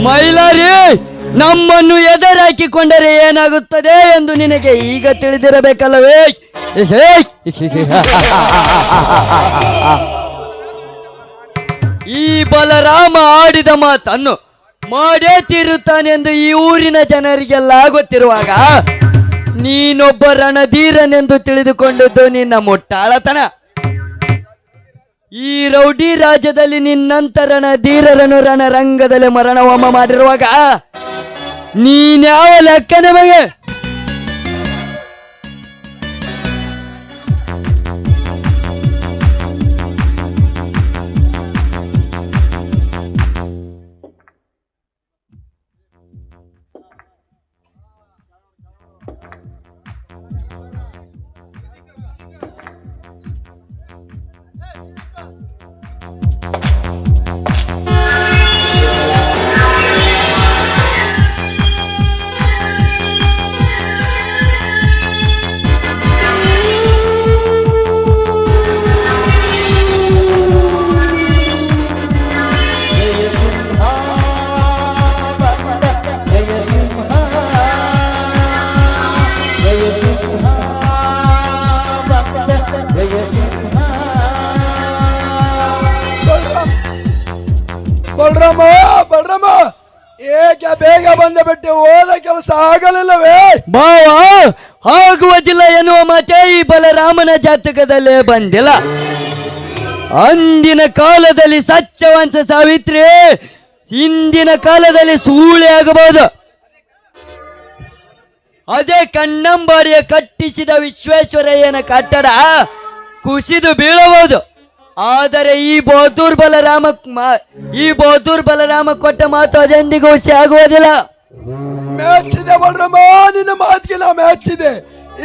ಮೈಲಾರಿ, ನಮ್ಮನ್ನು ಎದುರಾಕಿಕೊಂಡರೆ ಏನಾಗುತ್ತದೆ ಎಂದು ನಿನಗೆ ಈಗ ತಿಳಿದಿರಬೇಕಲ್ಲವೇ? ಈ ಬಲರಾಮ ಆಡಿದ ಮಾತನ್ನು ಮಾಡೇ ತೀರುತ್ತಾನೆಂದು ಈ ಊರಿನ ಜನರಿಗೆಲ್ಲ ಗೊತ್ತಿರುವಾಗ ನೀನೊಬ್ಬ ರಣಧೀರನೆಂದು ತಿಳಿದುಕೊಂಡಿದ್ದು ನಿನ್ನ ಮುಟ್ಟಾಳತನ. ಈ ರೌಡಿ ರಾಜ್ಯದಲ್ಲಿ ನಿನ್ನಂತ ರಣಧೀರರನ್ನು ರಣರಂಗದಲ್ಲಿ ಮರಣಹೋಮ ಮಾಡಿರುವಾಗ ನೀನ್ಯಾವ ಲೆಕ್ಕ ನಮಗೆ? ಬಲರಾಮ, ಬಲರಾಮ, ಏಕೆ ಬೇಗ ಬಂದ ಬಿಟ್ಟು ಹೋದ ಕೆಲಸ ಆಗಲಿಲ್ಲವೇ? ಬಾವ, ಆಗುವುದಿಲ್ಲ ಎನ್ನುವ ಮಾತೆ ಈ ಬಲರಾಮನ ಜಾತಕದಲ್ಲೇ ಬಂದಿಲ್ಲ. ಅಂದಿನ ಕಾಲದಲ್ಲಿ ಸತ್ಯವಂತ ಸಾವಿತ್ರಿ, ಇಂದಿನ ಕಾಲದಲ್ಲಿ ಸೂಳೆ ಆಗಬಹುದು. ಅದೇ ಕಣ್ಣಂಬಾಡಿಯ ಕಟ್ಟಿಸಿದ ವಿಶ್ವೇಶ್ವರಯ್ಯನ ಕಟ್ಟಡ ಕುಸಿದು ಬೀಳಬಹುದು. ಆದರೆ ಈ ಬಹದ್ದೂರ್ ಬಲರಾಮ ಕೊಟ್ಟ ಮಾತು ಅದೆಂದಿಗೂ ಹುಸಿ ಆಗುವುದಿಲ್ಲ. ಮೆಚ್ಚಿದೆ ಬಲರಾಮ, ನಿನ್ನ ಮಾತಿಗೆ ನಾ ಮೆಚ್ಚಿದೆ.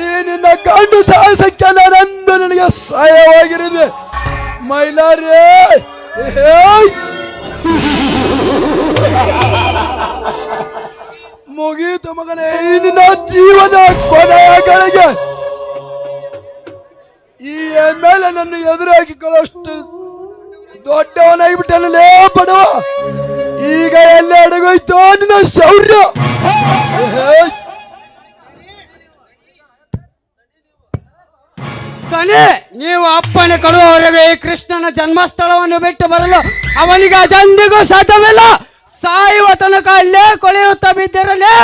ಈ ನಿನ್ನ ಗಂಡು ಸಾಹಸಕ್ಕೆ ನಾನೆಂದು ನಿನಗೆ ಸಹಾಯವಾಗಿರುವೆ. ಮೈಲಾರಿ, ಮುಗಿಯಿತು ಮಗನೇ ಈ ನಿನ್ನ ಜೀವನ ಕೊನೆಗಳಿಗೆ. ಈ ಮೇಲೆ ನನ್ನ ಎದುರಾಗಿಕೊಳ್ಳಷ್ಟು ದೊಡ್ಡವನಾಗಿಬಿಟ್ಟನಲ್ಲೇ ಬಡವ. ಈಗ ಎಲ್ಲ ಅಡಗೋಯ್ತು ನಿನ್ನ ಶೌರ್ಯ. ನೀವು ಅಪ್ಪಣೆ ಕೊಡುವವರೆಗೆ ಈ ಕೃಷ್ಣನ ಜನ್ಮಸ್ಥಳವನ್ನು ಬಿಟ್ಟು ಬರಲು ಅವನಿಗೆ ಅದೆಂದಿಗೂ ಸಾಧ್ಯವಿಲ್ಲ. ಸಾಯುವ ತನಕ ಅಲ್ಲೇ ಕೊಳೆಯುತ್ತಾ ಬಿದ್ದಿರಲೇ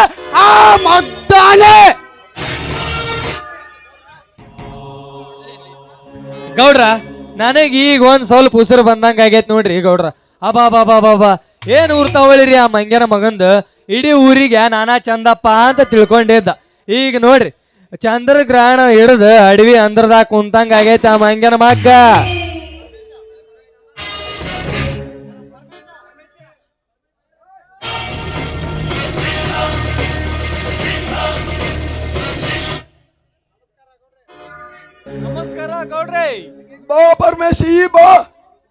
ಆ ಮದ್ದಾನೆ. ಗೌಡ್ರ, ನನಗೆ ಈಗ ಒಂದ್ ಸ್ವಲ್ಪ ಉಸಿರು ಬಂದಂಗ ಆಗೈತ್ ನೋಡ್ರಿ ಗೌಡ್ರ. ಅಬಾ ಏನ್ ಊರ್ ತಗೊಳ್ಳಿರಿ ಆ ಮಂಗ್ಯನ ಮಗಂದು. ಇಡೀ ಊರಿಗೆ ನಾನಾ ಚಂದಪ್ಪ ಅಂತ ತಿಳ್ಕೊಂಡಿದ್ದ. ಈಗ ನೋಡ್ರಿ ಚಂದ್ರಗ್ರಹಣ ಹಿಡಿದು ಅಡವಿ ಅಂದ್ರದಾಗ ಕುಂತಂಗ ಆಗೈತಿ ಆ ಮಂಗ್ಯನ ಮಗ್ಗ. ನಮಸ್ಕಾರ ಗೌಡ್ರೆ. ಬಾ ಪರಮೇಶಿ, ಬಾ.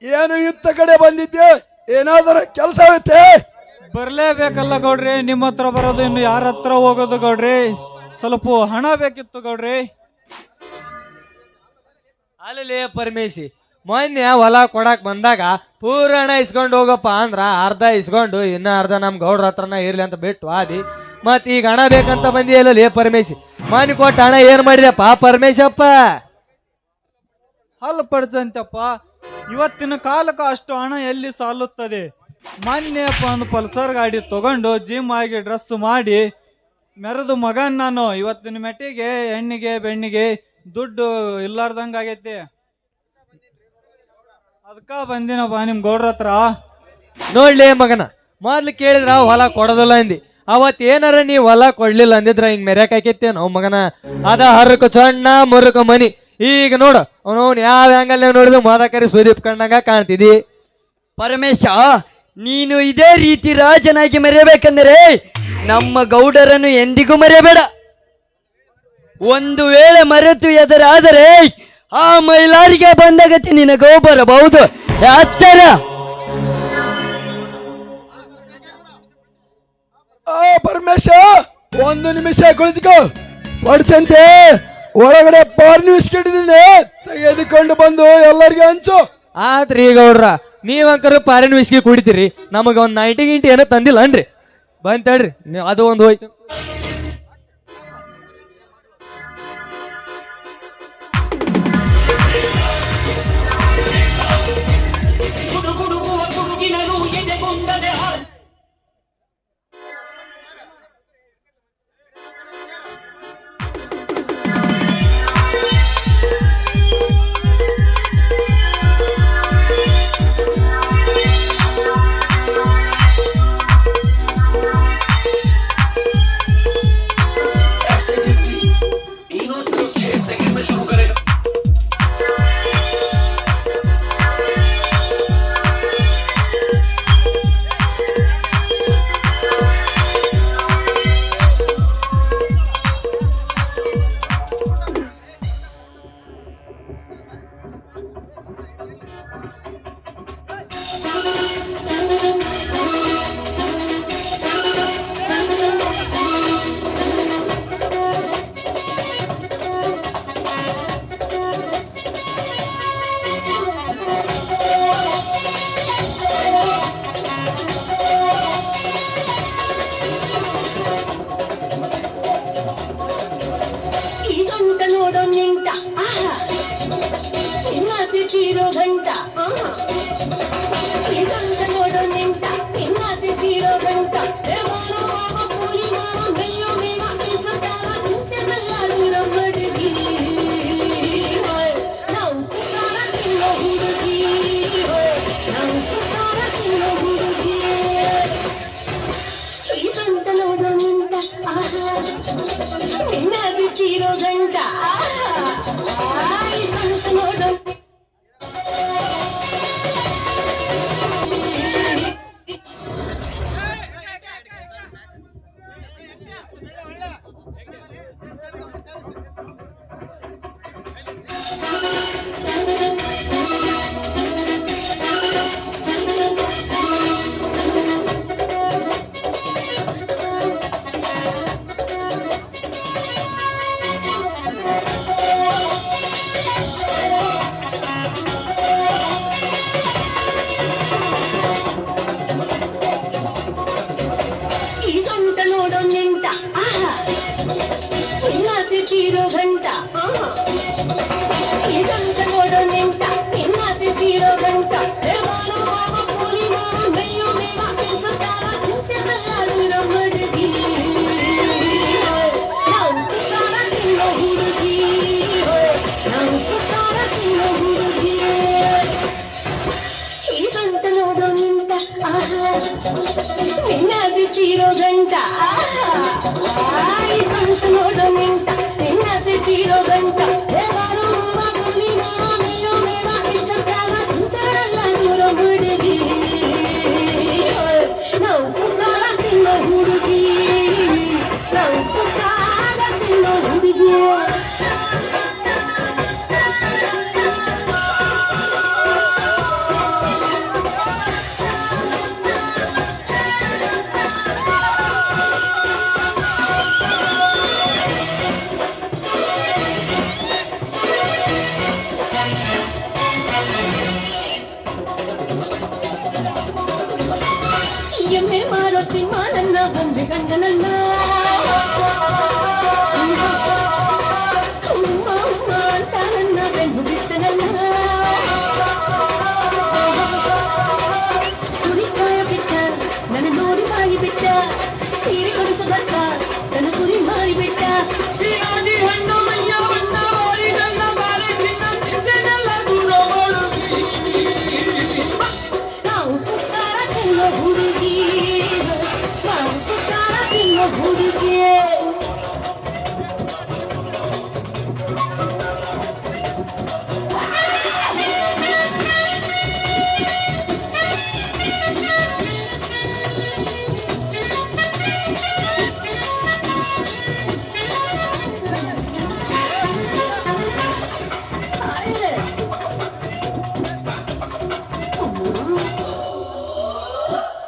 ಏನು ಇತ್ತ ಕಡೆ ಬಂದಿದ್ದೆ? ಏನಾದರೂ ಕೆಲಸ ಐತೆ? ಬರ್ಲೇಬೇಕಲ್ಲ ಗೌಡ್ರಿ, ನಿಮ್ಮ ಹತ್ರ ಬರೋದು ಇನ್ನು ಯಾರ ಹತ್ರ ಹೋಗೋದು ಗೌಡ್ರಿ? ಸ್ವಲ್ಪ ಹಣ ಬೇಕಿತ್ತು ಗೌಡ್ರಿ. ಅಲ್ಲೇ ಪರಮೇಶಿ, ಮೊನ್ನೆ ಹೊಲ ಕೊಡಾಕ್ ಬಂದಾಗ ಪೂರ ಹಣ ಇಸ್ಕೊಂಡು ಹೋಗಪ್ಪ ಅಂದ್ರ ಅರ್ಧ ಇಸ್ಕೊಂಡು ಇನ್ನ ಅರ್ಧ ನಮ್ ಗೌಡ್ರ ಹತ್ರನ ಇರ್ಲಿ ಅಂತ ಬಿಟ್ಟು ಆದಿ. ಮತ್ ಈಗ ಹಣ ಬೇಕಂತ ಬಂದಿಯಲ್ಲ ಲೇ ಪರಮೇಶಿ. ಮನೆ ಕೊಟ್ಟ ಹಣ ಏನ್ ಮಾಡಿದಪ್ಪ ಪರಮೇಶಪ್ಪ? ಅಲ್ಲ ಪಡ್ಸಂತಪ್ಪ, ಇವತ್ತಿನ ಕಾಲಕ್ಕೆ ಅಷ್ಟು ಹಣ ಎಲ್ಲಿ ಸಾಲುತ್ತದೆ? ಮೊನ್ನೆಯಪ್ಪ ಒಂದು ಪಲ್ಸರ್ ಗಾಡಿ ತಗೊಂಡು ಜಿಮ್ ಆಗಿ ಡ್ರೆಸ್ ಮಾಡಿ ಮೆರೆದು ಮಗನ್ ನಾನು. ಇವತ್ತಿನ ಮೆಟ್ಟಿಗೆ ಹೆಣ್ಣಿಗೆ ಬೆಣ್ಣಿಗೆ ದುಡ್ಡು ಇಲ್ಲಾರ್ದಂಗ ಆಗೈತಿ. ಅದಕ್ಕ ಬಂದಿನಪ್ಪ ನಿಮ್ ಗೌಡ್ರ ಹತ್ರ. ನೋಡ್ಲಿ ಮಗನ, ಮೊದ್ಲು ಕೇಳಿದ್ರ ಹೊಲ ಕೊಡೋದಿಲ್ಲ ಅಂದಿ. ಅವತ್ ಏನಾರ ನೀವ್ ಹೊಲ ಕೊಡ್ಲಿಲ್ಲ ಅಂದಿದ್ರ ಹಿಂಗ್ ಮೆರ್ಯಾಕ್ ಹಾಕಿತ್ತೇನೋ ಮಗನ. ಅದ ಹರಕ ಸಣ್ಣ ಮುರುಕ ಮನಿ. ಈಗ ನೋಡು ಅವನು ಯಾವ ಆಂಗಲ್ ನೋಡಿದ್ರು ಮಾದಕರಿ ಸುದೀಪ್ ಕಣ್ಣಂಗ ಕಾಣ್ತಿದಿ. ಪರಮೇಶ, ನೀನು ಇದೇ ರೀತಿ ರಾಜನಾಗಿ ಮೆರೆಯಬೇಕಂದರೆ ನಮ್ಮ ಗೌಡರನ್ನು ಎಂದಿಗೂ ಮರೆಯಬೇಡ. ಒಂದು ವೇಳೆ ಮರೆತು ಎದುರಾದರೆ ಆ ಮೈಲಾರಿಗೆ ಬಂದ ಗತಿ ನಿನಗೂ ಬರಬಹುದು. ಎಚ್ಚರ. ಪರಮೇಶ, ಒಂದು ನಿಮಿಷ ಕುಳಿತುಕೋ. ಪಡ್ಸಂತೆ ಒಳಗಡೆ ಪಾರ್ನಿ ಇಸ್ಕೊಂಡಿದ್ದೀನಿ, ತೆಗೆದುಕೊಂಡು ಬಂದು ಎಲ್ಲರಿಗೂ ಹಂಚು. ಆತ್ರಿ ಗೌಡ್ರ, ನೀವಂಕರು ಪಾರಿನ ವಿಸ್ಕಿ ಕುಡಿತೀರಿ, ನಮಗ ಒಂದ್ 90 ಗಿಂಟಿ ಏನೋ ತಂದಿಲ್ಲ ಅನ್ರಿ. ಬಂತ ಹೇಳ್ರಿ, ಅದು ಒಂದು ಹೋಯ್ತು.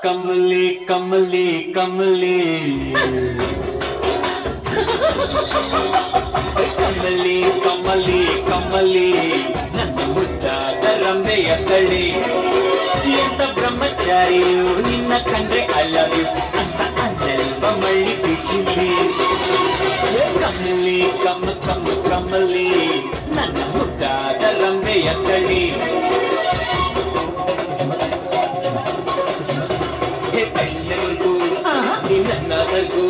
ಕಮಲಿ ಕಮಲಿ ಕಮಲಿ ಕಮಲಿ ಕಮಲಿ ಕಮಲಿ ನನ್ನ ಮುದ್ದಾದ ರಂಬೆಯ ಕಳಿ ಜಾರಿಯು ನಿನ್ನ ಕಂಡ್ರೆ ಐ ಲವ್ ಯು ಅಂತ ಅನ್ನೆಲ್ವ ಮಳ್ಳಿ ಬಿಚ್ಚಿಲಿ ಕಮ್ಮಲಿ ಕಮ್ಮಲಿ ನನ್ನ ಮುದ್ದಾದ ರಂಬೆಯ ಕಳಿ ಕಣ್ಣೆಲ್ಗೂ ನಿನ್ನ ಸರ್ಗು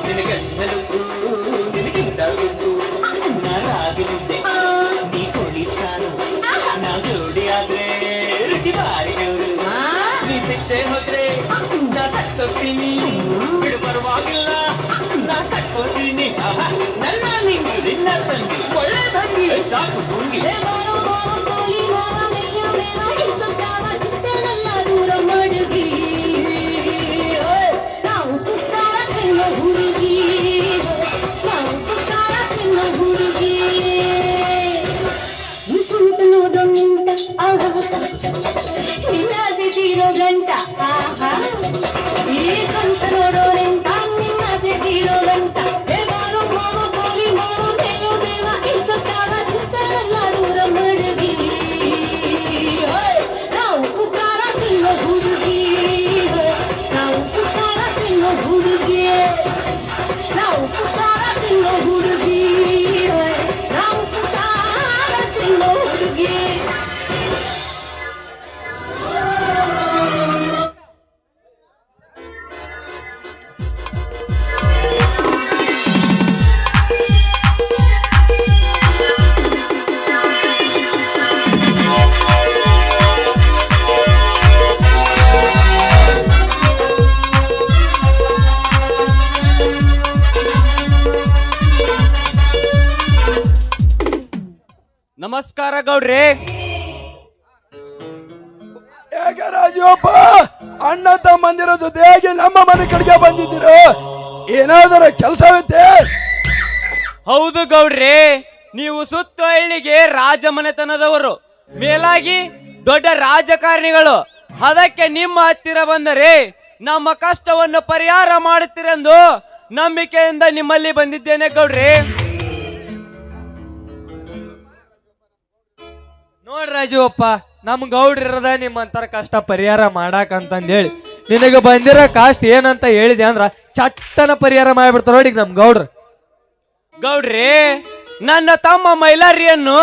ನಿನಗನ್ನಲುಗೂ ನಿನಗಿಂತ ಗುಂಗು ನಾರಾಗಿದ್ದೆ ನೀ ಕೊಡಿಸಾನು ನಾ ಜೋಡಿ ಆದ್ರೆ ರುಚಿ ಬಾರಿ ಗೌರು ನೀ ಸಿಟ್ಟೆ ಹೋದ್ರೆ ನಾ ಸತ್ತೋಗ್ತೀನಿ ಬಿಡು ಪರವಾಗಿಲ್ಲ ನಾ ತಕ್ಕೋತೀನಿ ನನ್ನ ನಿಂಗು ನಿನ್ನ ತಂಗಿ ಒಳ್ಳೆ ತಂಗಿ ಸಾಕು ಭಂಗಿ ನಮಸ್ಕಾರ ಗೌಡ್ರಿ. ಹೇಗೆ ರಾಜೀವಪ್ಪ ಅಣ್ಣ ತಮ್ಮಂದಿರ ಜೊತೆಯಾಗಿ ನಮ್ಮ ಮನೆ ಕಡೆಗೆ ಬಂದಿದ್ದೀರೋ? ಏನಾದರೂ ಕೆಲಸವಿತ್ತೆ? ಹೌದು ಗೌಡ್ರಿ, ನೀವು ಸುತ್ತ ಹಳ್ಳಿಗೆ ರಾಜಮನೆತನದವರು, ಮೇಲಾಗಿ ದೊಡ್ಡ ರಾಜಕಾರಣಿಗಳು. ಅದಕ್ಕೆ ನಿಮ್ಮ ಹತ್ತಿರ ಬಂದರೆ ನಮ್ಮ ಕಷ್ಟವನ್ನು ಪರಿಹಾರ ಮಾಡುತ್ತೀರೆಂದು ನಂಬಿಕೆಯಿಂದ ನಿಮ್ಮಲ್ಲಿ ಬಂದಿದ್ದೇನೆ ಗೌಡ್ರಿ. ನೋಡ್ರಿ ರಾಜೀವಪ್ಪ, ನಮ್ ಗೌಡ್ರಿರದ ನಿಮ್ಮಂತರ ಕಷ್ಟ ಪರಿಹಾರ ಮಾಡಾಕಂತಂದೇಳಿ ನಿನಗೆ ಬಂದಿರೋ ಕಾಸ್ಟ್ ಏನಂತ ಹೇಳಿದೆ ಅಂದ್ರ ಚಟ್ಟನ ಪರಿಹಾರ ಮಾಡಿಬಿಡ್ತಾರ ನೋಡಿ ನಮ್ ಗೌಡ್ರು. ಗೌಡ್ರಿ, ನನ್ನ ತಮ್ಮ ಮೈಲಾರಿಯನ್ನು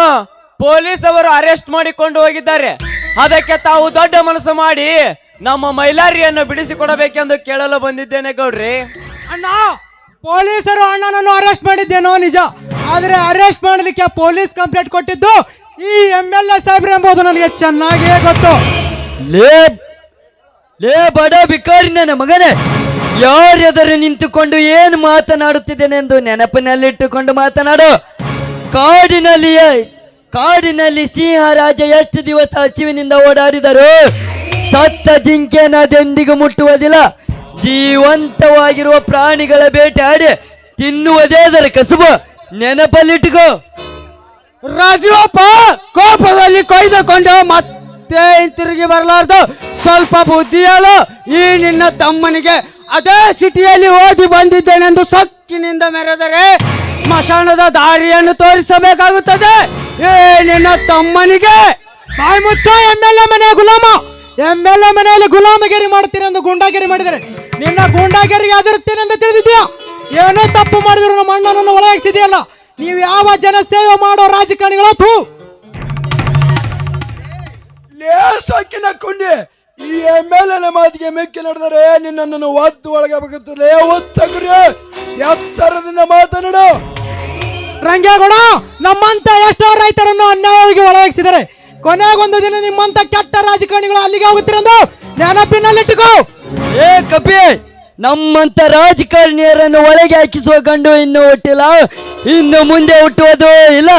ಪೊಲೀಸ್ ಅವರು ಅರೆಸ್ಟ್ ಮಾಡಿಕೊಂಡು ಹೋಗಿದ್ದಾರೆ. ಅದಕ್ಕೆ ತಾವು ದೊಡ್ಡ ಮನಸ್ಸು ಮಾಡಿ ನಮ್ಮ ಮೈಲಾರಿಯನ್ನು ಬಿಡಿಸಿಕೊಡಬೇಕೆಂದು ಕೇಳಲು ಬಂದಿದ್ದೇನೆ ಗೌಡ್ರಿ. ಅಣ್ಣ, ಪೊಲೀಸರು ಅಣ್ಣನನ್ನು ಅರೆಸ್ಟ್ ಮಾಡಿದ್ದೇನೋ ನಿಜ, ಆದ್ರೆ ಅರೆಸ್ಟ್ ಮಾಡಲಿಕ್ಕೆ ಪೊಲೀಸ್ ಕಂಪ್ಲೇಂಟ್ ಕೊಟ್ಟಿದ್ದು ಈ MLA ಸಾಹೇಬ್ರು ಎಂಬುದು ನನಗೆ ಚೆನ್ನಾಗೇ ಗೊತ್ತು. ಲೇ ಬಡ ಬಿಕಾರಿ ನನ್ನ ಮಗನೇ, ಯಾರೆದರು ನಿಂತುಕೊಂಡು ಏನು ಮಾತನಾಡುತ್ತಿದ್ದೇನೆಂದು ನೆನಪಿನಲ್ಲಿಟ್ಟುಕೊಂಡು ಮಾತನಾಡು. ಕಾಡಿನಲ್ಲಿ ಸಿಂಹ ರಾಜ ಎಷ್ಟು ದಿವಸ ಹಸಿವಿನಿಂದ ಓಡಾಡಿದರು, ಸತ್ತ ಜಿಂಕೆನದೆಂದಿಗೂ ಮುಟ್ಟುವುದಿಲ್ಲ. ಜೀವಂತವಾಗಿರುವ ಪ್ರಾಣಿಗಳ ಬೇಟೆಯಾಡಿ ತಿನ್ನುವುದೇ ಅದರ ಕಸುಬು, ನೆನಪಲ್ಲಿಟ್ಟುಕೋ. ರಾಜೀವಪ್ಪ ಕೋಪದಲ್ಲಿ ಕೊಯ್ದುಕೊಂಡು ಮತ್ತೆ ತಿರುಗಿ ಬರಲಾರ್ದು, ಸ್ವಲ್ಪ ಬುದ್ಧಿ ಹೇಳು. ಈ ನಿನ್ನ ತಮ್ಮನಿಗೆ ಅದೇ ಸಿಟಿಯಲ್ಲಿ ಓದಿ ಬಂದಿದ್ದೇನೆಂದು ಸೊಕ್ಕಿನಿಂದ ಮೆರೆದರೆ ಸ್ಮಶಾನದ ದಾರಿಯನ್ನು ತೋರಿಸಬೇಕಾಗುತ್ತದೆ. ಏ ನಿನ್ನ ತಮ್ಮನಿಗೆ ಬಾಯಿ ಮುಚ್ಚೋ. MLA ಮನೆ ಗುಲಾಮ, MLA ಮನೆಯಲ್ಲಿ ಗುಲಾಮಗಿರಿ ಮಾಡ್ತೀರೆಂದು ಗುಂಡಾಗಿರಿ ಮಾಡಿದರೆ ನಿನ್ನ ಗುಂಡಾಗಿರಿಗೆ ಅದರುತ್ತೇನೆಂದು ತಿಳಿದಿದ್ಯಾ? ಏನೋ ತಪ್ಪು ಮಾಡಿದ್ರು ನಮ್ಮ ಅಣ್ಣನನ್ನು ಒಳಗಿಸಿದೆಯಲ್ಲ. ನೀವು ಯಾವ ಜನ ಸೇವೆ ಮಾಡೋ ರಾಜಕಾರಣಿಗಳು? ಲೇಸಕ್ಕಿನ ಕುಂಡಿ, ಈ MLA ಮಾತಿಗೆ ಮೆಕ್ಕಿ ನಡೆದರೆ ನಿನ್ನನ್ನು ಒದ್ದು ಒಳಗಬೇಕಾಗುತ್ತದೆ. ಒತ್ತಗುರಿ ಎಚ್ಚರದಿಂದ ಮಾತನಾಡು. ರಂಗೇಗೌಡ, ನಮ್ಮಂತ ಎಷ್ಟೋ ರೈತರನ್ನು ಅನ್ಯಾಯವಾಗಿ ಒಳಗಿಸಿದರೆ ಕೊನೆಗೊಂದು ದಿನ ನಿಮ್ಮಂತ ಕೆಟ್ಟ ರಾಜಕಾರಣಿಗಳು ಅಲ್ಲಿಗೆ ಹೋಗುತ್ತಿರಂದು ನೆನಪಿನಲ್ಲಿಟ್ಟುಕೋ. ಏ ಕಪಿ, ನಮ್ಮಂತ ರಾಜಕಾರಣಿಯರನ್ನು ಒಳಗೆ ಹಾಕಿಸುವ ಗಂಡು ಇನ್ನು ಹುಟ್ಟಿಲ್ಲ, ಇನ್ನು ಮುಂದೆ ಹುಟ್ಟುವುದೂ ಇಲ್ಲ.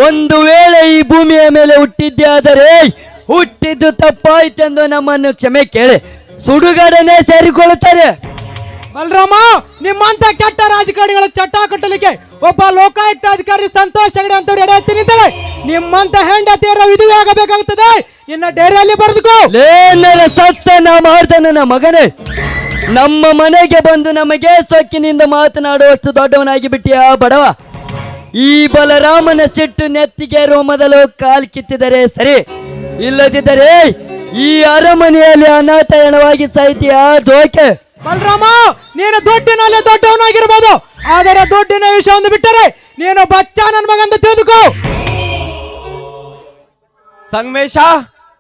ಒಂದು ವೇಳೆ ಈ ಭೂಮಿಯ ಮೇಲೆ ಹುಟ್ಟಿದ್ದೆ ಆದರೆ ಹುಟ್ಟಿದ್ದು ತಪ್ಪಾಯ್ತೆಂದು ನಮ್ಮನ್ನು ಕ್ಷಮೆ ಕೇಳಿ ಸುಡುಗಾಡನೆ ಸೇರಿಕೊಳ್ಳುತ್ತಾರೆ. ಬಲರಾಮ, ನಿಮ್ಮಂತ ಕೆಟ್ಟ ರಾಜಕಾರಣಿಗಳ ಚಟ್ಟ ಕಟ್ಟಲಿಕ್ಕೆ ಒಬ್ಬ ಲೋಕಾಯುಕ್ತ ಅಧಿಕಾರಿ ಸಂತೋಷ್ ಹೆಗಡೆ ಅಂತವ್ರು ಎಡೆ ಹತ್ತಿ ನಿಂತರೆ ನಿಮ್ಮಂತ ಹೆಂಡತಿಯರ ವಿಧವೆ ಆಗಬೇಕಾಗುತ್ತದೆ. ಇನ್ನ ಡೈರಿಯಲ್ಲಿ ಬರೆದುಕೋ. ಲೇನರ ಸತ್ತನ ಮಾಡ್ದ ನನ್ನ ಮಗನೇ, ನಮ್ಮ ಮನೆಗೆ ಬಂದು ನಮಗೆ ಸೊಕ್ಕಿನಿಂದ ಮಾತನಾಡುವಷ್ಟು ದೊಡ್ಡವನಾಗಿ ಬಿಟ್ಟಿಯ ಬಡವ. ಈ ಬಲರಾಮನ ಸಿಟ್ಟು ನೆತ್ತಿಗೆ ಮೊದಲು ಕಾಲು ಕಿತ್ತಿದರೆ ಸರಿ, ಇಲ್ಲದಿದ್ದರೆ ಈ ಅರಮನೆಯಲ್ಲಿ ಅನಾಥಯಣವಾಗಿ ಸಾಹಿತ್ಯ ಜೋಕೆ. ಬಲರಾಮ, ನೀನು ದುಡ್ಡಿನಲ್ಲಿ ದೊಡ್ಡವನಾಗಿರ್ಬೋದು, ಆದರೆ ದುಡ್ಡಿನ ವಿಷಯವನ್ನು ಬಿಟ್ಟರೆ ನೀನು ಬಚ್ಚ ನನ್ನ ಮಗಂತ ತಿಳಿದುಕೋ. ಸಂಗಮೇಶ,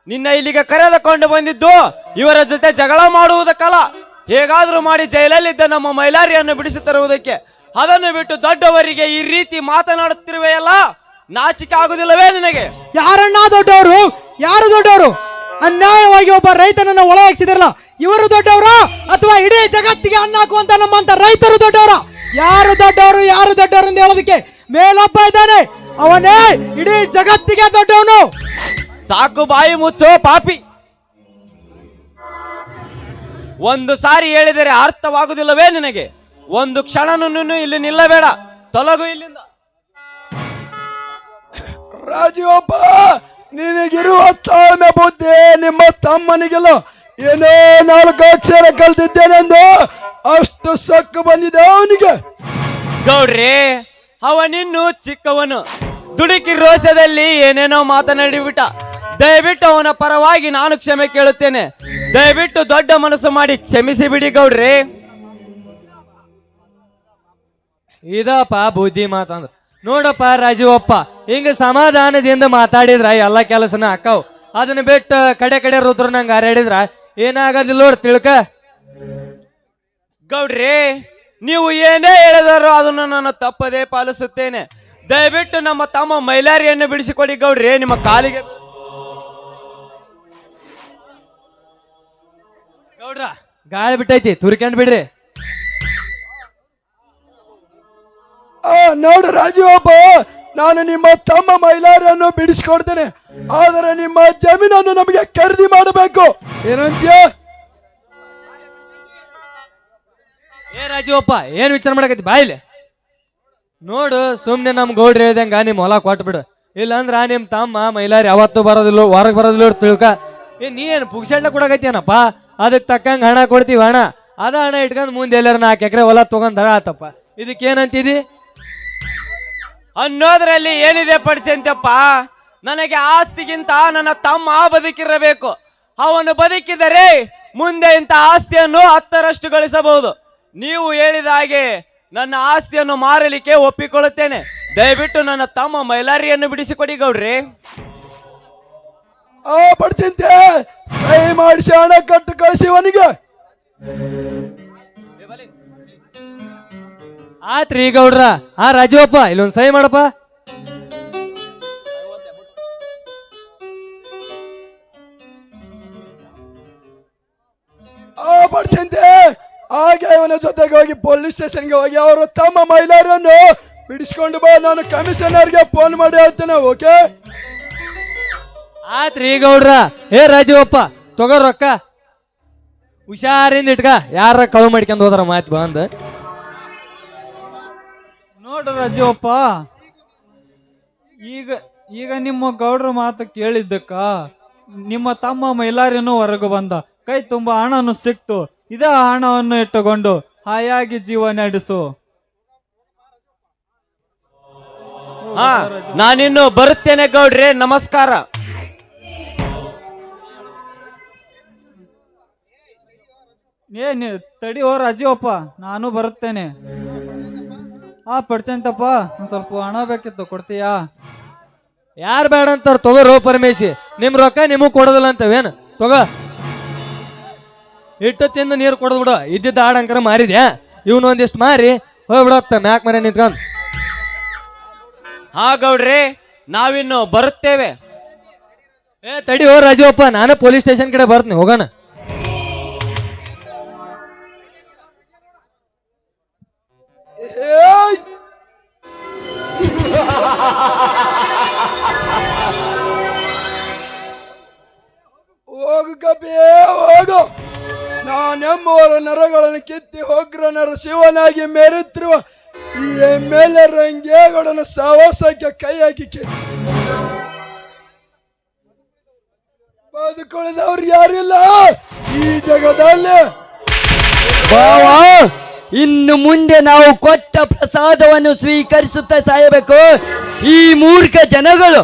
ನಿನ್ನ ಇಲ್ಲಿಗೆ ಕರೆದುಕೊಂಡು ಬಂದಿದ್ದು ಇವರ ಜೊತೆ ಜಗಳ ಮಾಡುವುದಕ್ಕಲ್ಲ, ಹೇಗಾದ್ರೂ ಮಾಡಿ ಜೈಲಲ್ಲಿದ್ದ ನಮ್ಮ ಮೈಲಾರಿಯನ್ನು ಬಿಡಿಸಿ ತರುವುದಕ್ಕೆ. ಅದನ್ನು ಬಿಟ್ಟು ದೊಡ್ಡವರಿಗೆ ಈ ರೀತಿ ಮಾತನಾಡುತ್ತಿರುವೆಯಲ್ಲ, ನಾಚಿಕೆ ಆಗುದಿಲ್ಲವೇ ನಿನಗೆ? ಯಾರನ್ನ ದೊಡ್ಡವರು? ಯಾರು ದೊಡ್ಡವರು? ಅನ್ಯಾಯವಾಗಿ ಒಬ್ಬ ರೈತನನ್ನ ಒಳ ಹಾಕ್ಸಿದಿರಲ್ಲ, ಇವರು ದೊಡ್ಡವರ ಅಥವಾ ಇಡೀ ಜಗತ್ತಿಗೆ ಅನ್ನ ಹಾಕುವಂತ ನಮ್ಮಂತ ರೈತರು ದೊಡ್ಡವರ? ಯಾರು ದೊಡ್ಡವರು ಯಾರು ದೊಡ್ಡವರು ಅಂತ ಹೇಳೋದಕ್ಕೆ ಮೇಲೊಬ್ಬ ಇದ್ದಾನೆ, ಅವನೇ ಇಡೀ ಜಗತ್ತಿಗೆ ದೊಡ್ಡವನು. ಸಾಕು, ಬಾಯಿ ಮುಚ್ಚೋ ಪಾಪಿ. ಒಂದು ಸಾರಿ ಹೇಳಿದರೆ ಅರ್ಥವಾಗುವುದಿಲ್ಲವೇ ನಿನಗೆ? ಒಂದು ಕ್ಷಣನೂ ಇಲ್ಲಿ ನಿಲ್ಲಬೇಡ, ತೊಲಗು ಇಲ್ಲಿಂದ. ರಾಜೀವಪ್ಪ, ನಿನಗಿರುವ ತಾಳ್ಮೆ ಬುದ್ಧಿ ನಿಮ್ಮ ತಮ್ಮನಿಗೆಲ್ಲ ಏನೋ 4 ಅಕ್ಷರ ಕಲ್ತಿದ್ದೇನೆಂದು ಅಷ್ಟು ಸೊಕ್ಕು ಬಂದಿದೆ ಅವನಿಗೆ. ಗೌಡ್ರಿ, ಅವನಿನ್ನು ಚಿಕ್ಕವನು, ದುಡುಕಿ ರೋಷದಲ್ಲಿ ಏನೇನೋ ಮಾತನಾಡಿಬಿಟ್ಟ. ದಯವಿಟ್ಟು ಅವನ ಪರವಾಗಿ ನಾನು ಕ್ಷಮೆ ಕೇಳುತ್ತೇನೆ. ದಯವಿಟ್ಟು ದೊಡ್ಡ ಮನಸ್ಸು ಮಾಡಿ ಕ್ಷಮಿಸಿ ಬಿಡಿ ಗೌಡ್ರಿ. ಇದಪ್ಪ ಬುದ್ಧಿ ಮಾತಂದ್ರ. ನೋಡಪ್ಪ ರಾಜೀವಪ್ಪ, ಹಿಂಗ ಸಮಾಧಾನದಿಂದ ಮಾತಾಡಿದ್ರ ಎಲ್ಲ ಕೆಲಸನ ಅಕ್ಕಾವ್. ಅದನ್ನ ಬಿಟ್ಟು ಕಡೆ ರುದ್ರ ನಂಗೆ ಹಾರಾಡಿದ್ರ ಏನಾಗೋದಿಲ್ಲ ನೋಡ್ ತಿಳ್ಕ. ಗೌಡ್ರಿ, ನೀವು ಏನೇ ಹೇಳಿದಾರೋ ಅದನ್ನು ನಾನು ತಪ್ಪದೇ ಪಾಲಿಸುತ್ತೇನೆ. ದಯವಿಟ್ಟು ನಮ್ಮ ತಮ್ಮ ಮೈಲಾರಿಯನ್ನು ಬಿಡಿಸಿಕೊಡಿ ಗೌಡ್ರಿ, ನಿಮ್ಮ ಕಾಲಿಗೆ. ಗೌಡ್ರ, ಗಾಳಿ ಬಿಟ್ಟೈತಿ, ತುರ್ಕೊಂಡ್ ಬಿಡ್ರಿ. ನೋಡು ರಾಜೀವಪ್ಪ, ನಾನು ನಿಮ್ಮ ತಮ್ಮ ಮೈಲಾರಿಯನ್ನು ಬಿಡಿಸಿಕೊಡ್ತೇನೆ, ಆದರೆ ನಿಮ್ಮ ಜಮೀನನ್ನು ನಮಗೆ ಖರೀದಿ ಮಾಡಬೇಕು. ಏನಂತೀಯ? ಏ ರಾಜೀವಪ್ಪ, ಏನ್ ವಿಚಾರ ಮಾಡಕತ್ತಿ? ಬಾಯಿಲೆ ನೋಡು, ಸುಮ್ನೆ ನಮ್ ಗೌಡ್ರು ಹೇಳ್ದಂಗ ನಿಮ್ ಹೊಲ ಕೊಟ್ಬಿಡು. ಇಲ್ಲಾಂದ್ರ ನಿಮ್ ತಮ್ಮ ಮೈಲಾರಿ ಅವತ್ತು ಬರೋದಿಲ್ಲ, ಹೊರಗೆ ಬರೋದಿಲ್ಲ ತಿಳ್ಕ. ನೀ ಏನು ಪುಗ್ಸೆಟ್ಲ ಕೊಡಕತ್ತೇನಪ್ಪ? ಅದಕ್ಕೆ ತಕ್ಕಂಗ ಹಣ ಕೊಡ್ತೀವಿ. ಅದ ಹಣ ಇಟ್ಕೊಂಡ್ ಮುಂದೆ ಎಲ್ಲಾರ 4 ಎಕರೆ ಹೊಲ ತಗೊಂಡ್ ದರ ಆತಪ್ಪ. ಇದಕ್ಕೇನಂತಿದಿ? ಅನ್ನೋದ್ರಲ್ಲಿ ಏನಿದೆ ಪಡ್ಸಂತಪ್ಪ? ನನಗೆ ಆಸ್ತಿಗಿಂತ ನನ್ನ ತಮ್ಮ ಬದುಕಿರಬೇಕು. ಅವನು ಬದುಕಿದರೆ ಮುಂದೆ ಇಂಥ ಆಸ್ತಿಯನ್ನು 10ರಷ್ಟು ಗಳಿಸಬಹುದು. ನೀವು ಹೇಳಿದ ಹಾಗೆ ನನ್ನ ಆಸ್ತಿಯನ್ನು ಮಾರಲಿಕ್ಕೆ ಒಪ್ಪಿಕೊಳ್ಳುತ್ತೇನೆ. ದಯವಿಟ್ಟು ನನ್ನ ತಮ್ಮ ಮೈಲಾರಿಯನ್ನು ಬಿಡಿಸಿಕೊಡಿ ಗೌಡ್ರಿ. ಪಡ್ಸಂತೆ, ಸಹಿ ಮಾಡಿಸಿ ಹಣ ಕಟ್ಟು ಕಳಿಸಿ ಅವನಿಗೆ. ಆತ್ರಿ ಗೌಡ್ರ. ರಾಜೀವಪ್ಪ, ಇಲ್ಲೊಂದ್ ಸಹಿ ಮಾಡಪ್ಪ. ಪಡ್ಸಂತೆ, ಹಾಗೆ ಇವನ ಜೊತೆಗೆ ಹೋಗಿ ಪೊಲೀಸ್ ಸ್ಟೇಷನ್ಗೆ ಹೋಗಿ ಅವರು ತಮ್ಮ ಮಹಿಳೆಯರನ್ನು ಬಿಡಿಸ್ಕೊಂಡು ಬಾ. ನಾನು ಕಮಿಷನರ್ಗೆ ಫೋನ್ ಮಾಡಿ ಹೇಳ್ತೇನೆ. ಓಕೆ? ಆತ್ರಿ ಗೌಡ್ರ. ಏ ರಾಜೀವಪ್ಪ, ತಗೋ ರೊಕ್ಕ, ಹುಷಾರಿಂದ ಇಟ್ಕ. ಯಾರ ಕಳು ಮಾಡ್ಕೊಂಡ್ ಹೋದ್ರ ಮಾತ್ ಬಂದ್. ನೋಡು ರಾಜೀವಪ್ಪ, ಈಗ ನಿಮ್ಮ ಗೌಡ್ರ ಮಾತು ಕೇಳಿದ್ದಕ್ಕ ನಿಮ್ಮ ತಮ್ಮ ಮೈಲಾರಿನೂ ಹೊರಗೆ ಬಂದ, ಕೈ ತುಂಬ ಹಣನು ಸಿಕ್ತು. ಇದೇ ಹಣವನ್ನು ಇಟ್ಟುಕೊಂಡು ಹಾಯಾಗಿ ಜೀವ ನಡೆಸು. ನಾನಿನ್ನು ಬರುತ್ತೇನೆ ಗೌಡ್ರೆ, ನಮಸ್ಕಾರ. ತಡಿ ಓ ರಾಜೀವಪ್ಪ, ನಾನು ಬರುತ್ತೇನೆ. ಪಡ್ಚಂತಪ್ಪ, ಒಂದ್ ಸ್ವಲ್ಪ ಹಣ ಬೇಕಿತ್ತು, ಕೊಡ್ತೀಯಾ? ಯಾರು ಬೇಡ ಅಂತಾರ? ತಗೋರೋ ಪರಮೇಶಿ, ನಿಮ್ ರೊಕ್ಕ ನಿಮಗ್ ಕೊಡೋದಿಲ್ಲ ಅಂತವೇನು? ತಗೋ, ಇಟ್ಟು ತಿಂದು ನೀರು ಕೊಡದ್ ಬಿಡು. ಇದ್ದಿದ್ದ ಆಡಂಕರ ಮಾರಿದ್ಯಾ? ಇವನು ಒಂದಿಷ್ಟು ಮಾರಿ ಹೋಗ್ಬಿಡತ್ತ ಮ್ಯಾಕ್ ಮರ ನಿಂತ್ಕೊಂಡ್. ಗೌಡ್ರಿ, ನಾವಿನ್ನು ಬರುತ್ತೇವೆ. ತಡಿ ಓ ರಾಜೀವಪ್ಪ, ನಾನು ಪೊಲೀಸ್ ಸ್ಟೇಷನ್ ಕಡೆ ಬರ್ತೀನಿ, ಹೋಗೋಣ. ಹೋಗು ಕಪಿ, ಹೋಗು. ನಾನೆಂಬುವರ ನರಗಳನ್ನು ಕಿತ್ತಿ ಹೋಗ್ರ ನರ ಶಿವನಾಗಿ ಮೆರೆತಿರುವ ಈ ಎಮ್ಮೆಲ್ಲೆ ರಂಗೇಗೌಡನ ಸಹವಾಸಕ್ಕೆ ಕೈ ಹಾಕಿ ಬದುಕುಳಿದವ್ರು ಯಾರಿಲ್ಲ ಈ ಜಗದಲ್ಲಿ. ಇನ್ನು ಮುಂದೆ ನಾವು ಕೊಟ್ಟ ಪ್ರಸಾದವನ್ನು ಸ್ವೀಕರಿಸುತ್ತಾ ಸಾಯಬೇಕು. ಈ ಮೂರ್ಖ ಜನಗಳು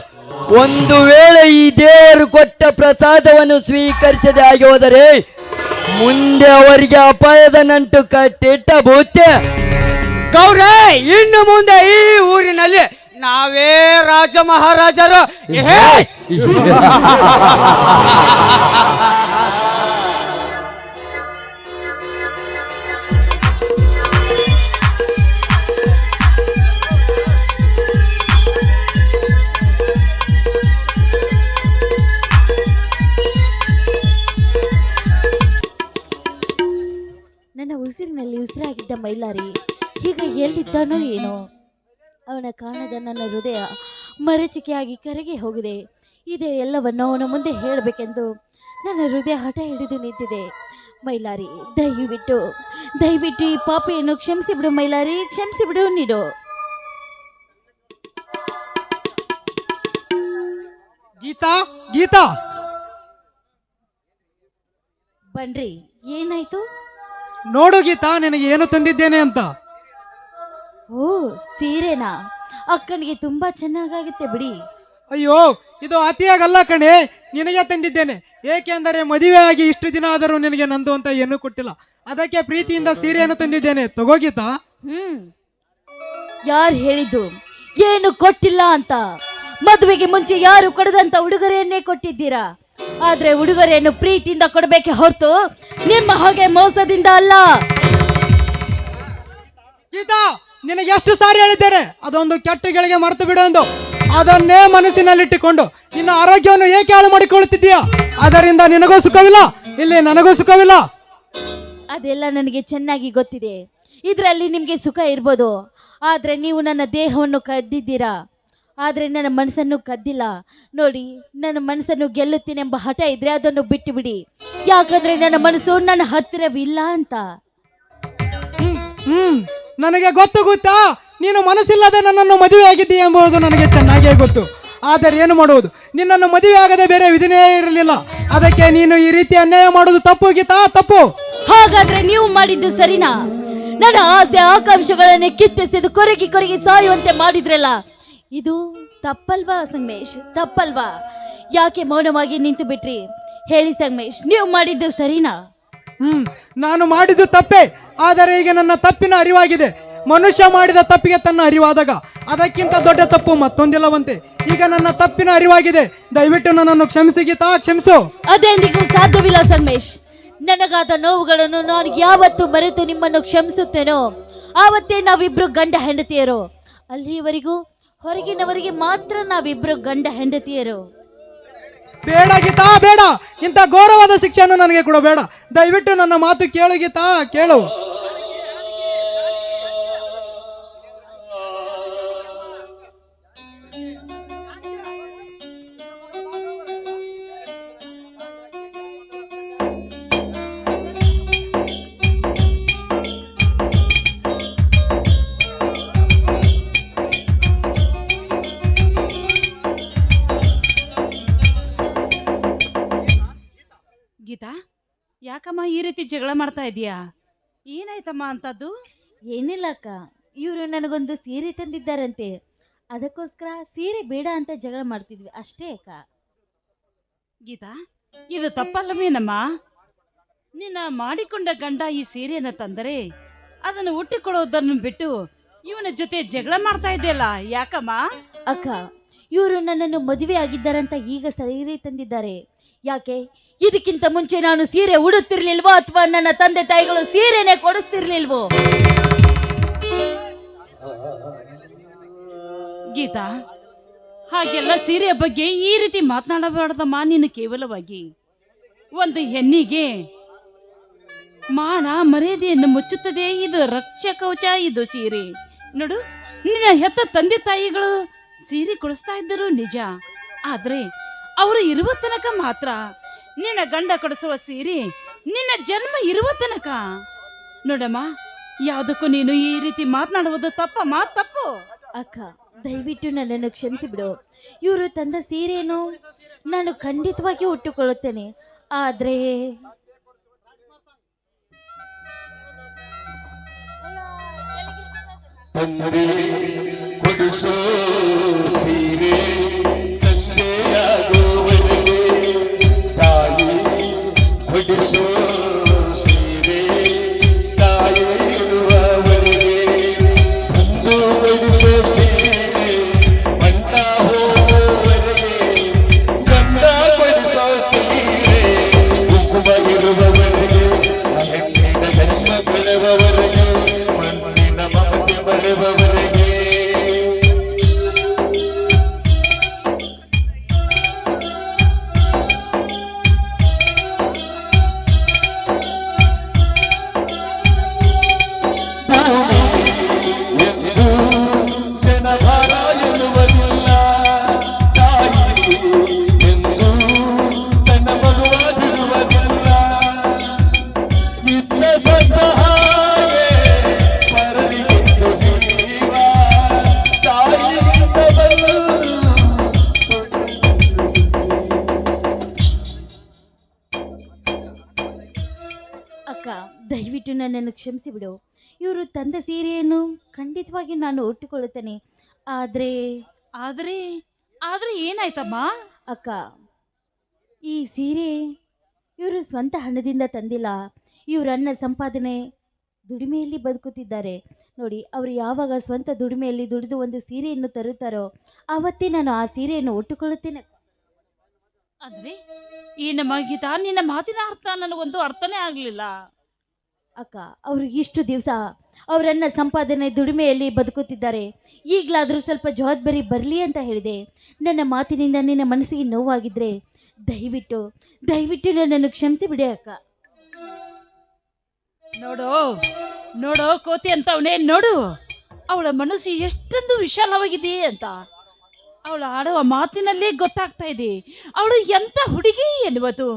ಒಂದು ವೇಳೆ ಈ ದೇವರು ಕೊಟ್ಟ ಪ್ರಸಾದವನ್ನು ಸ್ವೀಕರಿಸದೆ ಆಗಿ ಹೋದರೆ ಮುಂದೆ ಅವರಿಗೆ ಅಪಾಯದ ನಂಟು ಕಟ್ಟಿಟ್ಟಬಹುದೇ. ಗೌರೇ, ಇನ್ನು ಮುಂದೆ ಈ ಊರಿನಲ್ಲಿ ನಾವೇ ರಾಜ ಮಹಾರಾಜರು. ನನ್ನ ಉಸಿರಿನಲ್ಲಿ ಉಸಿರಾಗಿದ್ದ ಮೈಲಾರಿ ಈಗ ಎಲ್ಲಿದ್ದಾನೋ ಏನೋ. ಅವನ ಕಾಣದ ನನ್ನ ಹೃದಯ ಮರೀಚಿಕೆಯಾಗಿ ಕರಗಿ ಹೋಗಿದೆ. ಇದೇ ಎಲ್ಲವನ್ನು ಅವನ ಮುಂದೆ ಹೇಳಬೇಕೆಂದು ನನ್ನ ಹೃದಯ ಹಠ ಹಿಡಿದು ನಿಂತಿದೆ. ಮೈಲಾರಿ, ದಯವಿಟ್ಟು ದಯವಿಟ್ಟು ಈ ಪಾಪಿಯನ್ನು ಕ್ಷಮಿಸಿಬಿಡು ಮೈಲಾರಿ, ಕ್ಷಮಿಸಿಬಿಡು ನೀಡು. ಗೀತಾ, ಗೀತಾ, ಬನ್ರಿ, ಏನಾಯ್ತು? ನೋಡು ಗೀತಾ, ನಿನಗೆ ಏನು ತಂದಿದ್ದೇನೆ ಅಂತ. ಓ, ಸೀರೆನಾ? ಅಕ್ಕನಿಗೆ ತುಂಬಾ ಚೆನ್ನಾಗಾಗುತ್ತೆ ಬಿಡಿ. ಅಯ್ಯೋ, ಇದು ಅತಿಯಾಗಲ್ಲ ಕಣೆ, ನಿನಗೆ ತಂದಿದ್ದೇನೆ. ಏಕೆಂದರೆ ಮದುವೆ ಆಗಿ ಇಷ್ಟು ದಿನ ಆದರೂ ನಿನಗೆ ನಂದು ಅಂತ ಏನೂ ಕೊಟ್ಟಿಲ್ಲ. ಅದಕ್ಕೆ ಪ್ರೀತಿಯಿಂದ ಸೀರೆಯನ್ನು ತಂದಿದ್ದೇನೆ, ತಗೋ ಗೀತಾ. ಯಾರು ಹೇಳಿದ್ದು ಏನು ಕೊಟ್ಟಿಲ್ಲ ಅಂತ? ಮದುವೆಗೆ ಮುಂಚೆ ಯಾರು ಕೊಡದಂತ ಉಡುಗೊರೆಯನ್ನೇ ಕೊಟ್ಟಿದ್ದೀರಾ. ಆದ್ರೆ ಉಡುಗೊರೆಯನ್ನು ಪ್ರೀತಿಯಿಂದ ಕೊಡಬೇಕೆ ಹೊರತು ನಿಮ್ಮ ಹಾಗೆ ಮೋಸದಿಂದ ಅಲ್ಲ. ಗೀತಾ, ನಿನಗೆ ಎಷ್ಟು ಸಾರಿ ಹೇಳಿದ್ದೇನೆ, ಅದೊಂದು ಕೆಟ್ಟ ಗಳಿಗೆ ಮರೆತು ಬಿಡು ಎಂದು. ಅದನ್ನೇ ಮನಸ್ಸಿನಲ್ಲಿಟ್ಟುಕೊಂಡು ನಿನ್ನ ಆರೋಗ್ಯವನ್ನು ಏಕೆ ಹಾಳು ಮಾಡಿಕೊಳ್ಳುತ್ತಿದ್ದೀಯಾ? ಅದರಿಂದ ನಿನಗೂ ಸುಖವಿಲ್ಲ, ಇಲ್ಲಿ ನನಗೂ ಸುಖವಿಲ್ಲ. ಅದೆಲ್ಲ ನನಗೆ ಚೆನ್ನಾಗಿ ಗೊತ್ತಿದೆ. ಇದರಲ್ಲಿ ನಿಮಗೆ ಸುಖ ಇರ್ಬೋದು, ಆದ್ರೆ ನೀವು ನನ್ನ ದೇಹವನ್ನು ಕದ್ದಿದ್ದೀರಾ, ಆದ್ರೆ ನನ್ನ ಮನಸ್ಸನ್ನು ಕದ್ದಿಲ್ಲ. ನೋಡಿ, ನನ್ನ ಮನಸ್ಸನ್ನು ಗೆಲ್ಲುತ್ತೀನೆಂಬ ಹಠ ಇದ್ರೆ ಅದನ್ನು ಬಿಟ್ಟು ಬಿಡಿ. ಯಾಕಂದ್ರೆ ನನ್ನ ಮನಸ್ಸು ನನ್ನ ಹತ್ತಿರವಿಲ್ಲ ಅಂತ. ನನಗೆ ಗೊತ್ತಾ, ನೀನು ಮನಸ್ಸಿಲ್ಲದೆ ನನ್ನನ್ನು ಮದುವೆ ಆಗಿದ್ದೀಯ ಎಂಬುದು ನನಗೆ ಚೆನ್ನಾಗೇ ಗೊತ್ತು. ಆದರೆ ಏನು ಮಾಡುವುದು, ನಿನ್ನನ್ನು ಮದುವೆ ಆಗದೆ ಬೇರೆ ವಿಧಿನೇ ಇರಲಿಲ್ಲ. ಅದಕ್ಕೆ ನೀನು ಈ ರೀತಿ ಅನ್ಯಾಯ ಮಾಡುವುದು ತಪ್ಪು ಗೀತಾ, ತಪ್ಪು. ಹಾಗಾದ್ರೆ ನೀವು ಮಾಡಿದ್ದು ಸರಿನಾ? ನನ್ನ ಆಸೆ ಆಕಾಂಕ್ಷೆಗಳನ್ನೇ ಕಿತ್ತೆಸೆದು ಕೊರಗಿ ಕೊರಗಿ ಸಾಯುವಂತೆ ಮಾಡಿದ್ರಲ್ಲ, ಇದು ತಪ್ಪಲ್ವಾ ಸಂಗಮೇಶ್? ತಪ್ಪಲ್ವಾ? ಯಾಕೆ ಮೌನವಾಗಿ ನಿಂತು ಬಿಟ್ರಿ? ಹೇಳಿ ಸಂಗಮೇಶ್, ನೀವು ಮಾಡಿದ್ದು ಸರಿನಾ? ನಾನು ಮಾಡಿದ್ದು ತಪ್ಪೇ, ಆದರೆ ಈಗ ನನ್ನ ತಪ್ಪಿನ ಅರಿವಾಗಿದೆ. ಮನುಷ್ಯ ಮಾಡಿದ ತಪ್ಪಿಗೆ ತನ್ನ ಅರಿವಾದಾಗ ಅದಕ್ಕಿಂತ ದೊಡ್ಡ ತಪ್ಪು ಮತ್ತೊಂದಿಲ್ಲವಂತೆ. ಈಗ ನನ್ನ ತಪ್ಪಿನ ಅರಿವಾಗಿದೆ, ದಯವಿಟ್ಟು ನನ್ನನ್ನು ಕ್ಷಮಿಸಿ ಗೀತಾ, ಕ್ಷಮಿಸು. ಅದೆಂದಿಗೂ ಸಾಧ್ಯವಿಲ್ಲ ಸಂಗಮೇಶ್. ನನಗಾದ ನೋವುಗಳನ್ನು ನಾನು ಯಾವತ್ತು ಮರೆತು ನಿಮ್ಮನ್ನು ಕ್ಷಮಿಸುತ್ತೇನೋ ಆವತ್ತೇ ನಾವಿಬ್ರು ಗಂಡ ಹೆಂಡತಿಯರು. ಅಲ್ಲಿಯವರೆಗೂ ಹೊರಗಿನವರಿಗೆ ಮಾತ್ರ ನಾವಿಬ್ರು ಗಂಡ ಹೆಂಡತಿಯರು. ಬೇಡ ಗೀತಾ, ಬೇಡ. ಇಂಥ ಗೌರವವಾದ ಶಿಕ್ಷೆಯನ್ನು ನನಗೆ ಕೊಡಬೇಡ. ದಯವಿಟ್ಟು ನನ್ನ ಮಾತು ಕೇಳು ಗೀತಾ, ಕೇಳು. ಗೀತಾ, ಯಾಕಮ್ಮ ಈ ರೀತಿ ಜಗಳ ಮಾಡ್ತಾ ಇದೀಯಾ? ಏನಾಯ್ತಮ್ಮ ಅಂತದ್ದು? ಏನಿಲ್ಲ ಅಕ್ಕ, ಇವರು ನನಗೊಂದು ಸೀರೆ ತಂದಿದ್ದಾರಂತೆ, ಅದಕ್ಕೋಸ್ಕರ ಸೀರೆ ಬೇಡ ಅಂತ ಜಗಳ ಮಾಡ್ತಿದ್ವಿ ಅಷ್ಟೇ ಅಕ್ಕ. ಗೀತಾ, ಇದು ತಪ್ಪಲ್ಲವೇನಮ್ಮ? ನಿನ್ನ ಮಾಡಿಕೊಂಡ ಗಂಡ ಈ ಸೀರೆಯನ್ನು ತಂದರೆ ಅದನ್ನು ಉಟ್ಟಿಕೊಳ್ಳೋದನ್ನು ಬಿಟ್ಟು ಇವನ ಜೊತೆ ಜಗಳ ಮಾಡ್ತಾ ಇದೆಯಲ್ಲ, ಯಾಕಮ್ಮ? ಅಕ್ಕ, ಇವರು ನನ್ನನ್ನು ಮದುವೆ ಆಗಿದ್ದಾರಂತ ಈಗ ಸೀರೆ ತಂದಿದ್ದಾರೆ. ಯಾಕೆ ಇದಕ್ಕಿಂತ ಮುಂಚೆ ನಾನು ಸೀರೆ ಉಡುತ್ತಿರ್ಲಿಲ್ವೋ ಅಥವಾ ನನ್ನ ತಂದೆ ತಾಯಿಗಳು ಸೀರೆನೆ ಕೊಡಿಸ್ತಿರ್ಲಿಲ್ವೋ? ಗೀತಾ, ಹಾಗೆಲ್ಲ ಸೀರೆಯ ಬಗ್ಗೆ ಈ ರೀತಿ ಮಾತನಾಡಬಾರ್ದಮ್ಮ. ನೀನು ಕೇವಲವಾಗಿ ಒಂದು ಹೆಣ್ಣಿಗೆ ಮಾನ ಮರ್ಯಾದೆಯನ್ನು ಮುಚ್ಚುತ್ತದೆ. ಇದು ರಕ್ಷಾ ಕವಚ, ಇದು ಸೀರೆ. ನೋಡು, ನಿನ್ನ ಹೆತ್ತ ತಂದೆ ತಾಯಿಗಳು ಸೀರೆ ಕೊಡಿಸ್ತಾ ಇದ್ದರು ನಿಜ, ಆದ್ರೆ ಅವರು ಇರುವ ತನಕ ಮಾತ್ರ. ನಿನ್ನ ಗಂಡ ಕೊಡಿಸುವ ಸೀರೆ ನಿನ್ನ ಜನ್ಮ ಇರುವ ತನಕ. ನೋಡಮ್ಮ, ಯಾವುದಕ್ಕೂ ನೀನು ಈ ರೀತಿ ಮಾತನಾಡುವುದು ತಪ್ಪಮ್ಮ, ತಪ್ಪು. ಅಕ್ಕ, ದಯವಿಟ್ಟು ನನ್ನನ್ನು ಕ್ಷಮಿಸಿಬಿಡು. ಇವರು ತಂದ ಸೀರೆಯನ್ನು ನಾನು ಖಂಡಿತವಾಗಿ ಉಟ್ಟುಕೊಳ್ಳುತ್ತೇನೆ, ಆದ್ರೆ ಕೊಡಿಸೋ ಸೀರೆ ತಂದೆ ನನ್ನನ್ನು ಕ್ಷಮಿಸಿ ಬಿಡು. ಇವರು ತಂದ ಸೀರೆಯನ್ನು ಖಂಡಿತವಾಗಿ ನಾನು ಉಟ್ಟುಕೊಳ್ಳುತ್ತೇನೆ. ಆದರೆ ಆದ್ರೆ ಆದ್ರೆ ಏನಾಯ್ತಮ್ಮ? ಅಕ್ಕ, ಈ ಸೀರೆ ಇವರು ಸ್ವಂತ ಹಣದಿಂದ ತಂದಿಲ್ಲ. ಇವರನ್ನ ಸಂಪಾದನೆ ದುಡಿಮೆಯಲ್ಲಿ ಬದುಕುತ್ತಿದ್ದಾರೆ ನೋಡಿ. ಅವರು ಯಾವಾಗ ಸ್ವಂತ ದುಡಿಮೆಯಲ್ಲಿ ದುಡಿದು ಒಂದು ಸೀರೆಯನ್ನು ತರುತ್ತಾರೋ ಆವತ್ತೇ ನಾನು ಆ ಸೀರೆಯನ್ನು ಉಟ್ಟುಕೊಳ್ಳುತ್ತೇನೆ. ಅಂದ್ರೆ ಈ ನಮ್ಮ ಗೀತಾ, ನಿನ್ನ ಮಾತಿನ ಅರ್ಥ ನನಗೊಂದು ಅರ್ಥನೇ ಆಗ್ಲಿಲ್ಲ. ಅಕ್ಕ, ಅವರು ಇಷ್ಟು ದಿವಸ ಅವರನ್ನ ಸಂಪಾದನೆ ದುಡಿಮೆಯಲ್ಲಿ ಬದುಕುತ್ತಿದ್ದಾರೆ. ಈಗಲಾದರೂ ಸ್ವಲ್ಪ ಜವಾಬ್ದಾರಿ ಬರಲಿ ಅಂತ ಹೇಳಿದೆ. ನನ್ನ ಮಾತಿನಿಂದ ನಿನ್ನ ಮನಸ್ಸಿಗೆ ನೋವಾಗಿದ್ರೆ ದಯವಿಟ್ಟು ದಯವಿಟ್ಟು ನನ್ನನ್ನು ಕ್ಷಮಿಸಿ ಬಿಡಿ ಅಕ್ಕ. ನೋಡು ನೋಡು ಕೋತಿ ಅಂತವನೇ, ನೋಡು ಅವಳ ಮನಸ್ಸು ಎಷ್ಟೊಂದು ವಿಶಾಲವಾಗಿದೆ ಅಂತ ಅವಳು ಆಡುವ ಮಾತಿನಲ್ಲೇ ಗೊತ್ತಾಗ್ತಾ ಇದೆ ಅವಳು ಎಂತ ಹುಡುಗಿ ಎನ್ನುವುದು.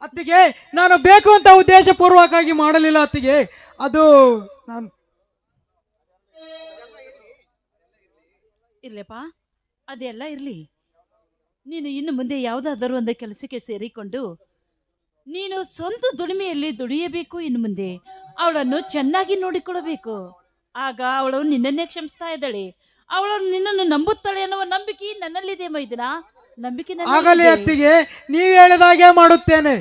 ಅತ್ತಿಗೆ, ನಾನು ಬೇಕು ಅಂತ ಉದ್ದೇಶ ಪೂರ್ವಕವಾಗಿ ಮಾಡಲಿಲ್ಲ ಅತ್ತಿಗೆ. ಅದು ನಾನು ಇರ್ಲಪ್ಪ, ಅದೆಲ್ಲ ಇರ್ಲಿ. ನೀನು ಇನ್ನು ಮುಂದೆ ಯಾವುದಾದರೂ ಒಂದು ಕೆಲಸಕ್ಕೆ ಸೇರಿಕೊಂಡು ನೀನು ಸ್ವಂತ ದುಡಿಮೆಯಲ್ಲಿ ದುಡಿಯಬೇಕು. ಇನ್ನು ಮುಂದೆ ಅವಳನ್ನು ಚೆನ್ನಾಗಿ ನೋಡಿಕೊಳ್ಳಬೇಕು. ಆಗ ಅವಳು ನಿನ್ನನ್ನೇ ಕ್ಷಮಿಸ್ತಾ ಇದ್ದಾಳೆ. ಅವಳು ನಿನ್ನನ್ನು ನಂಬುತ್ತಾಳೆ ಅನ್ನುವ ನಂಬಿಕೆ ನನ್ನಲ್ಲಿದೆ ಮೈದನ. ನಂಬಿಕೆ ಆಗಲೇ ಅತ್ತಿಗೆ, ನೀವು ಹೇಳಿದಾಗೆ ಮಾಡುತ್ತೇನೆ.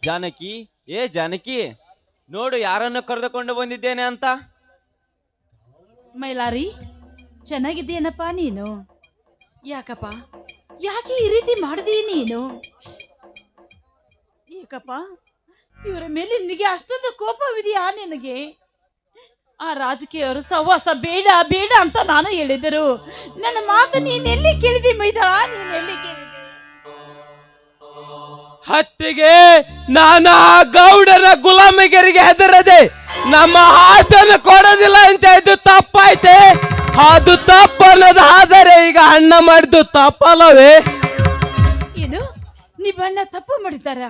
ಜಾನಕಿ, ಏ ಜಾನಕಿ, ನೋಡು ಯಾರನ್ನು ಕರೆದುಕೊಂಡು ಬಂದಿದ್ದೇನೆ ಅಂತ. ಮೈಲಾರಿ, ಚೆನ್ನಾಗಿದ್ದೀನಪ್ಪ ನೀನು? ಯಾಕಪ್ಪ, ಯಾಕೆ ಈ ರೀತಿ ಮಾಡಿದೀ ನೀನು? ಏಕಪ್ಪ, ಇವರ ಮೇಲೆ ನಿನಗೆ ಅಷ್ಟೊಂದು ಕೋಪವಿದೆಯಾ ನಿನಗೆ? ಆ ರಾಜಕೀಯವರು ಸಹವಾಸ ಬೇಡ ಬೇಡ ಅಂತ ನಾನು ಹೇಳಿದರು. ನನ್ನ ಮಾತು ನೀನೆಲ್ಲಿ ಕೇಳಿದೆ ಮೈದಾ? ನೀನೆಲ್ಲಿ ಕೇಳಿದೆ? ಹತ್ತಿಗೆ ನಾನು ಆ ಗೌಡರ ಗುಲಾಮಗಿರಿಗೆ ಹೆದರದೆ ನಮ್ಮ ಆಸ್ತನ್ನು ಕೊಡೋದಿಲ್ಲ ಅಂತ ಇದು ತಪ್ಪಾಯ್ತೆ. ಅದು ತಪ್ಪು ಅನ್ನೋದು ಆದರೆ ಈಗ ಅಣ್ಣ ಮಾಡಿದ್ದು ತಪ್ಪಲ್ಲವೇ? ಏನು ನಿಮ್ಮಣ್ಣ ತಪ್ಪು ಮಾಡಿದಾರ?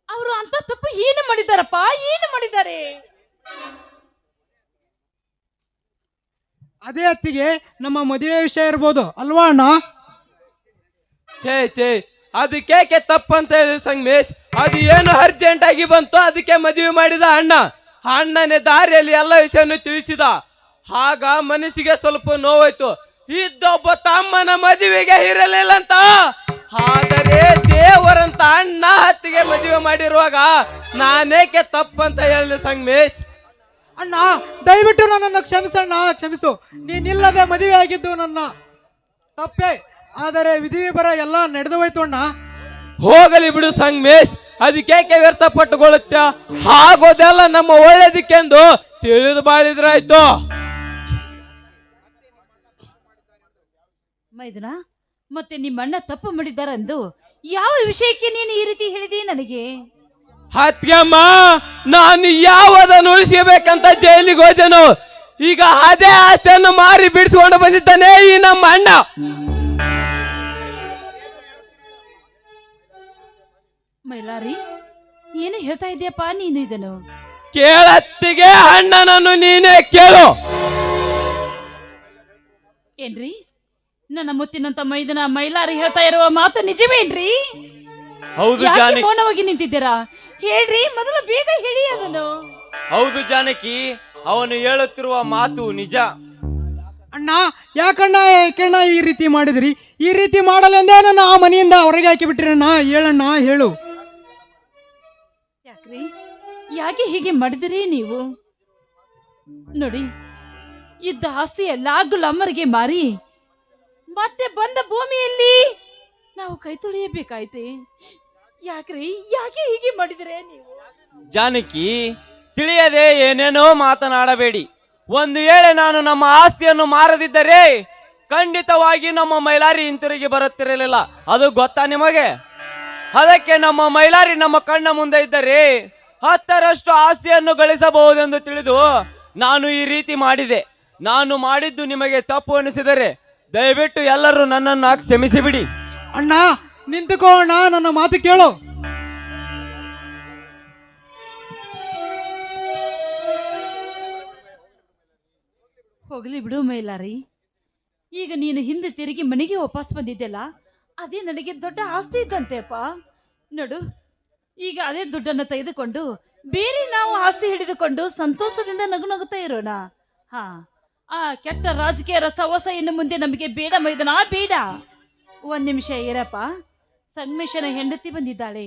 ಅವರು ಅಂತ ತಪ್ಪು ಏನು ಮಾಡಿದಾರಪ್ಪ? ಏನು ಮಾಡಿದ್ದಾರೆ? ಅದೇ ಅತ್ತಿಗೆ, ನಮ್ಮ ಮದುವೆ ವಿಷಯ ಇರ್ಬೋದು ಅಲ್ವಾ ಅಣ್ಣ? ಛೇ ಛೇ, ಅದಕ್ಕೆ ತಪ್ಪಂತ ಹೇಳಿ ಸಂಗಮೇಶ್. ಅದು ಏನು ಅರ್ಜೆಂಟ್ ಆಗಿ ಬಂತು, ಅದಕ್ಕೆ ಮದುವೆ ಮಾಡಿದ ಅಣ್ಣ. ಅಣ್ಣನೇ ದಾರಿಯಲ್ಲಿ ಎಲ್ಲ ವಿಷಯವನ್ನು ತಿಳಿಸಿದ. ಆಗ ಮನಸ್ಸಿಗೆ ಸ್ವಲ್ಪ ನೋವಾಯ್ತು. ಇದ್ದೊಬ್ಬ ತಮ್ಮನ ಮದುವೆಗೆ ಇರಲಿಲ್ಲ ಅಂತ. ಆದರೆ ದೇವರಂತ ಅಣ್ಣ ಹತ್ತಿಗೆ ಮದುವೆ ಮಾಡಿರುವಾಗ ನಾನೇಕೆ ತಪ್ಪಂತ ಹೇಳಿ ಸಂಗಮೇಶ್? ಅಣ್ಣ, ದಯವಿಟ್ಟು ನನ್ನನ್ನು ಕ್ಷಮಿಸಣ್ಣ, ಕ್ಷಮಿಸು. ನೀನಿಲ್ಲದೆ ಮದುವೆ ಆಗಿದ್ದು ನನ್ನ ತಪ್ಪೆ. ಆದರೆ ವಿಧಿ ಬರ ಎಲ್ಲ ನಡೆದು ಹೋಯ್ತು ಅಣ್ಣ. ಹೋಗಲಿ ಬಿಡು ಸಂಗಮೇಶ್, ಅದಕ್ಕೆ ವ್ಯರ್ಥ ಪಟ್ಟುಕೊಳ್ಳುತ್ತ. ಆಗೋದೆಲ್ಲ ನಮ್ಮ ಒಳ್ಳೇದಕ್ಕೆಂದು ತಿಳಿದು ಬಾಳಿದ್ರಾಯ್ತು. ಮೈದನ, ಮತ್ತೆ ನಿಮ್ಮಣ್ಣ ತಪ್ಪು ಮಾಡಿದ್ದಾರೆಂದು ಯಾವ ವಿಷಯಕ್ಕೆ ನೀನು ಈ ರೀತಿ ಹೇಳಿದಿ ನನಗೆ? ಹತ್ಯಮ್ಮ, ನಾನು ಯಾವದನ್ನು ಉಳಿಸಬೇಕಂತ ಜೈಲಿಗೆ ಹೋದೆನು. ಈಗ ಅದೇ ಆಸ್ತಿಯನ್ನು ಮಾರಿ ಬಿಡಿಸಿಕೊಂಡು ಬಂದಿದ್ದಾನೆ ಈ ನಮ್ಮ ಅಣ್ಣ. ಮೈಲಾರಿ, ಏನು ಹೇಳ್ತಾ ಇದೆಯಪ್ಪ ನೀನು ಇದನ್ನು? ಕೇಳತ್ತಿಗೆ ಅಣ್ಣನನ್ನು ನೀನೇ ಕೇಳು. ಏನ್ರಿ, ನನ್ನ ಮುತ್ತಿನಂತ ಮೈದನ ಮೈಲಾರಿ ಹೇಳ್ತಾ ಇರುವ ಮಾತು ನಿಜವೇನ್ರಿ? ಹೌದು ಯಾಕೆ ಜಾನಕಿ, ಮೌನವಾಗಿ ನಿಂತಿದ್ದೀರಾ? ಹೇಳ್ರಿ, ಮೊದಲು ಬೇಗ ಹೇಳಿ ಅದನ್ನು. ಹೌದು ಜಾನಕಿ, ಅವನು ಹೇಳುತ್ತಿರುವ ಮಾತು ನಿಜ. ಅಣ್ಣ, ಯಾಕಣ್ಣ ಯಾಕಣ್ಣ ಈ ರೀತಿ ಮಾಡಿದ್ರಿ? ಈ ರೀತಿ ಮಾಡಲೆಂದೇ ನನ್ನ ಆ ಮನೆಯಿಂದ ಹೊರಗೆ ಹಾಕಿ ಬಿಟ್ರಣ್ಣ. ಹೇಳಣ್ಣ, ಹೇಳು. ಯಾಕ್ರಿ, ಯಾಕೆ ಹೀಗೆ ಮಾಡಿದಿರಿ ನೀವು? ನೋಡಿ, ಇದ್ದ ಆಸ್ತಿ ಎಲ್ಲ ಗುಲಾಮರಿಗೆ ಮಾರಿ ಮತ್ತೆ ಬಂದ ಭೂಮಿಯಲ್ಲಿ ನಾವು ಕೈ ತೊಳೆಯಬೇಕಾಯ್ತೆ. ಯಾಕ್ರಿ, ಯಾಕೆ ಹೀಗೆ ಮಾಡಿದಿರೇ ನೀವು? ಜಾನಕಿ, ತಿಳಿಯದೆ ಏನೇನೋ ಮಾತನಾಡಬೇಡಿ. ಒಂದು ವೇಳೆ ನಾನು ನಮ್ಮ ಆಸ್ತಿಯನ್ನು ಮಾರದಿದ್ದರೆ ಖಂಡಿತವಾಗಿ ನಮ್ಮ ಮೈಲಾರಿ ಹಿಂತಿರುಗಿ ಬರುತ್ತಿರಲಿಲ್ಲ. ಅದು ಗೊತ್ತಾ ನಿಮಗೆ? ಅದಕ್ಕೆ ನಮ್ಮ ಮೈಲಾರಿ ನಮ್ಮ ಕಣ್ಣ ಮುಂದೆ ಇದ್ದರೆ 10ರಷ್ಟು ಆಸ್ತಿಯನ್ನು ಗಳಿಸಬಹುದೆಂದು ತಿಳಿದು ನಾನು ಈ ರೀತಿ ಮಾಡಿದೆ. ನಾನು ಮಾಡಿದ್ದು ನಿಮಗೆ ತಪ್ಪು ಅನಿಸಿದರೆ ದಯವಿಟ್ಟು ಎಲ್ಲರೂ ನನ್ನನ್ನು ಕ್ಷಮಿಸಿಬಿಡಿ. ಅಣ್ಣ, ನಿಂತುಕೋ ಅಣ್ಣ, ನನ್ನ ಮಾತು ಕೇಳು. ಹೋಗ್ಲಿ ಬಿಡು ಮೈಲಾರಿ. ಈಗ ನೀನು ಹಿಂದೆ ತಿರುಗಿ ಮನೆಗೆ ವಾಪಸ್ ಬಂದಿದ್ದೆಲ್ಲ ಅದೇ ನನಗೆ ದೊಡ್ಡ ಆಸ್ತಿ ಇದ್ದಂತೆಪ್ಪ. ನೋಡು, ಈಗ ಅದೇ ದುಡ್ಡನ್ನು ತೆಗೆದುಕೊಂಡು ಬೇರೆ ನಾವು ಆಸ್ತಿ ಹಿಡಿದುಕೊಂಡು ಸಂತೋಷದಿಂದ ನಗುನಗುತ್ತಾ ಇರೋಣ. ಹಾ, ಆ ಕೆಟ್ಟ ರಾಜಕೀಯ ಸವಸ ಇನ್ನು ಮುಂದೆ ನಮಗೆ ಬೇಡ ಮೈದನ, ಬೇಡ. ಒಂದ್ ನಿಮಿಷ ಇರಪ್ಪ, ಸಂಗಮೇಶನ ಹೆಂಡತಿ ಬಂದಿದ್ದಾಳೆ,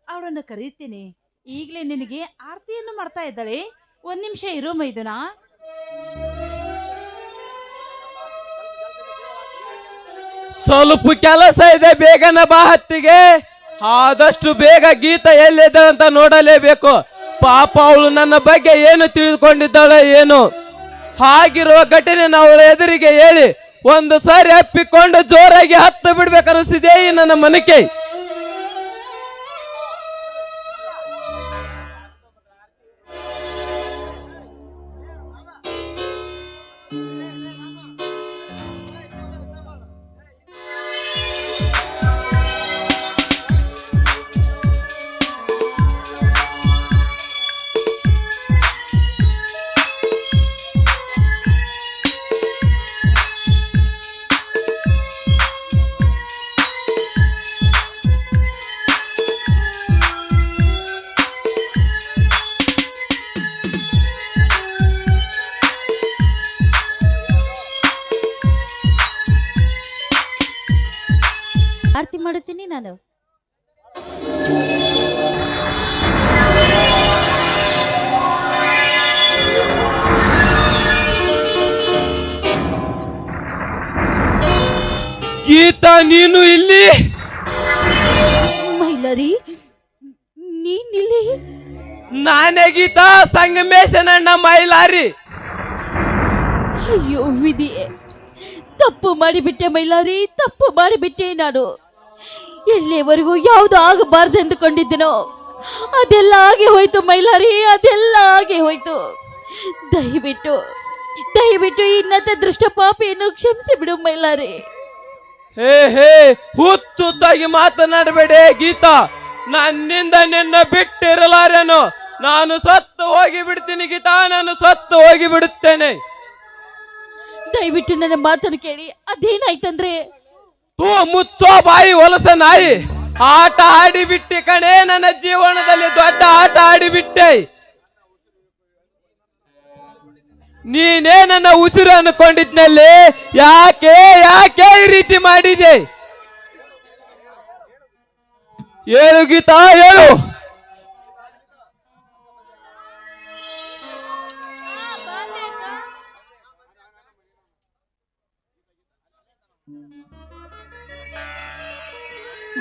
ಅವಳನ್ನು ಕರೀತೀನಿ. ಈಗಲೇ ನಿನಗೆ ಆರತಿಯನ್ನು ಮಾಡ್ತಾ ಇದ್ದಾಳೆ. ಒಂದ್ ನಿಮಿಷ ಇರೋ ಮೈದನ. ಸ್ವಲ್ಪ ಕೆಲಸ ಇದೆ, ಬೇಗನ ಬಾ ಹತ್ತಿಗೆ. ಆದಷ್ಟು ಬೇಗ ಗೀತ ಎಲ್ಲಿದೆ ಅಂತ ನೋಡಲೇಬೇಕು. ಪಾಪ ಅವಳು ನನ್ನ ಬಗ್ಗೆ ಏನು ತಿಳಿದುಕೊಂಡಿದ್ದಾಳೆ ಏನು. ಹಾಗಿರುವ ಘಟನೆ ಅವಳ ಎದುರಿಗೆ ಹೇಳಿ ಒಂದು ಸಾರಿ ಅಪ್ಪಿಕೊಂಡು ಜೋರಾಗಿ ಹತ್ತು ಬಿಡ್ಬೇಕನ್ನಿಸ್ತಿದೆ ಈ ನನ್ನ ಮನಕ್ಕೆ. ಆರತಿ ಮಾಡುತ್ತೀನಿ ನಾನು. ಗೀತಾ, ನೀನು ಇಲ್ಲಿ? ಮೈಲಾರಿ, ನೀನಿಲ್ಲಿ? ನಾನೇ ಗೀತಾ, ಸಂಗಮೇಶನಣ್ಣ ಮೈಲಾರಿ. ಅಯ್ಯೋ ವಿಧಿ, ತಪ್ಪು ಮಾಡಿಬಿಟ್ಟೆ ಮೈಲಾರಿ, ತಪ್ಪು ಮಾಡಿಬಿಟ್ಟೆ. ನಾನು ಎಲ್ಲಿವರೆಗೂ ಯಾವುದು ಆಗಬಾರ್ದೆಂದುಕೊಂಡಿದ್ದೆನೋ ಅದೆಲ್ಲ ಆಗಿ ಹೋಯ್ತು ಮೈಲಾರಿ, ಅದೆಲ್ಲ ಆಗಿ ಹೋಯ್ತು. ದಯವಿಟ್ಟು ದಯವಿಟ್ಟು ಇನ್ನತೆ ದೃಷ್ಟ ಪಾಪಿಯನ್ನು ಕ್ಷಮಿಸಿ ಬಿಡು ಮೈಲಾರಿ. ಹೇ ಹೇ, ಹುಚ್ಚಾಗಿ ಮಾತನಾಡಬೇಡಿ ಗೀತಾ. ನನ್ನಿಂದ ನಿನ್ನ ಬಿಟ್ಟಿರಲಾರೇನು. ನಾನು ಸತ್ತು ಹೋಗಿ ಬಿಡ್ತೀನಿ ಗೀತಾ, ನಾನು ಸತ್ತು ಹೋಗಿ ಬಿಡುತ್ತೇನೆ. ದಯವಿಟ್ಟು ನನ್ನ ಮಾತನ್ನು ಕೇಳಿ. ಅದೇನಾಯ್ತಂದ್ರೆ, ತೂ ಮುಚ್ಚೋ ಬಾಯಿ ಹೊಲಸ ನಾಯಿ. ಆಟ ಆಡಿಬಿಟ್ಟೆ ಕಣೆ, ನನ್ನ ಜೀವನದಲ್ಲಿ ದೊಡ್ಡ ಆಟ ಆಡಿಬಿಟ್ಟೆ. ನೀನೇ ನನ್ನ ಉಸಿರು ಅನ್ಕೊಂಡಿದ್ನಲ್ಲಿ, ಯಾಕೆ ಯಾಕೆ ಈ ರೀತಿ ಮಾಡಿದೆ? ಹೇಳು ಗೀತಾ, ಹೇಳು.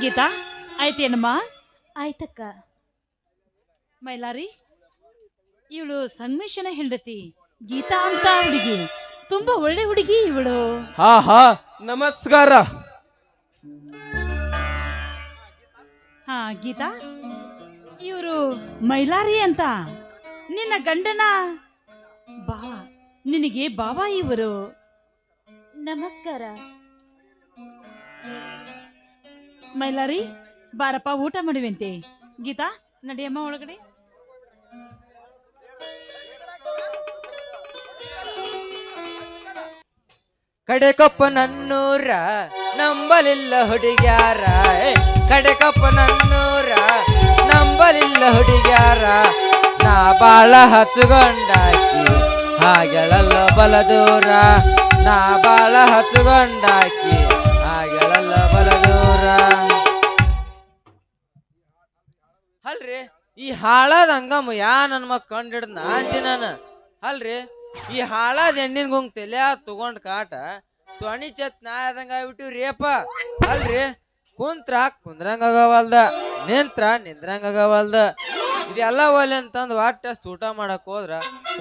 ಗೀತಾ, ಆಯ್ತೇನಮ್ಮ? ಆಯ್ತಕ್ಕ. ಮೈಲಾರಿ, ಇವಳು ಸಂಗಮೇಶನ ಹೆಂಡತಿ ಗೀತಾ ಅಂತ ಹುಡುಗಿ, ತುಂಬಾ ಒಳ್ಳೆ ಹುಡುಗಿ ಇವಳು. ಹಾ ಹಾ, ನಮಸ್ಕಾರ. ಹಾ ಗೀತಾ, ಇವರು ಮೈಲಾರಿ ಅಂತ ನಿನ್ನ ಗಂಡನ ಬಾವ, ನಿನಗೆ ಬಾವ ಇವರು. ನಮಸ್ಕಾರ. ಮೈಲಾರಿ, ಬಾರಪ್ಪ ಊಟ ಮಾಡುವಂತೆ. ಗೀತಾ, ನಡಿಯಮ್ಮ ಒಳಗಡೆ. ಕಡೆಕೊಪ್ಪ ನನ್ನೂರ ನಂಬಲಿಲ್ಲ ಹುಡುಗ್ಯಾರ, ಕಡೆಕೊಪ್ಪ ನನ್ನೂರ ನಂಬಲಿಲ್ಲ ಹುಡುಗ್ಯಾರ. ನಾ ಬಾಳ ಹಚ್ಚುಗೊಂಡಾಕಿ ಹಾಗೆಳಲ್ಲ ಬಲದೂರ, ನಾ ಬಾಳ ಹಚ್ಚುಗೊಂಡಾಕಿ ಹಾಗೆಳಲ್ಲ ಬಲದೂರ. ಅಲ್ರಿ, ಈ ಹಾಳಾದ ಹಂಗಮ್ಮ ಯಾ ನನ್ ಮಕ್ ಕಂಡಿಡ್ದ ಅಂತಿ ನಾನು. ಅಲ್ರಿ, ಈ ಹಾಳಾದ ಹೆಣ್ಣಿನ ಗುಂಗ್ ತಲೆ ತಗೊಂಡ್ ಕಾಟ ತೊಣಿ ಚತ್ ನಾಯದಂಗ ಆಗ್ಬಿಟ್ಟಿವ್ರಿ ಅಪ್ಪ. ಅಲ್ರಿ, ಕುಂತ್ರ ಕುಂದ್ರಂಗ ಆಗವಲ್ದ, ನಿಂತ್ರ ನಿಂದ್ರಂಗ ಆಗವಲ್ದ. ಇದೆಲ್ಲ ಒಲೆ ಅಂತಂದ್ ವಾಟ್ ಅಷ್ಟು ಊಟ ಮಾಡಕ್ ಹೋದ್ರ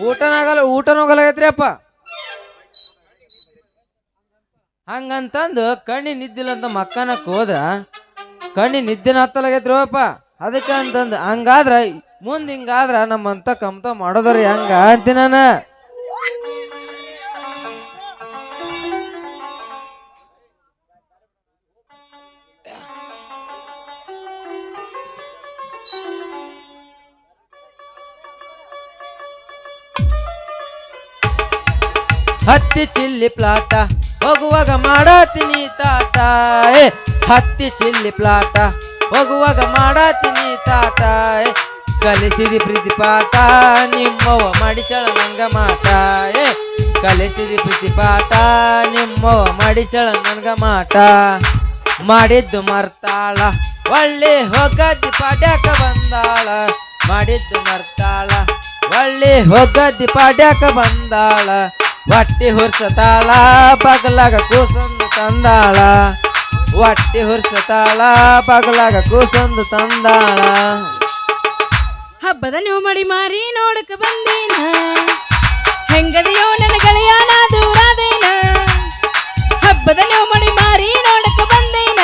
ಊಟನೂ ಹೋಗಲಾಗೈತ್ರಿ ಅಪ್ಪ. ಹಂಗಂತಂದು ಕಣ್ಣಿ ನಿದ್ದಿಲ್ಲ ಅಂತ ಮಕ್ಕನಕ್ ಹೋದ್ರ ಕಣ್ಣಿ ನಿದ್ದಿನ ಹತ್ತಲಾಗೈತ್ರಿ ಅಪ್ಪ. ಅದಕ್ಕೆ ಅಂತಂದು ಹಂಗಾದ್ರ ಮುಂದ್ ಹಿಂಗಾದ್ರ ನಮ್ಮಂತ ಕಮ್ತ ಮಾಡೋದ್ರಿ ಹಂಗ ಅಂತಿ ನಾನು. ಹತ್ತಿ ಚಿಲ್ಲಿ ಪ್ಲಾಟ ಹೋಗುವಾಗ ಮಾಡಾತೀನಿ ತಾಟ ಏ ಹತ್ತಿ ಚಿಲ್ಲಿ ಪ್ಲಾಟ ಹೋಗುವಾಗ ಮಾಡಾತೀನಿ ತಾಟ ಏ ಕಲಿಸಿದಿ ಪ್ರೀತಿ ಪಾಠ ನಿಮ್ಮವ್ವ ಮಾಡಿಸಳ ನಂಗ ಮಾಟ ಏ ಕಲಿಸಿದಿ ಪ್ರೀತಿ ಪಾಠ ನಿಮ್ಮವ್ವ ಮಾಡಿಸಳ ನನ್ಗ ಮಾಟ ಮಾಡಿದ್ದು ಮರ್ತಾಳ ಒಳ್ಳೆ ಹೋಗದ್ದಿ ಪಾಡ್ಯಾಕ ಬಂದಾಳ ಮಾಡಿದ್ದು ಮರ್ತಾಳ ಒಳ್ಳೆ ಹೋಗದ್ದಿ ಪಾಡ್ಯಾಕ ಬಂದಾಳ ಹೊಟ್ಟಿ ಹುರ್ಸತಾಳ ಬಗಲಾಗ ಕೂಸೊಂದು ತಂದಾಳ ಹೊಟ್ಟಿ ಹುರ್ಸತಾಳ ಬಗಲಾಗ ಕೂಸೊಂದು ತಂದಾಳ ಹಬ್ಬದ ನೀವು ಮಾಡಿ ಮಾರಿ ನೋಡಕ ಬಂದೇನ ಹೆಂಗದೆಯೋ ನನ್ನ ಗೆಳೆಯನ ದೂರಾದೇನ ಹಬ್ಬದ ನೀವು ಮಾಡಿ ಮಾರಿ ನೋಡಕ ಬಂದೇನ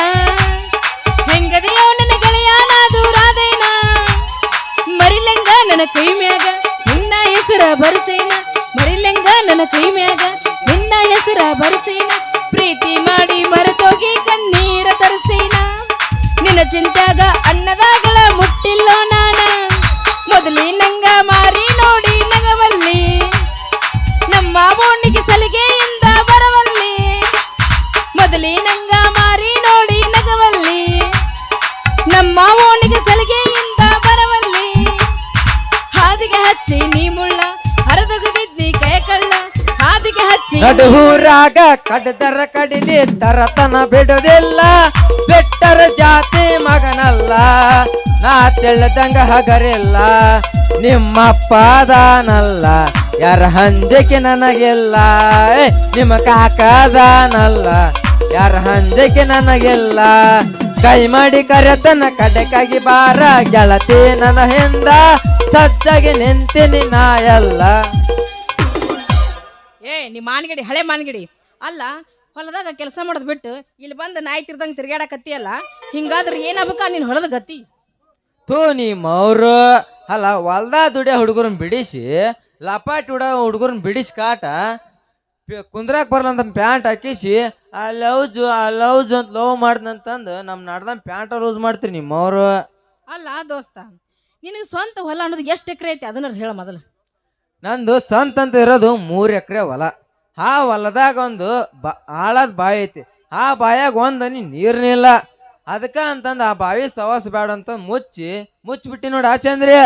ಹೆಂಗದೆಯೋ ನನ್ನ ಗೆಳೆಯನ ದೂರಾದೇನ ಮರಿಲೆಂಗ ನನ್ನ ಕೈ ಮ್ಯಾಗ ನಿನ್ನ ಹೆಸರ ಬರಸೇನ ಮರಿಲೆಂಗ ನನ್ನ ಕೈ ಮ್ಯಾಗ ನಿನ್ನ ಹೆಸರ ಬರಸೇನ ಪ್ರೀತಿ ಮಾಡಿ ಮರೆತೋಗಿ ಕಣ್ಣೀರ ತರಸೇನ ನಿನ್ನ ಚಿಂತ್ಯಾಗ ಅನ್ನದಾಗಳ ಮುಟ್ಟಿಲ್ಲೋ ನಾನ ಮೊದಲಿ ನಂಗ ಮಾರಿ ನೋಡಿ ನಗವಲ್ಲಿ ನಮ್ಮ ಬೋಣಿಗೆ ಸಲಿಗೆಯಿಂದ ಬರವಲ್ಲಿ ಮೊದಲಿ ನಂಗ ಮಾರಿ ನೋಡಿ ನಗವಲ್ಲಿ ನಮ್ಮ ಬೋಣಿಗೆ ಸಲಿಗೆಯಿಂದ ಬರವಲ್ಲಿ ಹಾದಿಗೆ ಹಚ್ಚಿ ನೀ ಮುಳ್ಳ ಹರದೊಗದಿದ್ದಿ ಕೈ ಕಳ್ಳ ಹಾದಿಗೆ ಹಚ್ಚಿ ನಡುಹೂರಾಗ ಕಡದರ ಕಡಿಲಿ ತರತನ ಬಿಡುದಿಲ್ಲ ಬೆಟ್ಟರ ಜಾತಿ ಮಗನಲ್ಲ ನಾ ತೆಳ್ಳದಂಗ ಹಗರಿಲ್ಲ ನಿಮ್ಮಪ್ಪದಾನಲ್ಲ ಯಾರ ಹಂಜಕ್ಕೆ ನನಗೆಲ್ಲ ನಿಮ್ಮ ಕಾಕದಾನಲ್ಲ ಯಾರ ಹಂಜಕ್ಕೆ ನನಗೆಲ್ಲ ಕೈ ಮಾಡಿ ಕರೆತನ ಕಡೆಕಾಗಿ ಬಾರ ಗೆಳತಿ ನನ್ನ ಹಿಂದ ಸಜ್ಜಗೆ ನಿಂತಿನಿ ನಾ ಎಲ್ಲ ನೀ ಮಾನ್ಗಿಡಿ ಹಳೆ ಮಾನ್ಗಿಡಿ ಅಲ್ಲ ಹೊಲದಾಗ ಕೆಲಸ ಮಾಡೋದ್ ಬಿಟ್ಟು ಇಲ್ಲಿ ಬಂದು ನಾಯಿ ತಿರ್ದಂಗೆ ತಿರ್ಗಾಡಕತ್ತಿಯಲ್ಲ ಹಿಂಗಾದ್ರೆ ಏನಾಗಬೇಕ ನೀನ್ ಹೊಲದ ಗತಿ ತೂ ನಿಮ್ಮವ್ರು ಅಲ್ಲ ಹೊಲ್ದ ದುಡಿಯೋ ಹುಡುಗರನ್ನ ಬಿಡಿಸಿ ಲಪಾಟಿ ಹುಡುಗರನ್ನ ಬಿಡಿಸಿ ಕಾಟ ಕುಂದ್ರಾಕ್ ಬರ್ಲಂತ ಪ್ಯಾಂಟ್ ಹಾಕಿಸಿ ಆ ಲವ್ಜು ಅಂತ ಲವ್ ಮಾಡ್ದಂತಂದು ನಮ್ಮ ನಡ್ದಂಗೆ ಪ್ಯಾಂಟ್ ಲೂಸ್ ಮಾಡ್ತೀರಿ ನಿಮ್ಮವ್ರು ಅಲ್ಲ ದೋಸ್ತ ನಿನಗೆ ಸ್ವಂತ ಹೊಲ ಅನ್ನೋದು ಎಷ್ಟು ಎಕರೆ ಐತಿ ಅದನ್ನ ಹೇಳ ಮೊದಲು ನಂದು ಸಂತ ಅಂತ ಇರೋದು 3 ಎಕರೆ ಹೊಲ ಆ ಹೊಲದಾಗ ಒಂದು ಆಳದ ಬಾವಿ ಐತಿ ಆ ಬಾಯಾಗ ಒಂದನಿ ನೀರ್ನಿಲ್ಲ ಅದಕ್ಕ ಅಂತಂದು ಆ ಬಾವಿ ಸವಾಸ ಬೇಡ ಅಂತ ಮುಚ್ಚಿಬಿಟ್ಟಿ ನೋಡಿ ಆಚಂದ್ರಿ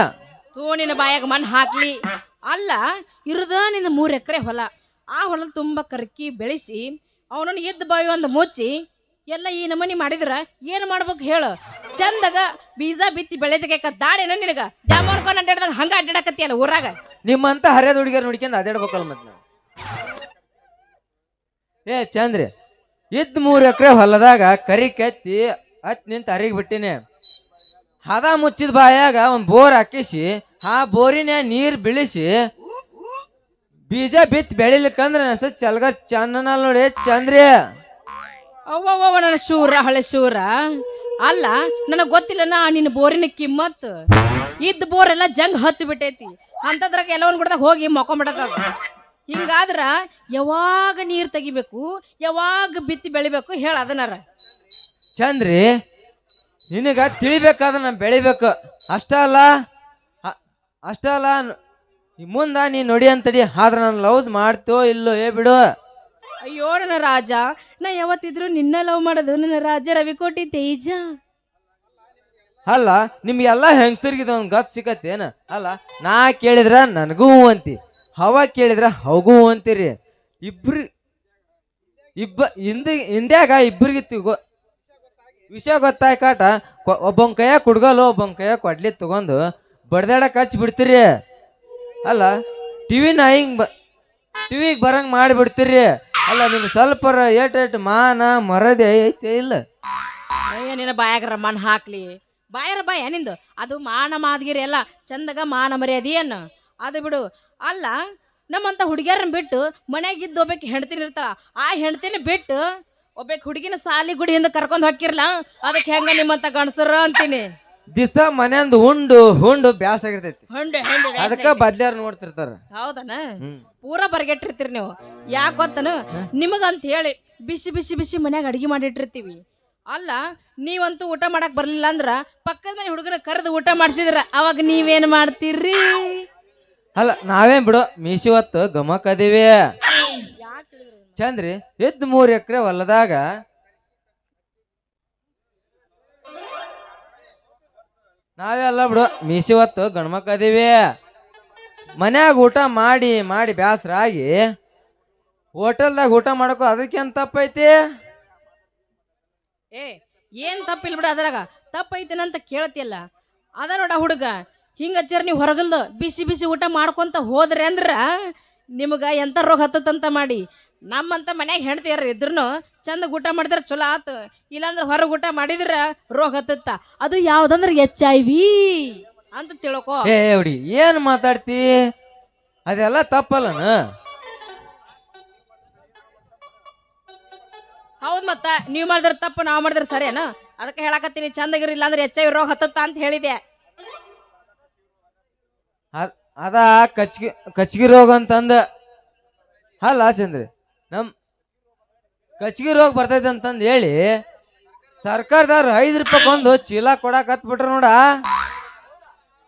ತೂ ನಿನ್ನ ಬಾಯಾಗ ಮಣ್ಣು ಹಾಕ್ಲಿ ಅಲ್ಲ ಇರುದ ನಿನ್ನ 3 ಎಕರೆ ಹೊಲ ಆ ಹೊಲ ತುಂಬ ಕರ್ಕಿ ಬೆಳೆಸಿ ಅವನನ್ನು ಎದ್ದು ಬಾವಿ ಒಂದು ಮುಚ್ಚಿ ಎಲ್ಲ ಈ ನಮನಿ ಮಾಡಿದ್ರ ಏನು ಮಾಡ್ಬೇಕು ಹೇಳು ಚಂದಾಗ ಬೀಜ ಬಿತ್ತಿ ಬೆಳೆದಕ ದಾಡೇನ ನಿನಗ ದ್ಯಾಮರ್ಕೊಂಡು ಅಡ್ಡಾಡ್ದಾಗ ಹಂಗ ಅಡ್ಡಾಡಕತ್ತಿಯಲ್ಲ ಊರಾಗ ನಿಮ್ಮಂತ ಹರಿಯದ ಹುಡುಗಿಯರ್ ನೋಡ್ಕೊಂಡು ಅಡ್ಡಾಡ್ಬೇಕಲ್ಲ ಮತ್ತೆ ನಾವು ಏ ಚಂದ್ರಿ ಇದ್ 3 ಎಕರೆ ಹೊಲದಾಗ ಕರಿ ಕೆತ್ತಿ ನಿಂತ ಅರಿಗ್ ಬಿಟ್ಟಿನಿ ಹದ ಮುಚ್ಚಿದ ಬಾಯಾಗ ಒಂದ್ ಬೋರ್ ಹಾಕಿಸಿ ಆ ಬೋರಿನ ನೀರ್ ಬೀಳಿಸಿ ಬೀಜ ಬಿತ್ತಿ ಬೆಳಿಲಿಕ್ಕಂದ್ರ ಚಲ್ಗರ್ ಚಂದನ ನೋಡಿ ಚಂದ್ರಿ ಅವ್ವ ನನ್ನ ಶೂರ ಹಳೆ ಶೂರ ಅಲ್ಲ ನನಗ್ ಗೊತ್ತಿಲ್ಲ ನಾ ನಿನ್ನ ಬೋರಿನ ಕಿಮ್ಮತ್ ಇದ್ದ ಬೋರ್ ಎಲ್ಲ ಜಂಗ್ ಹತ್ತು ಬಿಟ್ಟೈತಿ ಅಂತದ್ರಾಗ ಎಲ್ಲ ಒಂದ್ ಗುಡ್ದಾಗ ಹೋಗಿ ಮಕ್ಕೊಂಬಿಡದ ಹಿಂಗಾದ್ರ ಯಾವಾಗ ನೀರ್ ತೆಗಿಬೇಕು ಯಾವಾಗ ಬಿತ್ತಿ ಬೆಳಿಬೇಕು ಹೇಳ ಅದನ್ನಾರ ಚಂದ್ರಿ ನಿನಗ ತಿಳಿಬೇಕಾದ್ರೆ ನಾ ಬೆಳಿಬೇಕು ಅಷ್ಟ ಅಲ್ಲ ಮುಂದ ನೀ ನೋಡಿ ಅಂತಡಿ ಆದ್ರೆ ನಾನು ಲವ್ಸ್ ಮಾಡ್ತೋ ಇಲ್ಲೋ ಬಿಡು ಅಯ್ಯೋ ನನ್ನ ರಾಜ ನಾ ಯಾವತ್ತಿದ್ರು ನಿನ್ನ ಲವ್ ಮಾಡೋದು ನನ್ನ ರಾಜ ರವಿಕೋಟಿ ತೇಜ ಅಲ್ಲ ನಿಮ್ಗೆಲ್ಲ ಹೆಂಗಸರಿಗೆ ಒಂದು ಗತ್ ಸಿಕ್ಕತ್ತೇನ ಅಲ್ಲ ನಾ ಕೇಳಿದ್ರ ನನಗೂ ಅಂತಿ ಹವ ಕೇಳಿದ್ರ ಹೌಗೂ ಅಂತೀರಿ ಹಿಂದ್ಯಾಗ ಇಬ್ಬರಿಗೆ ವಿಷಯ ಗೊತ್ತಾಯ ಕಾಟ ಒಬ್ಬನ ಕೈಯಾಗ ಕುಡ್ಗಲು ಒಬ್ಬನ ಕೈಯಾಗ ಕೊಡ್ಲಿ ತಗೊಂಡು ಬಡ್ದಾಡಕ್ ಹಚ್ಚಿ ಬಿಡ್ತೀರಿ ಅಲ್ಲ ಟಿವಿನ ಟಿವಿಗೆ ಬರಂಗ್ ಮಾಡಿಬಿಡ್ತೀರಿ ಅಲ್ಲ ನಿಮ್ ಸ್ವಲ್ಪ ಏಟ್ ಮಾನ ಮರದೆ ಐತೆ ಇಲ್ಲ ಅಯ್ಯ ನಿನ್ನ ಬಾಯಾಗ್ರ ಮಣ್ಣು ಹಾಕ್ಲಿ ಬಾಯರ ಬಾಯ ನಿಂದು ಅದು ಮಾನ ಮಾದಗಿರಿ ಎಲ್ಲ ಚಂದಾಗ ಮಾನ ಮರ್ಯಾದಿ ಏನು ಅದು ಬಿಡು ಅಲ್ಲ ನಮ್ಮಂತ ಹುಡುಗಿಯರನ್ನ ಬಿಟ್ಟು ಮನೆಯಾಗಿದ್ದು ಒಬ್ಬಕ್ಕೆ ಹೆಣ್ತೀನಿ ಇರ್ತಾಳ ಆ ಹೆಣ್ತಿನ ಬಿಟ್ಟು ಒಬ್ಬಕ್ಕೆ ಹುಡುಗಿನ ಸಾಲಿ ಗುಡಿಯಿಂದ ಕರ್ಕೊಂಡು ಹೋಗಿರ್ಲ ಅದಕ್ಕೆ ಹೆಂಗ ನಿಮ್ಮಂತ ಗಣಸರ ಅಂತೀನಿ ದಿವಸ ಮನೆಯಂದು ಹುಂಡು ಬ್ಯಾಸ ಆಗಿರ್ತೈತಿ ಅದಕ್ಕ ಬದ್ಲಾರ ನೋಡ್ತಿರ್ತಾರ ಹೌದನ ಪೂರಾ ಬರ್ಗೆಟ್ಟಿರ್ತೀರಿ ನೀವು ಯಾಕೆ ಗೊತ್ತನ ನಿಮಗಂತ ಹೇಳಿ ಬಿಸಿ ಬಿಸಿ ಬಿಸಿ ಮನ್ಯಾಗ ಅಡಿಗೆ ಮಾಡಿಟ್ಟಿರ್ತೀವಿ ಅಲ್ಲ ನೀವಂತೂ ಊಟ ಮಾಡಕ್ ಬರ್ಲಿಲ್ಲ ಅಂದ್ರ ಪಕ್ಕದ ಮನೆ ಹುಡುಗರ ಕರೆದು ಊಟ ಮಾಡ್ಸಿದ್ರ ಅವಾಗ ನೀವೇನ್ ಮಾಡ್ತೀರಿ ಅಲ್ಲ ನಾವೇನ್ ಬಿಡು ಮೀಸಿ ಹೊತ್ತು ಗಮಕ್ ಅದೀವಿ ಚಂದ್ರಿ ಇದ್ 3 ಎಕರೆ ಹೊಲದಾಗ ನಾವೆಲ್ಲ ಬಿಡು ಮೀಸಿ ಹೊತ್ತು ಗಂಡ್ಮಕ್ಳು ಅದೀವಿ. ಮನ್ಯಾಗ ಊಟ ಮಾಡಿ ಮಾಡಿ ಬ್ಯಾಸರ ಆಗಿ ಹೋಟೆಲ್ದಾಗ ಊಟ ಮಾಡಕೋ ಅದಕ್ಕೇನ್ ತಪ್ಪೈತಿ? ಏ ಏನ್ ತಪ್ಪಿಲ್ಲ ಬಿಡ, ಅದ್ರಾಗ ತಪ್ಪೈತೇನಂತ ಕೇಳ್ತಿಯಲ್ಲ. ಅದ ನೋಡ ಹುಡುಗ ಹಿಂಗ ಹಚ್ಚಾರ ನೀವು ಹೊರಗಲ್ದು ಬಿಸಿ ಬಿಸಿ ಊಟ ಮಾಡ್ಕೊಂತ ಹೋದ್ರಿ ಅಂದ್ರ ನಿಮ್ಗ ಎಂತ ರೋಗ ಹತ್ತದಂತ ಮಾಡಿ. ನಮ್ಮಂತ ಮನ್ಯಾಗ ಹೆಣ್ತಿಯಾರ ಇದ್ರೂ ಚಂದ ಊಟ ಮಾಡಿದ್ರ ಚಲೋ ಆತು, ಇಲ್ಲಾಂದ್ರ ಹೊರಗೆ ಊಟ ಮಾಡಿದ್ರ ರೋಗ ಹತ್ತತ್ತ. ಅದು ಯಾವ್ದಂದ್ರ HIV ಅಂತ ತಿಳ್ಕೊ. ಏ ಹುಡಿ ಏನ್ ಮಾತಾಡ್ತಿ? ಅದೆಲ್ಲ ತಪ್ಪಲ್ಲನ? ಹೌದ್ ಮತ್ತ ನೀವ್ ಮಾಡಿದ್ರ ತಪ್ಪು, ನಾವ್ ಮಾಡಿದ್ರ ಸರಿಯೇನ? ಅದಕ್ಕೆ ಹೇಳಕತ್ತೀನಿ ಚಂದಗಿರಿ, ಇಲ್ಲಾಂದ್ರೆ HIV ರೋಗ ಹತ್ತತ್ತ ಅಂತ ಹೇಳಿದೆ. ಅದ ಕಚ್ಗಿ ರೋಗ ಅಂತಂದ ಅಲ್ಲ ಚಂದ್ರಿ, ನಮ್ ಕಚ್ಗಿ ರೋಗ ಬರ್ತೈತೆ ಅಂತಂದ್ ಹೇಳಿ ಸರ್ಕಾರದವ್ರು 5 ರೂಪಾಯಿಗೊಂದು ಚೀಲ ಕೊಡಾಕ್ ಹತ್ಬಿಟ್ರ ನೋಡ.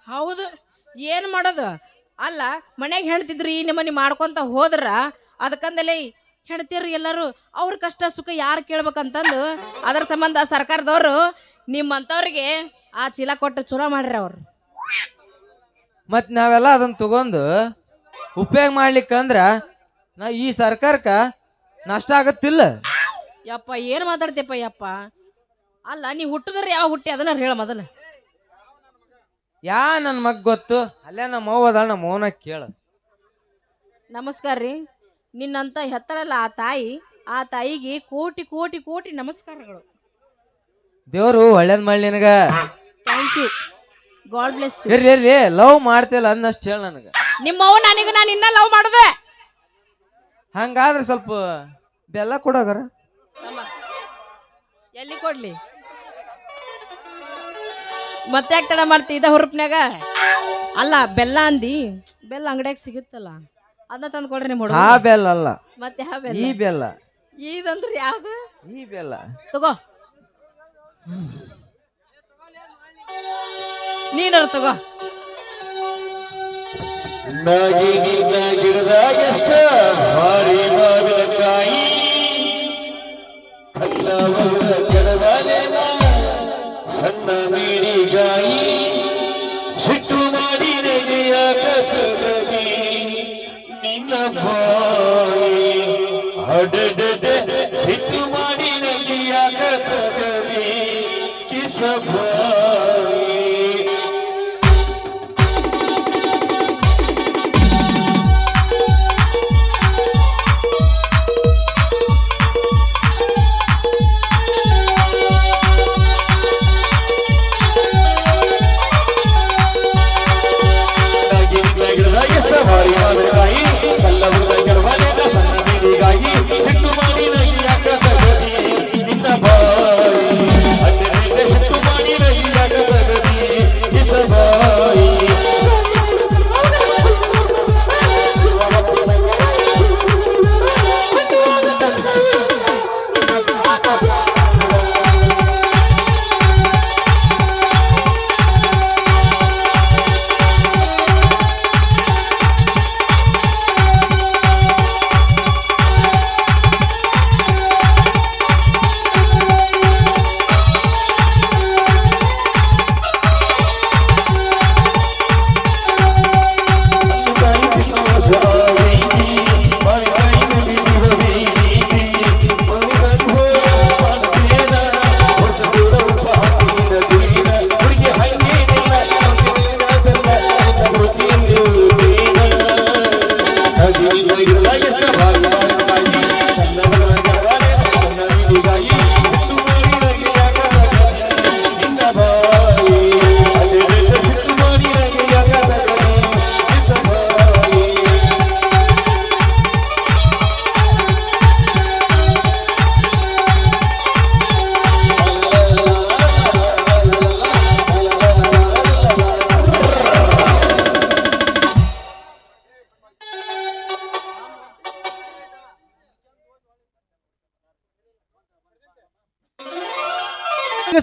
ಹೌದು, ಏನ್ ಮಾಡೋದು? ಅಲ್ಲ ಮನ್ಯಾಗ ಹೆಣ್ತಿದ್ರು ಈ ನಿಮ್ಮನಿ ಮಾಡ್ಕೊಂತ ಹೋದ್ರ ಅದಕ್ಕಂದಲೇ ಹೆಣ್ತಿಯರು ಎಲ್ಲರೂ ಅವ್ರ ಕಷ್ಟ ಸುಖ ಯಾರು ಕೇಳ್ಬೇಕಂತಂದು ಅದ್ರ ಸಂಬಂಧ ಸರ್ಕಾರದವ್ರು ನಿಮ್ಮಂತವ್ರಿಗೆ ಆ ಚೀಲ ಕೊಟ್ಟು ಚಲೋ ಮಾಡ್ರಿ ಅವ್ರು. ಮತ್ ನಾವೆಲ್ಲ ಅದನ್ನ ತಗೊಂಡು ಉಪಯೋಗ ಮಾಡ್ಲಿಕ್ಕಂದ್ರ ಈ ಸರ್ಕಾರಕ್ಕ ನಷ್ಟ ಆಗತ್ತಿಲ್ಲ? ಯಪ್ಪ ಏನ್ ಮಾತಾಡ್ತೀಯಪ್ಪ ಯಪ್ಪ? ಅಲ್ಲ ನೀ ಹುಟ್ಟಿದ್ರೆ ಯಾವ ಹುಟ್ಟಿ ಅದನ್ನ ಹೇಳ ಮೊದಲು. ನನ್ ಮಗ್ ಗೊತ್ತು, ಅಲ್ಲೇ ನಮ್ಮ ಅವ್ವ ಅದಾಳ, ನಮ್ಮ ಅವ್ವನ ಕೇಳ. ನಮಸ್ಕಾರ ರೀ. ನಿನ್ನಂತ ಹೆತ್ತರಲ್ಲ ಆ ತಾಯಿಗೆ ಕೋಟಿ ಕೋಟಿ ಕೋಟಿ ನಮಸ್ಕಾರಗಳು. ದೇವ್ರು ಒಳ್ಳೇದ್ ಮಾಡ್ಲಿ ನಿನಗ. Thank you, god bless you. ಇರ್ಲಿ ಲವ್ ಮಾಡ್ತಿಲ್ಲ ಅನ್ನಷ್ಟು ಹೇಳ ನನಗ. ನಿಮ್ಮವ್ವ ನಾನು ಇನ್ನ ಲವ್ ಮಾಡುದೆ. ಹಂಗಾದ್ರೆ ಸ್ವಲ್ಪ ಬೆಲ್ಲ ಕೊಡೋಗರ. ಎಲ್ಲಿ ಕೊಡ್ಲಿ? ಮತ್ತೆ ಯಾಕೆ ತಡ ಮಾಡ್ತಿ ಇದ ಹುರುಪ್ನ್ಯಾಗ? ಅಲ್ಲ ಬೆಲ್ಲ ಅಂದಿ, ಬೆಲ್ಲ ಅಂಗಡಿಯಾಗ ಸಿಗುತ್ತಲ್ಲ ಅದನ್ನ ತಂದು ಕೊಡ್ರಿ ನಿಮ್ಮ ಹುಡುಗ. ಆ ಬೆಲ್ಲ ಅಲ್ಲ, ಮತ್ತೆ ಯಾವ ಬೆಲ್ಲ? ಈ ಬೆಲ್ಲ. ಇದಂದ್ರೆ ಯಾವ್ದು? ಈ ಬೆಲ್ಲ ತಗೋ, ನೀನಾರು ತಗೋ. ಗಿಡದಾಗಷ್ಟ ಭಾರಿ ಮಾವಿನಕಾಯಿ ಕೆಡದಾಲೇನ ಸಣ್ಣ ಮೀಡಿಗಾಯಿ ಸಿಟ್ಟು ಮಾಡಿ ನೆಗೆಯಾಗತಗವಿ ನಿನ್ನ ಬಾಯಿ ಅಡಡಡೆ ಸಿಟ್ಟು ಮಾಡಿ ನೆಗೆಯಾಗತಗವಿ ಕಿಸಬಾಯಿ.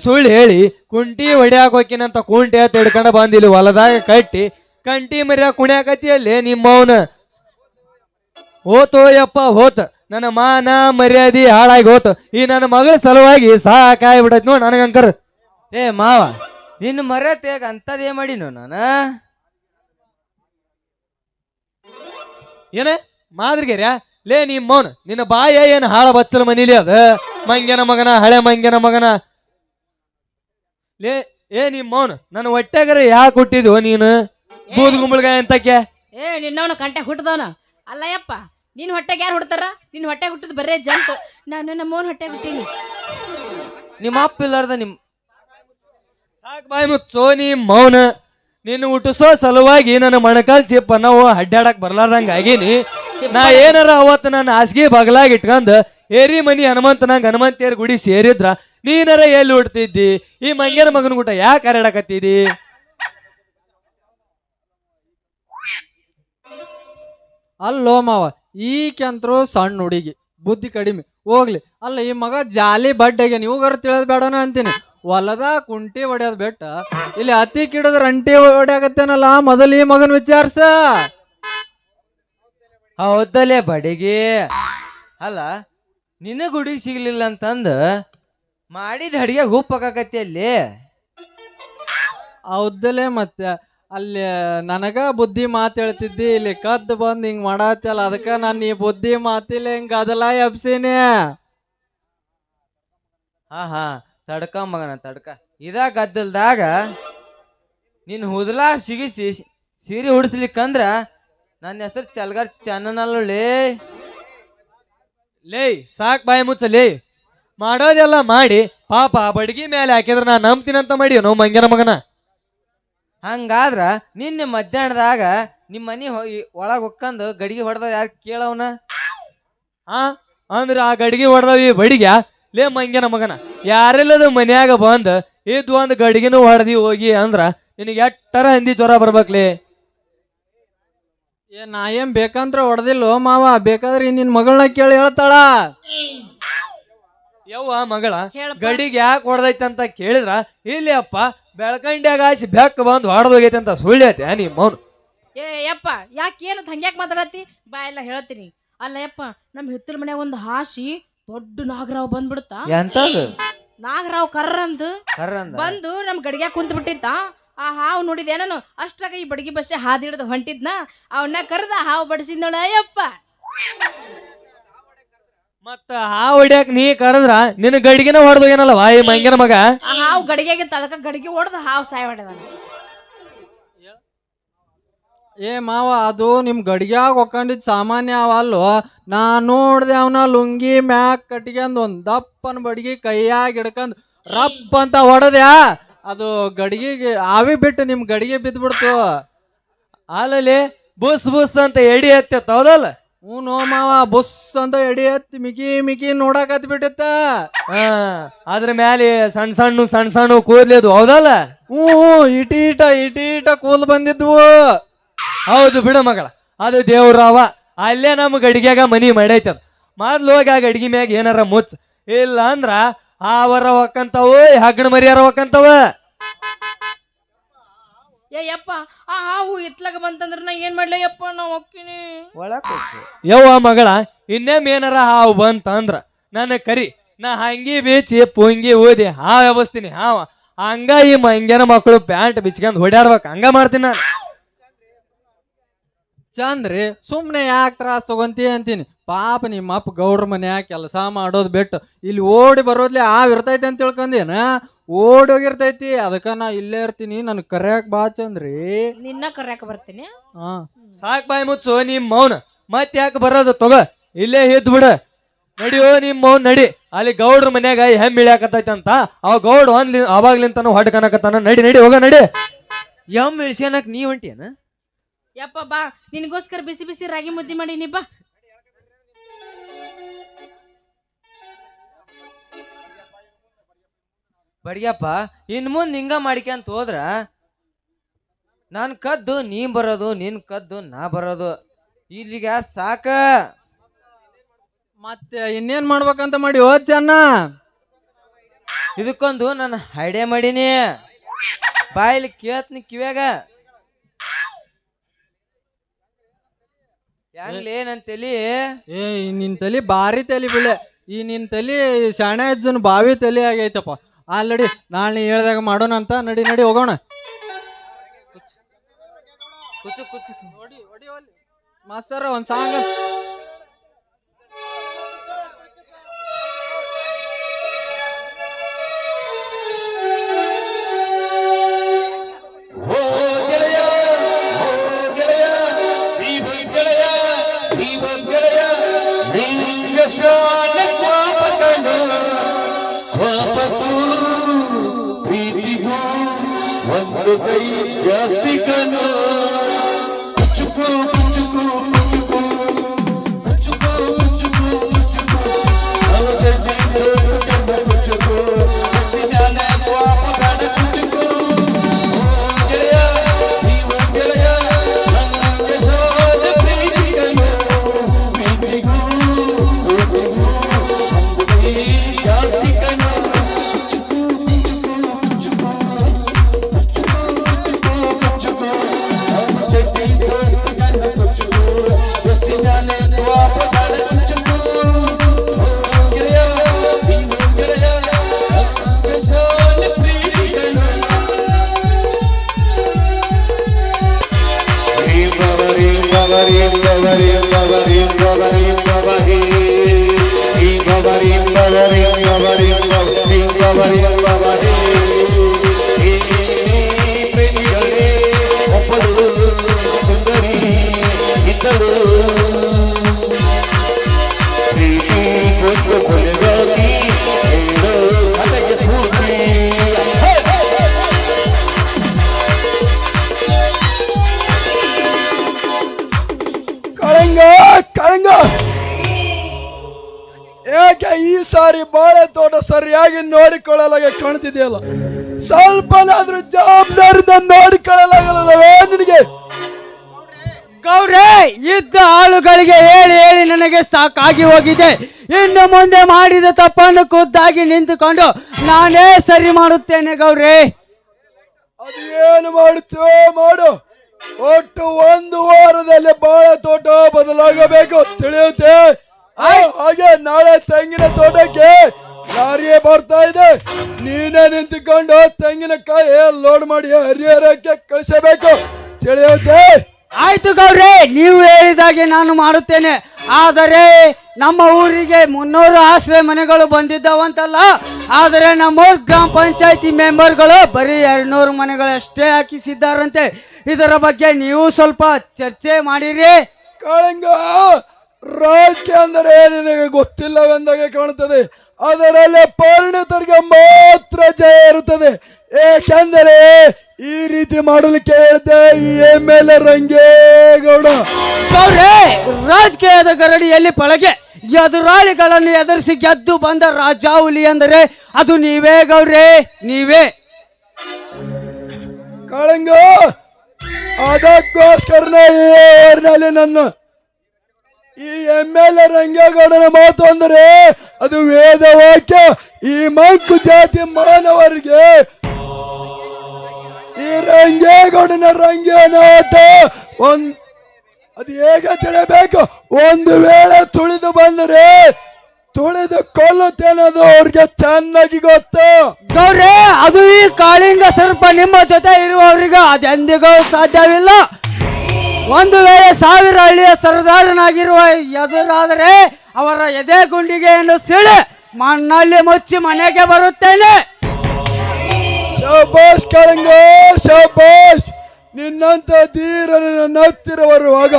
ಸುಳ್ಳು ಹೇಳಿ ಕುಂಟಿ ಹೊಡ್ಯಾಕ ಹೋಕಿನಂತ ಕುಂಟಿ ಅಂತ ಹಿಡ್ಕೊಂಡ ಬಂದಿಲ್ಲ ಹೊಲದಾಗ ಕಟ್ಟಿ ಕಂಟಿ ಮರ್ಯಾಕ ಕುಣ್ಯಾಕತಿಯಲ್ಲಿ ನಿಮ್ಮವನ ಹೋತೋ ಯಪ್ಪ ಹೋತ ನನ್ನ ಮಾನ ಮರ್ಯಾದಿ ಹಾಳಾಗಿ ಹೋತು. ಈ ನನ್ನ ಮಗಳ ಸಲುವಾಗಿ ಸಾಕಾಗ್ಬಿಟ್ಟೈತಿ ನೋಡ್ ನನಗಂಕರ್. ಏ ಮಾವ, ನಿನ್ನ ಮರ್ಯಾದೆ ಅಂತದೇ ಮಾಡಿನೋ ನಾನು. ಏನ ಮಾದ್ರಿಗೆರ್ಯಾ ಲೇ ನಿಮ್ಮ ಮೌನ್, ನಿನ್ನ ಬಾಯ ಏನ್ ಹಾಳ ಬಚ್ಚಲ ಮನಿಲಿ ಅದ ಮಂಗ್ಯನ ಮಗನ, ಹಳೆ ಮಂಗ್ಯನ ಮಗನ. ಲೇ ನಿಮ್ಮ ಮೌನ್, ನನ್ನ ಹೊಟ್ಟೆಗರ ಯಾಕೆ ಹುಟ್ಟಿದ್ವು ನೀನು? ಬೂದ್ ಗುಂಬಳಗಾಯ ಅಂತಕ್ಕೆ. ನಿನ್ನವನ ಕಂಟೆ ಹುಟ್ಟದವನ ಅಲ್ಲ ಯಪ್ಪ. ನಿನ್ ಹೊಟ್ಟೆಗೆ ಯಾರು ಹುಡ್ತಾರ? ನಿನ್ ಹೊಟ್ಟೆ ಹುಟ್ಟಿದ್ ಬರೇ ಜಂತು. ನಾನು ನಮ್ಮವನ್ ಹೊಟ್ಟೆ ಹುಟ್ಟೀನಿ. ನಿಮ್ಮ ಅಪ್ಪ ಇಲ್ಲಾರ್ದ ಸಾಕ್ ಬಾಯ್ ಮುಚ್ಚೋ ನಿಮ್ಮ ಮೌನ. ನಿನ್ನ ಹುಟ್ಟಿಸೋ ಸಲುವಾಗಿ ನನ್ನ ಮಣಕಾಲ್ ಚಿಪ್ಪ ನಾವು ಅಡ್ಡಾಡಕ್ ಬರ್ಲಾರ್ದಂಗ ಆಗೀನಿ. ನಾ ಏನಾರ ಅವತ್ತು ನನ್ನ ಹಾಸಿಗೆ ಬಗಲಾಗಿ ಇಟ್ಕೊಂಡ್ ಏರಿ ಮನಿ ಹನುಮಂತನಂಗ ಹನುಮಂತಿಯರ್ ಗುಡಿ ಸೇರಿದ್ರ ನೀನಾರ ಎಲ್ಲಿ ಹುಡ್ತಿದ್ದಿ? ಈ ಮಂಗ್ಯನ ಮಗನ ಊಟ ಯಾಕೆ ಹರಡಕತ್ತಿದಿ? ಅಲ್ಲೋ ಮಾವ, ಈಕೆಂತ್ರು ಸಣ್ಣ ಹುಡುಗಿ, ಬುದ್ಧಿ ಕಡಿಮೆ ಹೋಗ್ಲಿ. ಅಲ್ಲ ಈ ಮಗ ಜಾಲಿ ಬಡ್ಡೆಗೆ ನೀವುಗಾರ ತಿಳಿದ್ ಬೇಡನ ಅಂತೀನಿ. ಹೊಲದ ಕುಂಟಿ ಹೊಡ್ಯೋದ್ ಬೆಟ್ಟ ಇಲ್ಲಿ ಹತ್ತಿ ಕಿಡದ್ರ ರಂಟಿ ಹೊಡ್ಯಾಕತ್ತೇನಲ್ಲ, ಮೊದಲು ಈ ಮಗನ್ ವಿಚಾರ್ಸ. ಹೌದಲ್ಲೇ ಬಡಿಗೆ. ಅಲ್ಲ ನಿನಗ ಹುಡುಗಿ ಸಿಗ್ಲಿಲ್ಲ ಅಂತಂದ ಮಾಡಿದ ಅಡಿಗೆ ಉಪ್ಪಾಕತಿ ಅಲ್ಲಿ. ಹೌದಲೇ ಮತ್ತೆ ಅಲ್ಲಿ ನನಗ ಬುದ್ಧಿ ಮಾತು ಹೇಳ್ತಿದ್ದಿ, ಇಲ್ಲಿ ಕದ್ದು ಬಂದ್ ಹಿಂಗ್ ಮಾಡತ್ತಲ್ಲ, ಅದಕ್ಕ ನಾನು ಈ ಬುದ್ಧಿ ಮಾತಿಲ್ಲ ಹಿಂಗ ಅದಲ್ಲ ಎಬ್ಸೀನಿ. ಹಾ ತಡ್ಕ ಮಗನ ತಡ್ಕ. ಇದ ಗದ್ದಲ್ದಾಗ ನಿನ್ ಹುದಲಾ ಸಿಗಿಸಿ ಸೀರೆ ಹುಡಿಸ್ಲಿಕ್ಕಂದ್ರ ನನ್ನ ಹೆಸರು ಚಲ್ಗಾರ್ ಚನ್ನನಲ್ಲೇ. ಲೇ ಸಾಕ್ ಬಾಯಿ ಮುಚ್ಚಲೇ. ಮಾಡೋದೆಲ್ಲ ಮಾಡಿ ಪಾಪ ಬಡಗಿ ಮೇಲೆ ಹಾಕಿದ್ರ ನಾ ನಂಬ್ತೀನಂತ ಮಾಡಿ ನಾವು ಮಂಗ್ಯನ ಮಗನ. ಹಂಗಾದ್ರ ನಿನ್ನೆ ಮಧ್ಯಾಹ್ನದಾಗ ನಿಮ್ಮ ಮನಿ ಒಳಗ್ ಹೊಕ್ಕಂದು ಗಡಿಗೆ ಹೊಡೆದ ಯಾರು ಕೇಳವನ? ಅಂದ್ರ ಆ ಗಡಿಗೆ ಹೊಡೆದವಿ ಬಡಿಗ್ಯಾ? ಲೇ ಮಂಗ್ಯನ ಮಗನ, ಯಾರೆಲ್ಲದ ಮನ್ಯಾಗ ಬಂದ್ ಇದ್ ಒಂದ್ ಗಡಿಗೆನೂ ಹೊಡೆದಿ ಹೋಗಿ ಅಂದ್ರ ನಿನಗೆ ಎಟ್ಟರ ಹಂದಿ ಜ್ವರ ಬರ್ಬೇಕ್ಲಿ. ನಾ ಏನ್ ಬೇಕಂದ್ರ ಹೊಡೆದಿಲ್ಲೋ ಮಾವ, ಬೇಕಾದ್ರೆ ನಿನ್ ಮಗಳನ್ನ ಕೇಳಿ ಹೇಳ್ತಾಳ. ಯವ್ವ ಮಗಳ ಗಡಿಗೆ ಯಾಕೆ ಹೊಡೆದೈತೆ ಅಂತ ಕೇಳಿದ್ರ ಇಲ್ಲಿ ಅಪ್ಪ ಬೆಳಕಂಡ್ಯಾಗ ಆಚೆ ಬೆಕ್ಕ ಬಂದು ಹೊಡೆದೋಗೈತೆ ಅಂತ ಸುಳ್ಳ್ಯತೆ ನಿಮ್ಮ ಮೌನ್. ಯಪ್ಪ ಯಾಕೆ ಏನಂತ ಹಂಗ್ಯಾಕ್ ಮಾತಾಡತ್ತಿ? ಬಾ ಎಲ್ಲ ಹೇಳ್ತೀನಿ. ಅಲ್ಲ ಯಪ್ಪ, ನಮ್ ಹಿತ್ತಲ ಮನ್ಯಾಗ ಒಂದು ಹಾಸಿ ದೊಡ್ಡ ನಾಗರಾವ್ ಬಂದ್ಬಿಡುತ್ತ. ಎಂತದು? ನಾಗರಾವ್ ಕರ್ರಂದ್ ಬಂದು ನಮ್ ಗಡಿಗ್ಯಾಗ ಕುಂತ್ ಬಿಟ್ಟಿತ್ತ. ಆ ಹಾವು ನೋಡಿದೆ ನಾನು. ಅಷ್ಟ್ರಾಗ ಈ ಬಡಗಿ ಬಸ್ಸೆ ಹಾದಿ ಹಿಡ್ದು ಹೊಂಟಿದ್ನ. ಅವನ್ನ ಕರ್ದ ಹಾವು ಬಡಿಸಿದ್ ನೋಡ ಅಯ್ಯಪ್ಪ. ಮತ್ತ ಹಾವು ಹೊಡ್ಯಾಕ ನೀ ಕರೆದ್ರ ನಿನ್ನ ಗಡಿಗೆನ ಹೊಡೆದೋಗೇನಲ್ಲವಾ ಈ ಮಂಗ್ಯನ ಮಗ? ಆ ಹಾವು ಗಡಿಗೆಗಿತ್ತ, ಅದಕ್ಕ ಗಡಿಗೆ ಹೊಡೆದ ಹಾವು ಸಾಯ್ ಹೊಡೆದ. ಏ ಮಾವ, ಅದು ನಿಮ್ ಗಡಿಗ್ಯಾಗ ಹೊಕ್ಕೊಂಡಿದ್ ಸಾಮಾನ್ಯ ಅವಲ್ಲೋ. ನಾ ನೋಡ್ದೆ ಅವನ ಲುಂಗಿ ಮ್ಯಾಕ್ ಕಟ್ಕೊಂಡ್ ಒಂದ್ ದಪ್ಪನ ಬಡ್ಗಿ ಕೈಯಾಗ ಹಿಡ್ಕೊಂಡ್ ರಪ್ ಅಂತ ಹೊಡೆದ್ಯಾ, ಅದು ಗಡಿಗೆಗೆ ಆವಿ ಬಿಟ್ಟು ನಿಮ್ ಗಡಿಗೆ ಬಿದ್ದ್ಬಿಡ್ತು. ಅಲ್ಲಲ್ಲಿ ಬುಸ್ ಬುಸ್ ಅಂತ ಎಡಿ ಎತ್ತ ಹೌದಲ್ಲ? ನೋ ಮಾವ, ಬುಸ್ ಅಂತ ಎಡಿ ಎತ್ತಿ ಮಿಕಿ ಮಿಕಿ ನೋಡಕತ್ ಬಿಟ್ಟಿತ್ತ. ಅದ್ರ ಮ್ಯಾಲೆ ಸಣ್ಣ ಸಣ್ಣ ಕೂದ್ಲಿದ್ವು ಹೌದಲ್ಲ? ಇಟೀಟ ಕೂಲ್ ಬಂದಿದ್ವು. ಹೌದು ಬಿಡು ಮಗಳ, ಅದು ದೇವ್ರವ. ಅಲ್ಲೇ ನಮ್ಮ ಗಡಿಗ್ಯಾಗ ಮನಿ ಮಾಡೈತದ. ಮೊದ್ಲು ಹೋಗಿ ಆ ಗಡಿಗೆ ಮ್ಯಾಗ ಏನಾರ ಮುಚ್ಚ, ಇಲ್ಲ ಅಂದ್ರ ಆವರ ಹೊಕ್ಕಂತಾವ, ಹಗ್ಗಣ ಮರಿಯಾರ ಹೊಕ್ಕಂತಾವ. ಯಪ್ಪ, ಆ ಹಾವು ಇತ್ಲಾಗ ಬಂತಂದ್ರ ನಾ ಏನ್ ಮಾಡ್ಲ ಯಪ್ಪ? ನಾ ಹೊಕ್ಕಿನಿ ಯವ್ವ ಮಗಳ, ಇನ್ನೇಮ್ ಏನಾರ ಹಾವು ಬಂತಂದ್ರ ನನ್ನ ಕರಿ, ನಾ ಹಂಗಿ ಬೀಚಿ ಪುಂಗಿ ಓದಿ ಹಾವು ವ್ಯವಸ್ಥಿನಿ. ಹಾವ ಹಂಗ ಈ ಮಂಗ್ಯನ ಮಕ್ಕಳು ಪ್ಯಾಂಟ್ ಬಿಚ್ಕೊಂಡ್ ಹೊಡ್ಯಾಡ್ಬೇಕ, ಹಂಗ ಮಾಡ್ತೀನಿ ನಾನು. ಚಂದ್ರಿ ಸುಮ್ನೆ ಯಾಕೆ ತ್ರಾಸ ತಗೊಂತಿ ಅಂತೀನಿ. ಪಾಪ ನಿಮ್ಮ ಅಪ್ಪ ಗೌಡ್ರ ಮನ್ಯಾಗ ಕೆಲಸ ಮಾಡೋದು ಬಿಟ್ಟು ಇಲ್ಲಿ ಓಡಿ ಬರೋದ್ಲೆ ಇರ್ತೈತಿ ಅಂತ ತಿಳ್ಕೊಂಡೇನ? ಓಡಿ ಹೋಗಿರ್ತೈತಿ. ಅದಕ್ಕ ನಾ ಇಲ್ಲೇ ಇರ್ತೀನಿ, ನನ್ ಕರ್ಯಾಕ್ ಬಾ ಚಂದ್ರಿ. ನಿನ್ನ ಕರ್ಯಾಕ ಬರ್ತೀನಿ. ಸಾಕ್ ಬಾಯ್ ಮುಚ್ಚು ನಿಮ್ ಮೌನ. ಮತ್ ಯಾಕೆ ಬರೋದು? ತಗ ಇಲ್ಲೇ ಇದ್ ಬಿಡ. ನಡಿಯೋ ನಿಮ್ ಮೌನ್ ನಡಿ. ಅಲ್ಲಿ ಗೌಡ್ರ ಮನ್ಯಾಗ ಹೆಮ್ಮೆ ಇಳ್ಯಾಕತ್ತೈತಿ ಅಂತ ಅವ ಗೌಡ್ ಅವಾಗ್ಲಿಂತಾನು ಹೊಡ್ ಕನಕತ್ತಾನ. ನಡಿ ಹೋಗ ನಡಿ. ಎಮ್ ಇಳ್ಸ್ಯಾನಕ್ ನೀ ಹೊಂಟೇನ? ಯಪ್ಪ ಬಾ, ನಿನಗೋಸ್ಕರ ಬಿಸಿ ಬಿಸಿ ರಾಗಿ ಮುದ್ದಿ ಮಾಡೀನಿ ಬಾ. ಬಡಿಯಪ್ಪ, ಇನ್ ಮುಂದ್ ಹಿಂಗ ಮಾಡಿಕ್ಯಾಂತ ಹೋದ್ರ ನಾನ್ ಕದ್ದು ನೀ ಬರೋದು, ನಿನ್ ಕದ್ದು ನಾ ಬರೋದು. ಇಲ್ಲಿಗ ಸಾಕ. ಮತ್ತೆ ಇನ್ನೇನ್ ಮಾಡ್ಬೇಕಂತ ಮಾಡಿ ಓ ಚೆನ್ನ? ಇದಕ್ಕೊಂದು ನಾನು ಐಡಿಯಾ ಮಾಡೀನಿ. ಬಾಯಿಲಿ ಕೇಳ್ತೀನಿ ಕಿವ್ಯಾಗ. ಹೆಂಗ್ಲೇ ನನ್ ತಲಿ ಏ ನಿನ್ ತಲಿ ಭಾರಿ ತಲಿ ಬಿಳೆ ಈ ನಿನ್ ತಲಿ ಶಾಣೆ ಅಜ್ಜನ್ ಬಾವಿ ತಲಿ ಆಗೈತಪ್ಪ ಆಲ್ರೆಡಿ ನಾಳೆ ಹೇಳ್ದಾಗ ಮಾಡೋಣ ಅಂತ ನಡಿ ನಡಿ ಹೋಗೋಣ ಕುಚು ಕುಚು ಮಾಸ್ತರ ಒಂದ್ ಸಾಂಗ್ ಒಂದು ಕೈ ಜಾಸ್ತಿ ಕಣ್ಣು ಕಳಂಗ ಕಳಂಗ ಯಾಕೆ ಈ ಸಾರಿ ಬಾಳೆ ತೋಟ ಸರಿಯಾಗಿ ನೋಡಿಕೊಳ್ಳಲಾಗೆ ಕಾಣ್ತಿದೆಯಲ್ಲ ಸ್ವಲ್ಪನಾದ್ರೂ ಜವಾಬ್ದಾರಿಯಿಂದ ನೋಡಿಕೊಳ್ಳಲಾಗಲ್ಲವೇ ನಿನಗೆ ಗೌಡ್ರೆ ಇದ್ದ ಆಳುಗಳಿಗೆ ಹೇಳಿ ಹೇಳಿ ನನಗೆ ಸಾಕಾಗಿ ಹೋಗಿದೆ ಇನ್ನು ಮುಂದೆ ಮಾಡಿದ ತಪ್ಪನ್ನು ಖುದ್ದಾಗಿ ನಿಂತುಕೊಂಡು ನಾನೇ ಸರಿ ಮಾಡುತ್ತೇನೆ ಗೌಡ್ರೆ ಅದು ಏನು ಮಾಡುತ್ತೋ ಮಾಡು ಒಟ್ಟು ಒಂದು ವಾರದಲ್ಲಿ ಬಾಳೆ ತೋಟ ಬದಲಾಗಬೇಕು ತಿಳಿಯುತ್ತೆ ಹಾಗೆ ನಾಳೆ ತೆಂಗಿನ ತೋಟಕ್ಕೆ ಲಾರಿಯೇ ಬರ್ತಾ ಇದೆ ನೀನೇ ನಿಂತುಕೊಂಡು ತೆಂಗಿನಕಾಯಿ ಲೋಡ್ ಮಾಡಿ ಹರಿಹರಕ್ಕೆ ಕಳಿಸಬೇಕು ತಿಳಿಯುತ್ತೆ ಆಯ್ತು ಗೌಡ್ರೆ ನೀವು ಹೇಳಿದಾಗೆ ನಾನು ಮಾಡುತ್ತೇನೆ ಆದರೆ ನಮ್ಮ ಊರಿಗೆ 300 ಆಶ್ರಯ ಮನೆಗಳು ಬಂದಿದ್ದಾವಂತಲ್ಲ ಆದರೆ ನಮ್ಮೂರ್ ಗ್ರಾಮ ಪಂಚಾಯತಿ ಮೆಂಬರ್ಗಳು ಬರೀ 200 ಮನೆಗಳಷ್ಟೇ ಹಾಕಿಸಿದ್ದಾರಂತೆ ಇದರ ಬಗ್ಗೆ ನೀವು ಸ್ವಲ್ಪ ಚರ್ಚೆ ಮಾಡಿರಿ ಕಾಳಂಗ ರಾಜಕೀಯ ಅಂದರೆ ನಿನಗೆ ಗೊತ್ತಿಲ್ಲವೆಂದಾಗೆ ಕಾಣುತ್ತದೆ ಅದರಲ್ಲಿ ಪರಿಣಿತರಿಗೆ ಮಾತ್ರ ಜಯ ಇರುತ್ತದೆ ಏಕೆಂದರೆ ಈ ರೀತಿ ಮಾಡಲಿಕ್ಕೆ ಹೇಳಿದ್ದೆ ಈ ಎಮ್ಮೆಲ್ಲೆ ರಂಗೇಗೌಡ ಗೌಡ್ರೆ ರಾಜಕೀಯದ ಗರಡಿಯಲ್ಲಿ ಪಳಗೆ ಎದುರಾಳಿಗಳನ್ನು ಎದುರಿಸಿ ಗೆದ್ದು ಬಂದ ರಾಜಾಹುಲಿ ಅಂದರೆ ಅದು ನೀವೇ ಗೌಡ್ರೆ ನೀವೇ ಕಾಳಂಗ ಅದಕ್ಕೋಸ್ಕರನೇ ಈ ಊರಿನಲ್ಲಿ ನನ್ನ ಈ ಎಮ್ಮೆಲ್ಲೆ ರಂಗೇಗೌಡನ ಮಾತು ಅಂದರೆ ಅದು ವೇದ ವಾಕ್ಯ ಈ ಮಂಕು ಜಾತಿ ಮಾನವರಿಗೆ ಈ ರಂಗೇಗೌಡನ ರಂಗೇನಾಟ ಅದು ಹೇಗೆ ತಿಳಿಯಬೇಕು ಒಂದು ವೇಳೆ ತುಳಿದು ಬಂದರೆ ತುಳಿದು ಕೊಲ್ಲುತ್ತೇನದು ಅವ್ರಿಗೆ ಚೆನ್ನಾಗಿ ಗೊತ್ತು ಗೌಡ್ರೆ ಅದು ಈ ಕಾಳಿಂಗ ಸರ್ಪ ನಿಮ್ಮ ಜೊತೆ ಇರುವವರಿಗೆ ಅದೆಂದಿಗೂ ಸಾಧ್ಯವಿಲ್ಲ ಒಂದು ವೇಳೆ 1000 ಹಳ್ಳಿಯ ಸರದಾರನಾಗಿರುವ ಎದುರಾದರೆ ಅವರ ಎದೆ ಗುಂಡಿಗೆಯನ್ನು ಸಿಳಿ ಮಣ್ಣಲ್ಲಿ ಮುಚ್ಚಿ ಮನೆಗೆ ಬರುತ್ತೇನೆ ಶಬಾಷ್ ಕಾಳಂಗ ಶಬಾಷ್ ನಿನ್ನಂತ ಧೀರನ ನನ್ನ ಹತ್ತಿರ ಬರುವಾಗ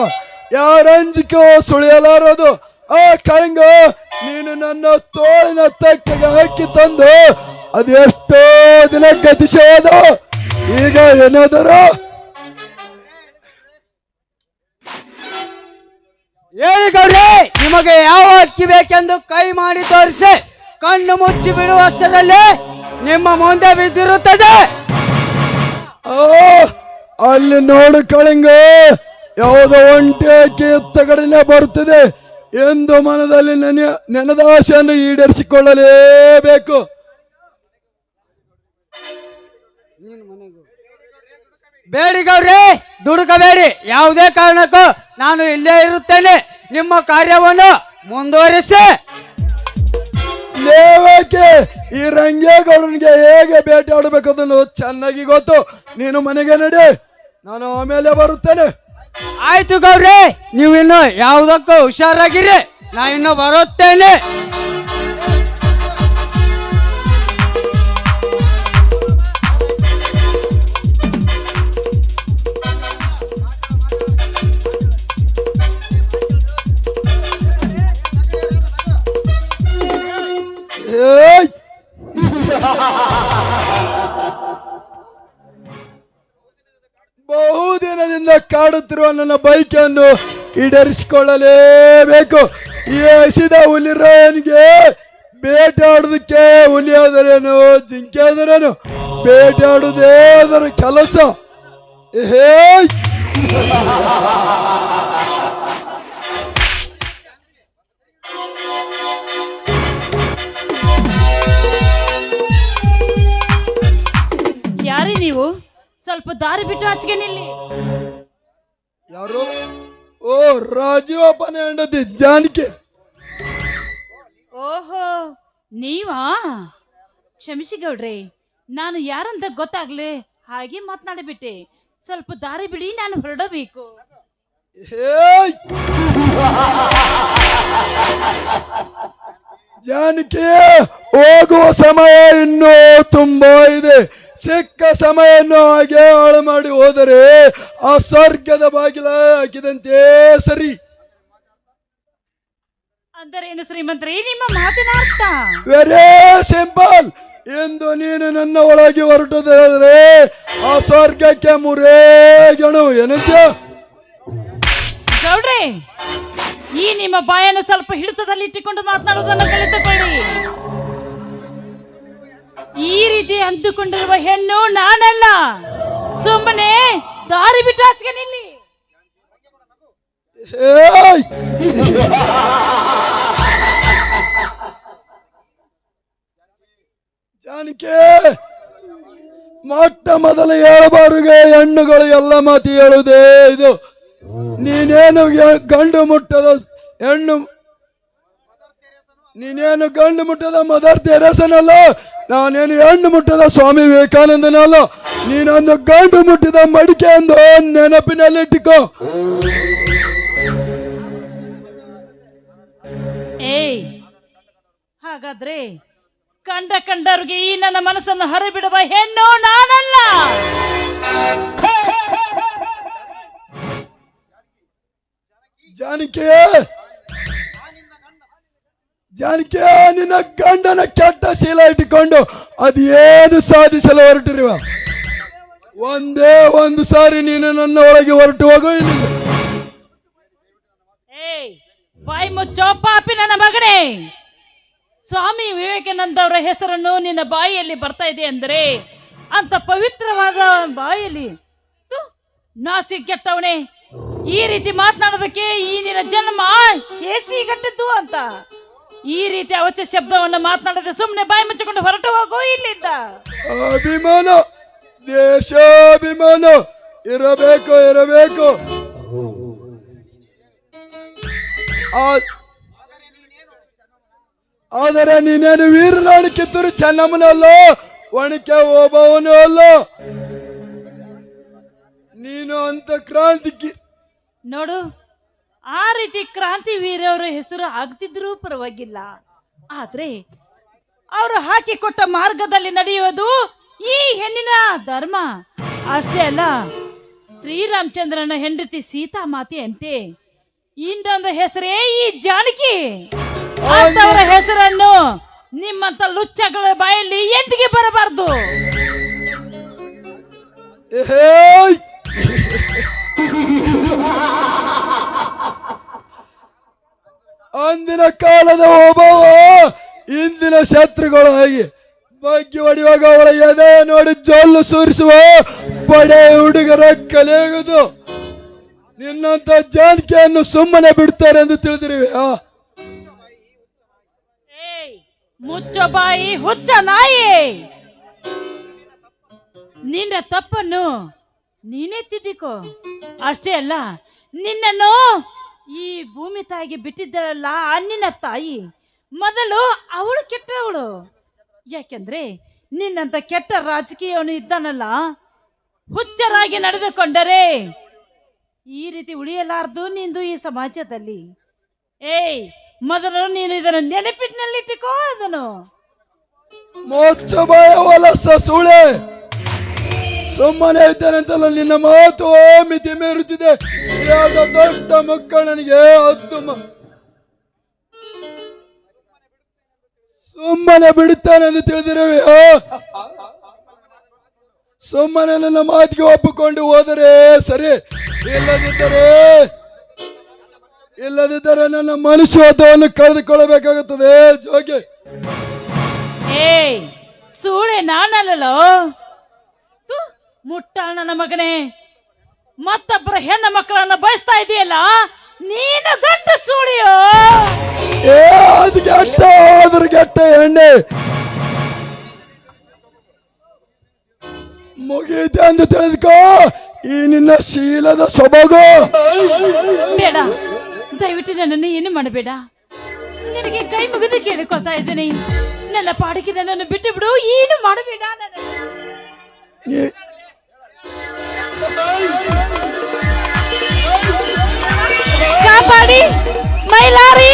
ಯಾರಂಜಿಕೆ ಸುಳಿಯಲಾರದು ಆ ಕಾಳಂಗ ನೀನು ನನ್ನ ತೋಳಿನ ತಕ್ಕೆಗೆ ಹಾಕಿ ತಂದು ಅದೆಷ್ಟೋ ದಿನ ಗತಿಸೋದು ಈಗ ಏನಾದರೂ ಹೇಳಿ ಗೌಡ್ರೆ ನಿಮಗೆ ಯಾವ ಅಕ್ಕಿ ಬೇಕೆಂದು ಕೈ ಮಾಡಿ ತೋರಿಸಿ ಕಣ್ಣು ಮುಚ್ಚಿ ಬಿಡುವಷ್ಟರಲ್ಲಿ ನಿಮ್ಮ ಮುಂದೆ ಬಿದ್ದಿರುತ್ತದೆ ಅಲ್ಲಿ ನೋಡು ಕಾಳಿಂಗ ಯಾವುದೋ ಒಂಟಿ ಅಕ್ಕಿ ತಗಡನೆ ಬರುತ್ತದೆ ಎಂದು ಮನದಲ್ಲಿ ನೆನದ ಆಶೆಯನ್ನು ಈಡೇರಿಸಿಕೊಳ್ಳಲೇಬೇಕು ಬೇಡಿ ಗೌಡ್ರೆ ದುಡುಕಬೇಡಿ ಯಾವುದೇ ಕಾರಣಕ್ಕೂ ನಾನು ಇಲ್ಲೇ ಇರುತ್ತೇನೆ. ನಿಮ್ಮ ಕಾರ್ಯವನ್ನು ಮುಂದುವರಿಸಿ. ಲೇವಕ್ಕೆ ಈ ರಂಗೇಗೌಡನಿಗೆ ಹೇಗೆ ಬೇಟೆ ಆಡಬೇಕದನ್ನು ಚೆನ್ನಾಗಿ ಗೊತ್ತು. ನೀನು ಮನೆಗೆ ನಡಿ, ನಾನು ಆಮೇಲೆ ಬರುತ್ತೇನೆ. ಆಯ್ತು ಗೌಡ್ರೆ, ನೀವು ಇನ್ನು ಯಾವುದಕ್ಕೂ ಹುಷಾರಾಗಿರಿ, ನಾ ಇನ್ನು ಬರುತ್ತೇನೆ. ಏಯ್! ಬಹುದಿನದಿಂದ ಕಾಡುತ್ತಿರುವ ನನ್ನ ಬೈಕನ್ನು ಈಡೇರಿಸಿಕೊಳ್ಳಲೇಬೇಕು. ಈ ಹಸಿದ ಹುಲಿರಾಯನಿಗೆ ಬೇಟೆ ಆಡುದಕ್ಕೆ ಹುಲಿ ಆದರೇನು ಜಿಂಕೆ ಆದರೇನು, ಬೇಟೆ ಆಡುವುದೇ ಅದರ ಕೆಲಸ. ಏಯ್! ಯಾರೇ ನೀವು? ಸ್ವಲ್ಪ ದಾರಿ ಬಿಟ್ಟು ಆಚೆಗೆ ನಿಲ್ಲಿ. ಯಾರು? ಓ, ರಾಜೀವಪ್ಪನ ಹೆಂಡತಿ ಜಾನಕಿ. ಓಹೋ, ನೀವಾ? ಕ್ಷಮಿಸಿ ಗೌಡ್ರೆ, ನಾನು ಯಾರಂತ ಗೊತ್ತಾಗ್ಲೆ ಹಾಗೆ ಮಾತನಾಡಿಬಿಟ್ಟೆ. ಸ್ವಲ್ಪ ದಾರಿ ಬಿಡಿ, ನಾನು ಹೊರಡಬೇಕು. ಏಯ್! ಜಾನಕಿ, ಹೋಗುವ ಸಮಯ ಇನ್ನೂ ತುಂಬಾ ಇದೆ. ಸಿಕ್ಕ ಸಮಯವನ್ನು ಹಾಗೆ ಹಾಳು ಮಾಡಿ ಹೋದರೆ ಆ ಸ್ವರ್ಗದ ಬಾಗಿಲ ಹಾಕಿದಂತೆ ಸರಿ. ಅಂದರೇನು ಶ್ರೀಮಂತರೇ ನಿಮ್ಮ ಮಾತಿನ ಅರ್ಥ? Very simple. ಎಂದು ನೀನು ನನ್ನ ಒಳಗೆ ಹೊರಟೋದಾದ್ರೆ ಆ ಸ್ವರ್ಗಕ್ಕೆ ಮುರೇಗಣು ಏನಂತ? ಗೌಡ್ರೆ, ಈ ನಿಮ್ಮ ಬಾಯನ್ನು ಸ್ವಲ್ಪ ಹಿಡಿತದಲ್ಲಿ ಇಟ್ಟುಕೊಂಡು ಮಾತನಾಡುವುದನ್ನು ಕಲಿತುಕೊಳ್ಳಿ. ಈ ರೀತಿ ಅಂದುಕೊಂಡಿರುವ ಹೆಣ್ಣು ನಾನಲ್ಲ. ಸುಮ್ಮನೆ ದಾರಿ ಬಿಟ್ಟು ಆಚೆಗೆ ನಿಲ್ಲಿ. ಏಯ್! ಜಾನಕಿ, ಮೊಟ್ಟ ಮೊದಲು ಹೇಳಬಾರುಗೆ ಹೆಣ್ಣುಗಳು ಎಲ್ಲ ಮಾತು ಹೇಳುವುದೇ ಇದು. ನೀನೇನು ಗಂಡು ಮುಟ್ಟದ ಹೆಣ್ಣು, ನೀನೇನು ಗಂಡು ಮುಟ್ಟದ ಮದರ್ ತೆರೇಸನಲ್ಲ, ನಾನೇನು ಹೆಣ್ಣು ಮುಟ್ಟದ ಸ್ವಾಮಿ ವಿವೇಕಾನಂದನಲ್ಲ. ನೀನೊಂದು ಗಂಡು ಮುಟ್ಟಿದ ಮಡಿಕೆ ಎಂದು ನೆನಪಿನಲ್ಲಿಟ್ಟಿಕೋ. ಏಯ್, ಹಾಗಾದ್ರೆ ಕಂಡವ್ರಿಗೆ ಈ ನನ್ನ ಮನಸ್ಸನ್ನು ಹರಿಬಿಡುವ ಹೆಣ್ಣು ನಾನಲ್ಲ. ಜಾನಕಿ, ಜಾನಕಿ, ನಿನ್ನ ಗಂಡನ ಕೆಟ್ಟ ಶೀಲ ಇಟ್ಟುಕೊಂಡು ಅದೇನು ಸಾಧಿಸಲು ಹೊರಟಿರುವ? ಒಂದೇ ಒಂದು ಸಾರಿ ನೀನು ನನ್ನ ಒಳಗೆ ಹೊರಟು ಹೋಗೋ. ಏಯ್, ಬಾಯಿ ಮುಚ್ಚೋ ಪಾಪಿ ನನ್ನ ಮಗನೇ. ಸ್ವಾಮಿ ವಿವೇಕಾನಂದ ಅವರ ಹೆಸರನ್ನು ನಿನ್ನ ಬಾಯಿಯಲ್ಲಿ ಬರ್ತಾ ಇದೆ ಅಂದರೆ ಅಂತ ಪವಿತ್ರವಾದ ಬಾಯಲ್ಲಿ ನಾಚಿಕೆಟ್ಟವನೇ, ಈ ರೀತಿ ಮಾತನಾಡೋದಕ್ಕೆ ಈ ನಿನ್ನ ಜನ್ಮ ಹೇಸಿಗಟ್ಟಿದ್ದು ಅಂತ ಈ ರೀತಿ ಅವಚ ಶಬ್ದವನ್ನು ಮಾತನಾಡದೆ ಸುಮ್ಮನೆ ಬಾಯಿ ಮುಚ್ಚಿಕೊಂಡು ಹೊರಟು ಹೋಗು ಇಲ್ಲಿಂದ. ಅಭಿಮಾನ, ದೇಶಾಭಿಮಾನ ಇರಬೇಕು ಇರಬೇಕು. ಆದರೆ ನೀನೇನು ವೀರನಾಡು ಕಿತ್ತೂರು ಚೆನ್ನಮ್ಮನಲ್ಲ, ಒಣಕೆ ಓಬವನು ಅಲ್ಲ. ನೀನು ಅಂತ ಕ್ರಾಂತಿ ನೋಡು, ಆ ರೀತಿ ಕ್ರಾಂತಿ ವೀರವರ ಹೆಸರು ಆಗ್ತಿದ್ರೂ ಪರವಾಗಿಲ್ಲ. ಆದ್ರೆ ಅವರು ಹಾಕಿಕೊಟ್ಟ ಮಾರ್ಗದಲ್ಲಿ ನಡೆಯುವುದು ಈ ಹೆಣ್ಣಿನ ಧರ್ಮ. ಅಷ್ಟೇ ಅಲ್ಲ, ಶ್ರೀರಾಮಚಂದ್ರನ ಹೆಂಡತಿ ಸೀತಾ ಮಾತೆಯಂತೆ ಇನ್ನೊಂದು ಹೆಸರೇ ಈ ಜಾನಕಿ. ಅಂತವರ ಹೆಸರನ್ನು ನಿಮ್ಮಂತ ಲುಚ್ಚಗಳ ಬಾಯಲ್ಲಿ ಎಂದಿಗೆ ಬರಬಾರದು. ಅಂದಿನ ಕಾಲದ ಒಬ್ಬವ ಇಂದಿನ ಶತ್ರುಗಳು ಹಾಗೆ ಬಗ್ಗೆ ಹೊಡೆಯುವಾಗ ಅವಳ ಎದೆ ನೋಡಿ ಜೊಲ್ಲು ಸುರಿಸುವ ಬಡೆ ಹುಡುಗರ ಕಲೆಯುವುದು. ನಿನ್ನಂತ ಜಾನಕಿಯನ್ನು ಸುಮ್ಮನೆ ಬಿಡ್ತಾರೆ ಎಂದು ತಿಳಿದಿರುವೆಯಾ? ಮುಚ್ಚ ಬಾಯಿ ಹುಚ್ಚ ನಾಯಿ. ನಿನ್ನ ತಪ್ಪನ್ನು ನೀನೇ ತಿದ್ದಿಕೋ. ಅಷ್ಟೇ ಅಲ್ಲ, ನಿನ್ನನ್ನು ಈ ಭೂಮಿ ತಾಯಿಗೆ ಬಿಟ್ಟಿದ್ದಳಲ್ಲ ನಿನ್ನ ತಾಯಿ, ಮೊದಲು ಅವಳು ಕೆಟ್ಟವಳು. ಯಾಕೆಂದ್ರೆ ನಿನ್ನಂತ ಕೆಟ್ಟ ರಾಜಕೀಯವನು ಇದ್ದಾನಲ್ಲ, ಹುಚ್ಚರಾಗಿ ನಡೆದುಕೊಂಡರೆ ಈ ರೀತಿ ಉಳಿಯಲಾರದು ನಿಂದು ಈ ಸಮಾಜದಲ್ಲಿ. ಏಯ್, ಮೊದಲು ನೀನು ಇದನ್ನು ನೆನಪಿನಲ್ಲಿಟ್ಟುಕೋ. ಅದನ್ನು ಮೋಕ್ಷ ಭಯ ವಲಸ ಸುಳೆ ಸುಮ್ಮನೆ ಇದ್ದಾನಂತಲ್ಲ, ನಿನ್ನ ಮಾತು ಮಿತಿ ಮೀರುತ್ತಿದೆ. ಯಾವ್ದ ದೊಡ್ಡ ಮಕ್ಕಳು ನನಗೆ ಸುಮ್ಮನೆ ಬಿಡುತ್ತಾನೆ ಎಂದು ತಿಳಿದಿರುವೆ. ಸುಮ್ಮನೆ ನನ್ನ ಮಾತಿಗೆ ಒಪ್ಪಿಕೊಂಡು ಹೋದರೆ ಸರಿ, ಇಲ್ಲದಿದ್ದರೆ ನನ್ನ ಮನುಷ್ಯತ್ವವನ್ನು ಕಳೆದುಕೊಳ್ಳಬೇಕಾಗುತ್ತದೆ. ಜೋಗಿ, ಏಯ್ ಸೂಳೆ ನಾನಲ್ಲೋ, ಮುಟ್ಟಾಳ ನನ್ನ ಮಗನೇ, ಮತ್ತೊಬ್ಬರ ಹೆಣ್ಣ ಮಕ್ಕಳನ್ನ ಬಯಸ್ತಾ ಇದೆಯಲ್ಲ, ನೀನು ಗಂಡ ಸೂಳಿಯೋ. ಅದು ಗೆಟ್ಟ, ಅದ್ರ ಗೆಟ್ಟ ಎಣ್ಣೆ ಮುಗೀತೆ ಎಂದು ತಿಳಿದುಕೋ ಈ ನಿನ್ನ ಶೀಲದ ಸೊಬಗು. ಬೇಡ, ದಯವಿಟ್ಟು ನನ್ನನ್ನು ಏನು ಮಾಡಬೇಡ. ನಿನಗೆ ಕೈ ಮುಗಿದು ಕೇಳಿಕೊಳ್ತಾ ಇದ್ದೀನಿ, ನನ್ನ ಪಾಡಿಗೆ ನನ್ನನ್ನು ಬಿಟ್ಟು ಬಿಡು, ಏನು ಮಾಡಬೇಡ. ಕಾಪಾಡಿ ಮೈಲಾರಿ.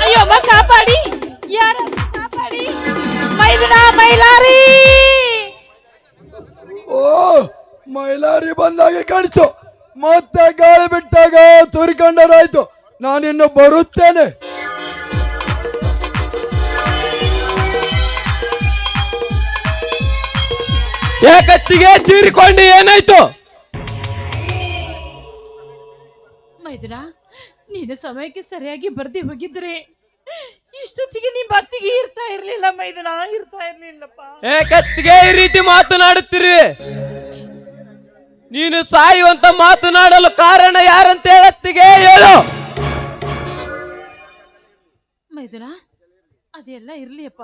ಅಯ್ಯೋ ಅಮ್ಮ, ಕಾಪಾಡಿ, ಯಾರ ಕಾಪಾಡಿ, ಮೈಲಾರಿ. ಓ, ಮೈಲಾರಿ ಬಂದಾಗ ಕಾಣಿಸ್ತು, ಮತ್ತೆ ಗಾಳಿ ಬಿಟ್ಟಾಗ ತುರಿಕೊಂಡರಾಯ್ತು. ನಾನಿನ್ನು ಬರುತ್ತೇನೆ. ಯಾಕತ್ತಿಗೆ ಚೀರಿಕೊಂಡು ಏನಾಯ್ತು? ಮೈದನ, ನೀನು ಸಮಯಕ್ಕೆ ಸರಿಯಾಗಿ ಬರ್ದಿ ಹೋಗಿದ್ರೆ ಇಷ್ಟೊತ್ತಿಗೆ ನಿಮ್ಮ ಅತ್ತಿಗೆ ಇರ್ತಾ ಇರ್ಲಿಲ್ಲ. ಮೈದನ, ಇರ್ತಾ ಇರ್ಲಿಲ್ಲಪ್ಪ. ಯಾಕತ್ತಿಗೆ ಈ ರೀತಿ ಮಾತನಾಡುತ್ತೀರಿ? ನೀನು ಸಾಯುವಂತ ಮಾತನಾಡಲು ಕಾರಣ ಯಾರಂತ ಹೇಳತ್ತಿಗೆ ಹೇಳು. ಮೈದನ, ಅದೆಲ್ಲ ಇರ್ಲಿಯಪ್ಪ.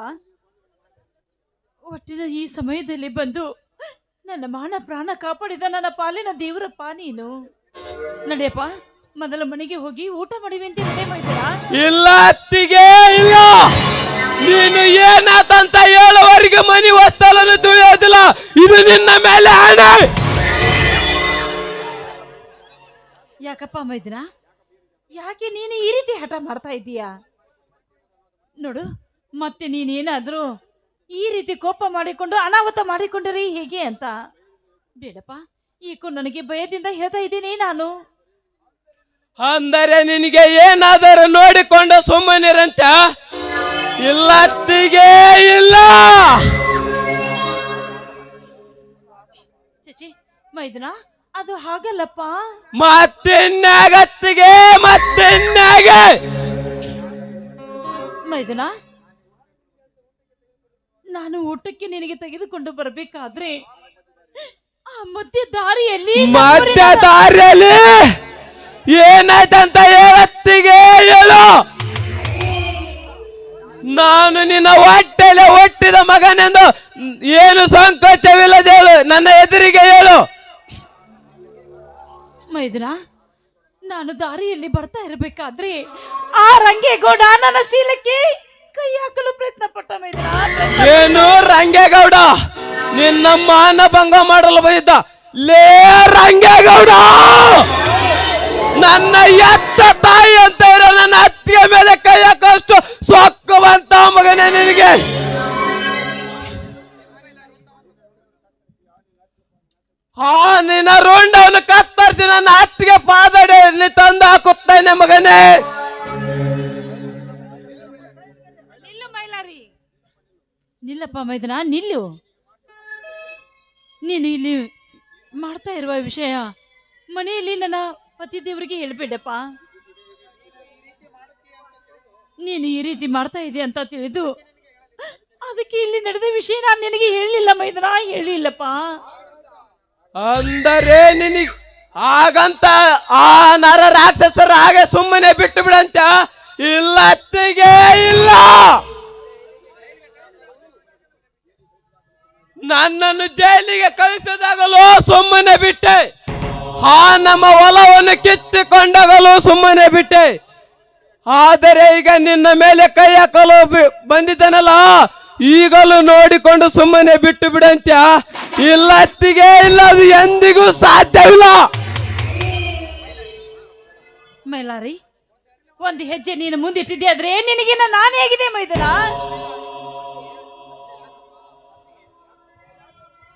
ಒಟ್ಟಿನ ಈ ಸಮಯದಲ್ಲಿ ಬಂದು ನನ್ನ ಮಾನ ಪ್ರಾಣ ಕಾಪಾಡಿದ ನನ್ನ ಪಾಲಿನ ದೇವರಪ್ಪ ನೀನು. ನಡೆಯಪ್ಪ, ಮೊದಲ ಮನೆಗೆ ಹೋಗಿ ಊಟ ಮಾಡಿವಿ ಅಂತ ನಡೆ. ಮೈದನ, ಇಲ್ಲ ಅತ್ತಿಗೆ ಇಲ್ಲ, ನೀನು ಏನಾತಂತ ಹೇಳುವವರೆಗೆ ಮನಿ ಹೊಸ್ತಲನ್ನು ತುಳಿಯೋದಿಲ್ಲ. ಇದು ನಿನ್ನ ಮೇಲೆ ಹಣೆ. ಯಾಕಪ್ಪ ಮೈದನ, ಯಾಕೆ ನೀನು ಈ ರೀತಿ ಹಠ ಮಾಡ್ತಾ ಇದ್ದೀಯಾ? ನೋಡು, ಮತ್ತೆ ನೀನೇನಾದ್ರೂ ಈ ರೀತಿ ಕೋಪ ಮಾಡಿಕೊಂಡು ಅನಾಹುತ ಮಾಡಿಕೊಂಡರೆ ಹೇಗೆ ಅಂತ. ಬೇಡಪ್ಪ, ಈಗೂ ನನಗೆ ಭಯದಿಂದ ಹೇಳ್ತಾ ಇದ್ದೀನಿ ನಾನು. ಅಂದರೆ ನಿನಗೆ ಏನಾದರೂ ನೋಡಿಕೊಂಡು ಸುಮ್ಮನಿರಂತ? ಇಲ್ಲ ಅತ್ತಿಗೆ ಇಲ್ಲ. ಚಚಿ ಮೈದನ, ಅದು ಹಾಗಲ್ಲಪ್ಪ. ಮತ್ತಿನ್ಯಾಗತ್ತಿಗೆ ಮತ್ತಿನ್ಯಾಗೆ ಮೈದನ, ನಾನು ಊಟಕ್ಕೆ ನಿನಗೆ ತೆಗೆದುಕೊಂಡು ಬರಬೇಕಾದ್ರೆ ಆ ಮಧ್ಯ ದಾರಿಯಲ್ಲಿ ಏನಾಯ್ತಂತ ಹೇಳತ್ತಿಗೆ ಹೇಳು. ನಾನು ನಿನ್ನ ಹೊಟ್ಟೆಲೆ ಹುಟ್ಟಿದ ಮಗನೆಂದು ಏನು ಸಂಕೋಚವಿಲ್ಲದೆ ಹೇಳು, ನನ್ನ ಎದುರಿಗೆ ಹೇಳು. ಮೈದನ, ನಾನು ದಾರಿಯಲ್ಲಿ ಬರ್ತಾ ಇರಬೇಕಾದ್ರೆ ಆ ರಂಗೇಗೌಡ ನನ್ನ ಶೀಲಕ್ಕೆ ಕೈ ಹಾಕಲು ಪ್ರಯತ್ನ ಪಟ್ಟ. ಮೈದನ, ಏನು ರಂಗೇಗೌಡ ನಿನ್ನ ಮಾನ ಭಂಗ ಮಾಡಲು ಬಂದಿದ್ದ? ಲೇ ರಂಗೇಗೌಡ, ನನ್ನ ಎತ್ತ ತಾಯಿ ಅಂತ ಇರೋ ನನ್ನ ಅತ್ತಿಗೆ ಮೇಲೆ ಕೈ ಹಾಕೋಷ್ಟು ಸೊಕ್ಕುವಂತ ಮಗನೇ ನಿನಗೆ. ನಿನ್ನ ರುಂಡವನ್ನು ಕತ್ತರಿಸಿ ನನ್ನ ಅತ್ತಿಗೆ ಪಾದಡಿಯಲ್ಲಿ ತಂದು ಹಾಕುತ್ತೇನೆ ಮಗನೇ. ನಿಲ್ಲು ಮೈಲಾರಿ, ನಿಲ್ಲಪ್ಪ ಮೈದನ, ನಿಲ್ಲು. ನೀನು ಇಲ್ಲಿ ಮಾಡ್ತಾ ಇರುವ ವಿಷಯ ಮನೆಯಲ್ಲಿ ನನ್ನ ಪತಿ ದೇವರಿಗೆ ಹೇಳ್ಬೇಡಪ್ಪ. ನೀನು ಈ ರೀತಿ ಮಾಡ್ತಾ ಇದೆ ಅಂತ ತಿಳಿದು ಅದಕ್ಕೆ ಇಲ್ಲಿ ನಡೆದ ವಿಷಯ ನಾನು ನಿನಗೆ ಹೇಳಿಲ್ಲ ಮೈದನ, ಹೇಳಿಲ್ಲಪ್ಪ. ಅಂದರೆ ನಿನಗೆ ಹಾಗಂತ ಆ ನರ ರಾಕ್ಷಸರ ಹಾಗೆ ಸುಮ್ಮನೆ ಬಿಟ್ಟು ಬಿಡಂತ ಇಲ್ಲ ಅತ್ತಿಗೆ ಇಲ್ಲ. ನನ್ನನ್ನು ಜೈಲಿಗೆ ಕಳಿಸಿದಾಗಲೂ ಸುಮ್ಮನೆ ಬಿಟ್ಟೆ. ನಮ್ಮ ಹೊಲವನ್ನು ಕಿತ್ತಿಕೊಂಡಾಗಲೂ ಸುಮ್ಮನೆ ಬಿಟ್ಟೆ. ಆದರೆ ಈಗ ನಿನ್ನ ಮೇಲೆ ಕೈ ಹಾಕಲು ಬಂದಿದ್ದನಲ್ಲ, ಈಗಲೂ ನೋಡಿಕೊಂಡು ಸುಮ್ಮನೆ ಬಿಟ್ಟು ಬಿಡಂತ್ಯ? ಇಲ್ಲ ಅತ್ತಿಗೆ ಇಲ್ಲ, ಅದು ಎಂದಿಗೂ ಸಾಧ್ಯವಿಲ್ಲ. ಮೈಲಾರಿ, ಒಂದು ಹೆಜ್ಜೆ ನೀನು ಮುಂದಿಟ್ಟಿದ್ದೆ ಆದ್ರೆ ನಿನಗಿನ್ನ ನಾನೇ ಆಗಿದೆ ಮೈದನ.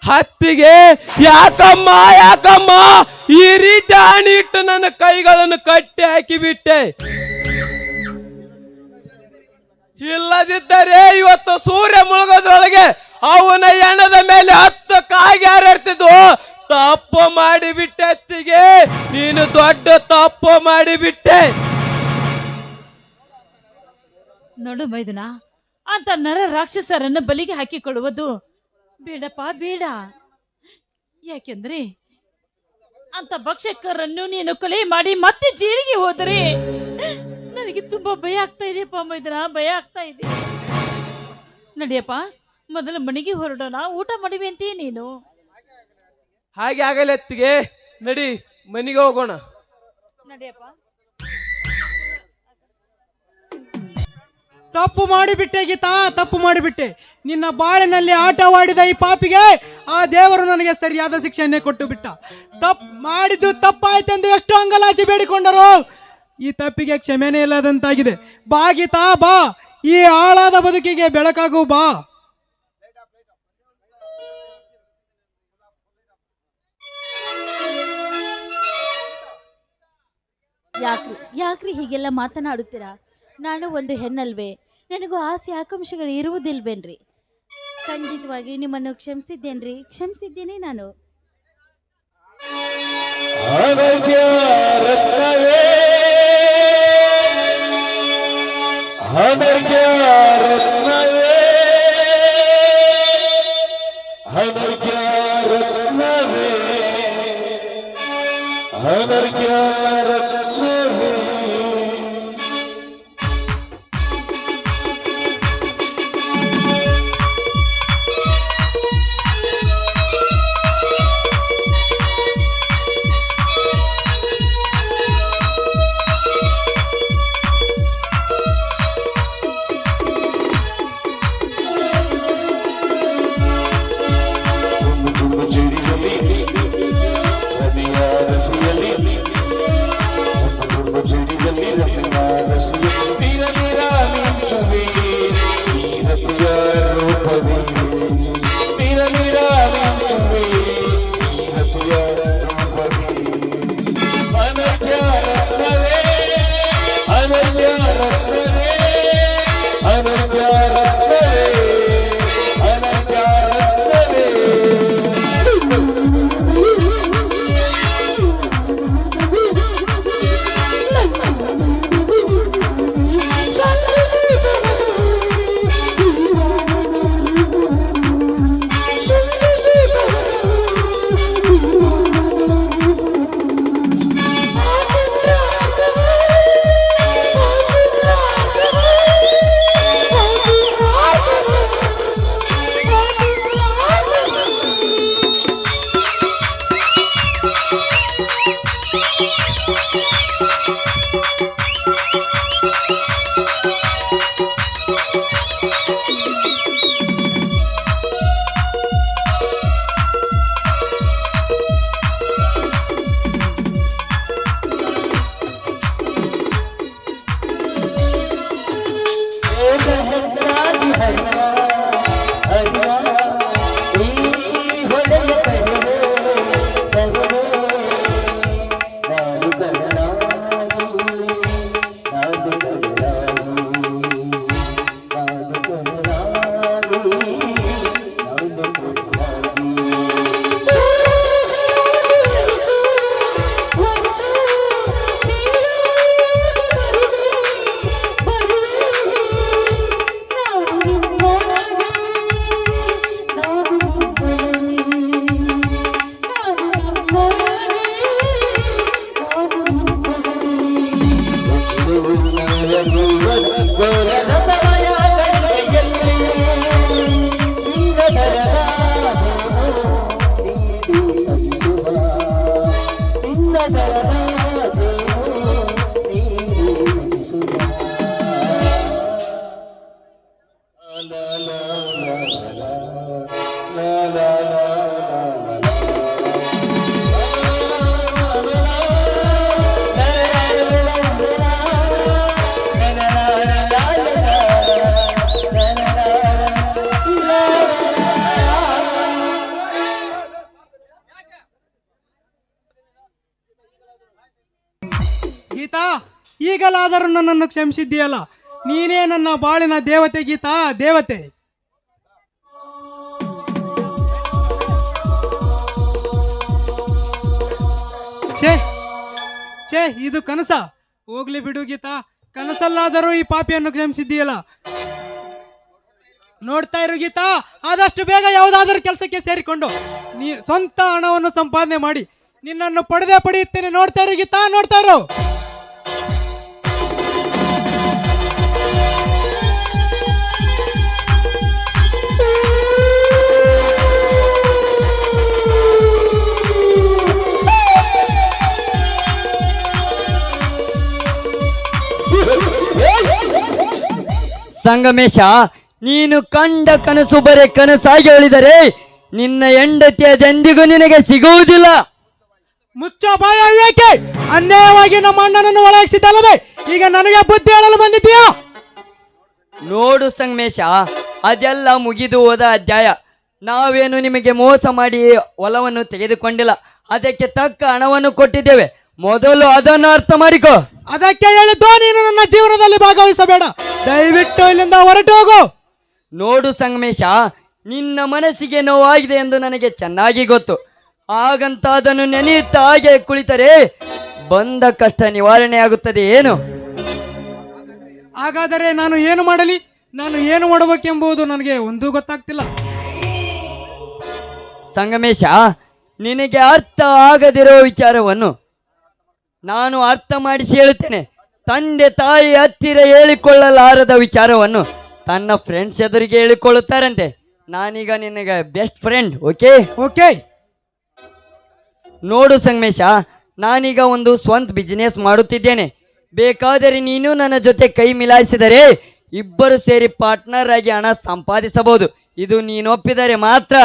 ಹತ್ತಿಗೆ ಯಾಕಮ್ಮ ಯಾಕಮ್ಮ ಈ ರೀತಿ ಆಣಿ ಇಟ್ಟು ನನ್ನ ಕೈಗಳನ್ನು ಕಟ್ಟಿ ಹಾಕಿಬಿಟ್ಟೆ? ಇಲ್ಲದಿದ್ದರೆ ಇವತ್ತು ಸೂರ್ಯ ಮುಳುಗೋದ್ರೊಳಗೆ ಅವನ ಎಣದ ಮೇಲೆ 10 ಕಾಗಿ ಹಾರಾಡ್ತಿದ್ವು. ತಪ್ಪು ಮಾಡಿಬಿಟ್ಟೆ ಅತ್ತಿಗೆ, ನೀನು ದೊಡ್ಡ ತಪ್ಪು ಮಾಡಿಬಿಟ್ಟೆ. ನೋಡು ಮೈದನ, ಅಂತ ನರ ರಾಕ್ಷಸರನ್ನು ಬಲಿಗೆ ಹಾಕಿಕೊಳ್ಳುವುದು ಬೇಡಪ್ಪ ಬೇಡ. ಯಾಕೆಂದ್ರೆ ಅಂತ ಭಕ್ಷಕರನ್ನು ನೀನು ಕೊಲೆ ಮಾಡಿ ಮತ್ತೆ ಜೈಲಿಗೆ ಹೋದರೆ ನನಗೆ ತುಂಬಾ ಭಯ ಆಗ್ತಾ ಇದೆಯಪ್ಪ ಮೈದನ, ಭಯ ಆಗ್ತಾ ಇದೆ. ನಡಿಯಪ್ಪ, ಮೊದಲು ಮನೆಗೆ ಹೊರಡೋಣ, ಊಟ ಮಾಡಿವೆ ಅಂತೀಯ ನೀನು. ಹಾಗೆ ಆಗಲ್ಲ ಅತ್ತಿಗೆ, ನಡಿ ಮನೆಗೆ ಹೋಗೋಣ. ನಡಿಯಪ್ಪ. ತಪ್ಪು ಮಾಡಿಬಿಟ್ಟೆ ಗೀತಾ, ತಪ್ಪು ಮಾಡಿಬಿಟ್ಟೆ. ನಿನ್ನ ಬಾಳಿನಲ್ಲಿ ಆಟವಾಡಿದ ಈ ಪಾಪಿಗೆ ಆ ದೇವರು ನನಗೆ ಸರಿಯಾದ ಶಿಕ್ಷೆಯನ್ನೇ ಕೊಟ್ಟು ಬಿಟ್ಟ. ಮಾಡಿದ್ದು ತಪ್ಪಾಯ್ತೆಂದು ಎಷ್ಟು ಅಂಗಲಾಚಿ ಬೇಡಿಕೊಂಡರು, ಈ ತಪ್ಪಿಗೆ ಕ್ಷಮೆನೇ ಇಲ್ಲದಂತಾಗಿದೆ. ಬಾ ಗೀತಾ ಬಾ, ಈ ಹಾಳಾದ ಬದುಕಿಗೆ ಬೆಳಕಾಗು ಬಾ. ಯಾಕ್ರಿ ಹೀಗೆಲ್ಲ ಮಾತನಾಡುತ್ತೀರಾ? ನಾನು ಒಂದು ಹೆಣ್ಣಲ್ವೇ? ನನಗೂ ಆಸೆ ಆಕಾಂಕ್ಷೆಗಳು ಇರುವುದಿಲ್ವೇನ್ರಿ? ಖಂಡಿತವಾಗಿ ನಿಮ್ಮನ್ನು ಕ್ಷಮಿಸಿದ್ದೇನೆ ನಾನು. ಅನರ್ಘ್ಯ ರತ್ನವೇ, ಅನರ್ಘ್ಯ ರತ್ನವೇ, ಅನರ್ಘ್ಯ ರತ್ನವೇ, ಅನರ್ಘ್ಯ ರತ್ನವೇ. ಗೋರನ ಸಮಯ ಗಂಗೆಯಲ್ಲಿ ಇಂದ್ರಧರನ ಇಂದ್ರಧರನ ಗೀತಾ, ಈಗಲಾದರೂ ನನ್ನನ್ನು ಕ್ಷಮಿಸಿದ್ದೀಯಲ್ಲ. ನೀನೇ ನನ್ನ ಬಾಳಿನ ದೇವತೆ ಗೀತಾ, ದೇವತೆ. ಛೇ ಛೇ, ಇದು ಕನಸ. ಹೋಗ್ಲಿ ಬಿಡು ಗೀತಾ, ಕನಸಲ್ಲಾದರೂ ಈ ಪಾಪಿಯನ್ನು ಕ್ಷಮಿಸಿದ್ದೀಯಲ್ಲ. ನೋಡ್ತಾ ಇರು ಗೀತಾ, ಆದಷ್ಟು ಬೇಗ ಯಾವುದಾದರೂ ಕೆಲಸಕ್ಕೆ ಸೇರಿಕೊಂಡು ನೀ ಸ್ವಂತ ಹಣವನ್ನು ಸಂಪಾದನೆ ಮಾಡಿ ನಿನ್ನನ್ನು ಪಡೆಯುತ್ತೇನೆ. ನೋಡ್ತಾ ಇರು ಗೀತಾ, ನೋಡ್ತಾ ಇರು. ಸಂಗಮೇಶ, ನೀನು ಕಂಡ ಕನಸು ಬರೇ ಕನಸಾಗಿ ಉಳಿದರೆ ನಿನ್ನ ಹೆಂಡತಿ ಅದೆಂದಿಗೂ ನಿನಗೆ ಸಿಗುವುದಿಲ್ಲ. ಮುಚ್ಚ ಬಾಯ ಏಕೆ? ಅನ್ಯಾಯವಾಗಿ ನಮ್ಮ ಅಣ್ಣನನ್ನು ಒಳಗಿಸಿದ್ದಲ್ಲದೆ ಈಗ ನನಗೆ ಬುದ್ಧಿ ಹೇಳಲು ಬಂದಿದ್ದೀಯಾ? ನೋಡು ಸಂಗಮೇಶ, ಅದೆಲ್ಲ ಮುಗಿದು ಹೋದ ಅಧ್ಯಾಯ. ನಾವೇನು ನಿಮಗೆ ಮೋಸ ಮಾಡಿ ಹೊಲವನ್ನು ತೆಗೆದುಕೊಂಡಿಲ್ಲ, ಅದಕ್ಕೆ ತಕ್ಕ ಹಣವನ್ನು ಕೊಟ್ಟಿದ್ದೇವೆ. ಮೊದಲು ಅದನ್ನು ಅರ್ಥ ಮಾಡಿಕೋ. ಅದಕ್ಕೆ ಹೇಳಿದ್ದು ನೀನು ನನ್ನ ಜೀವನದಲ್ಲಿ ಭಾಗವಹಿಸಬೇಡ. ದಯವಿಟ್ಟು ಇಲ್ಲಿಂದ ಹೊರಟು ಹೋಗು. ನೋಡು ಸಂಗಮೇಶ, ನಿನ್ನ ಮನಸ್ಸಿಗೆ ನೋವಾಗಿದೆ ಎಂದು ನನಗೆ ಚೆನ್ನಾಗಿ ಗೊತ್ತು. ಹಾಗಂತ ಅದನ್ನು ನೆನೆಯುತ್ತಾ ಹಾಗೆ ಕುಳಿತರೆ ಬಂದ ಕಷ್ಟ ನಿವಾರಣೆ ಆಗುತ್ತದೆ ಏನು? ಹಾಗಾದರೆ ನಾನು ಏನು ಮಾಡಲಿ? ನಾನು ಏನು ಮಾಡಬೇಕೆಂಬುದು ನನಗೆ ಒಂದೂ ಗೊತ್ತಾಗ್ತಿಲ್ಲ. ಸಂಗಮೇಶ, ನಿನಗೆ ಅರ್ಥ ಆಗದಿರೋ ವಿಚಾರವನ್ನು ನಾನು ಅರ್ಥ ಮಾಡಿಸಿ ಹೇಳುತ್ತೇನೆ. ತಂದೆ ತಾಯಿ ಹತ್ತಿರ ಹೇಳಿಕೊಳ್ಳಲಾರದ ವಿಚಾರವನ್ನು ತನ್ನ ಫ್ರೆಂಡ್ಸ್ ಎದುರಿಗೆ ಹೇಳಿಕೊಳ್ಳುತ್ತಾರಂತೆ. ನಾನೀಗ ನಿನಗೆ ಬೆಸ್ಟ್ ಫ್ರೆಂಡ್. Okay okay. ನೋಡು ಸಂಗಮೇಶ, ನಾನೀಗ ಒಂದು ಸ್ವಂತ ಬಿಸಿನೆಸ್ ಮಾಡುತ್ತಿದ್ದೇನೆ. ಬೇಕಾದರೆ ನೀನು ನನ್ನ ಜೊತೆ ಕೈ ಮಿಲಾಯಿಸಿದರೆ ಇಬ್ಬರು ಸೇರಿ ಪಾರ್ಟ್ನರ್ ಆಗಿ ಹಣ ಸಂಪಾದಿಸಬಹುದು. ಇದು ನೀನು ಒಪ್ಪಿದರೆ ಮಾತ್ರ.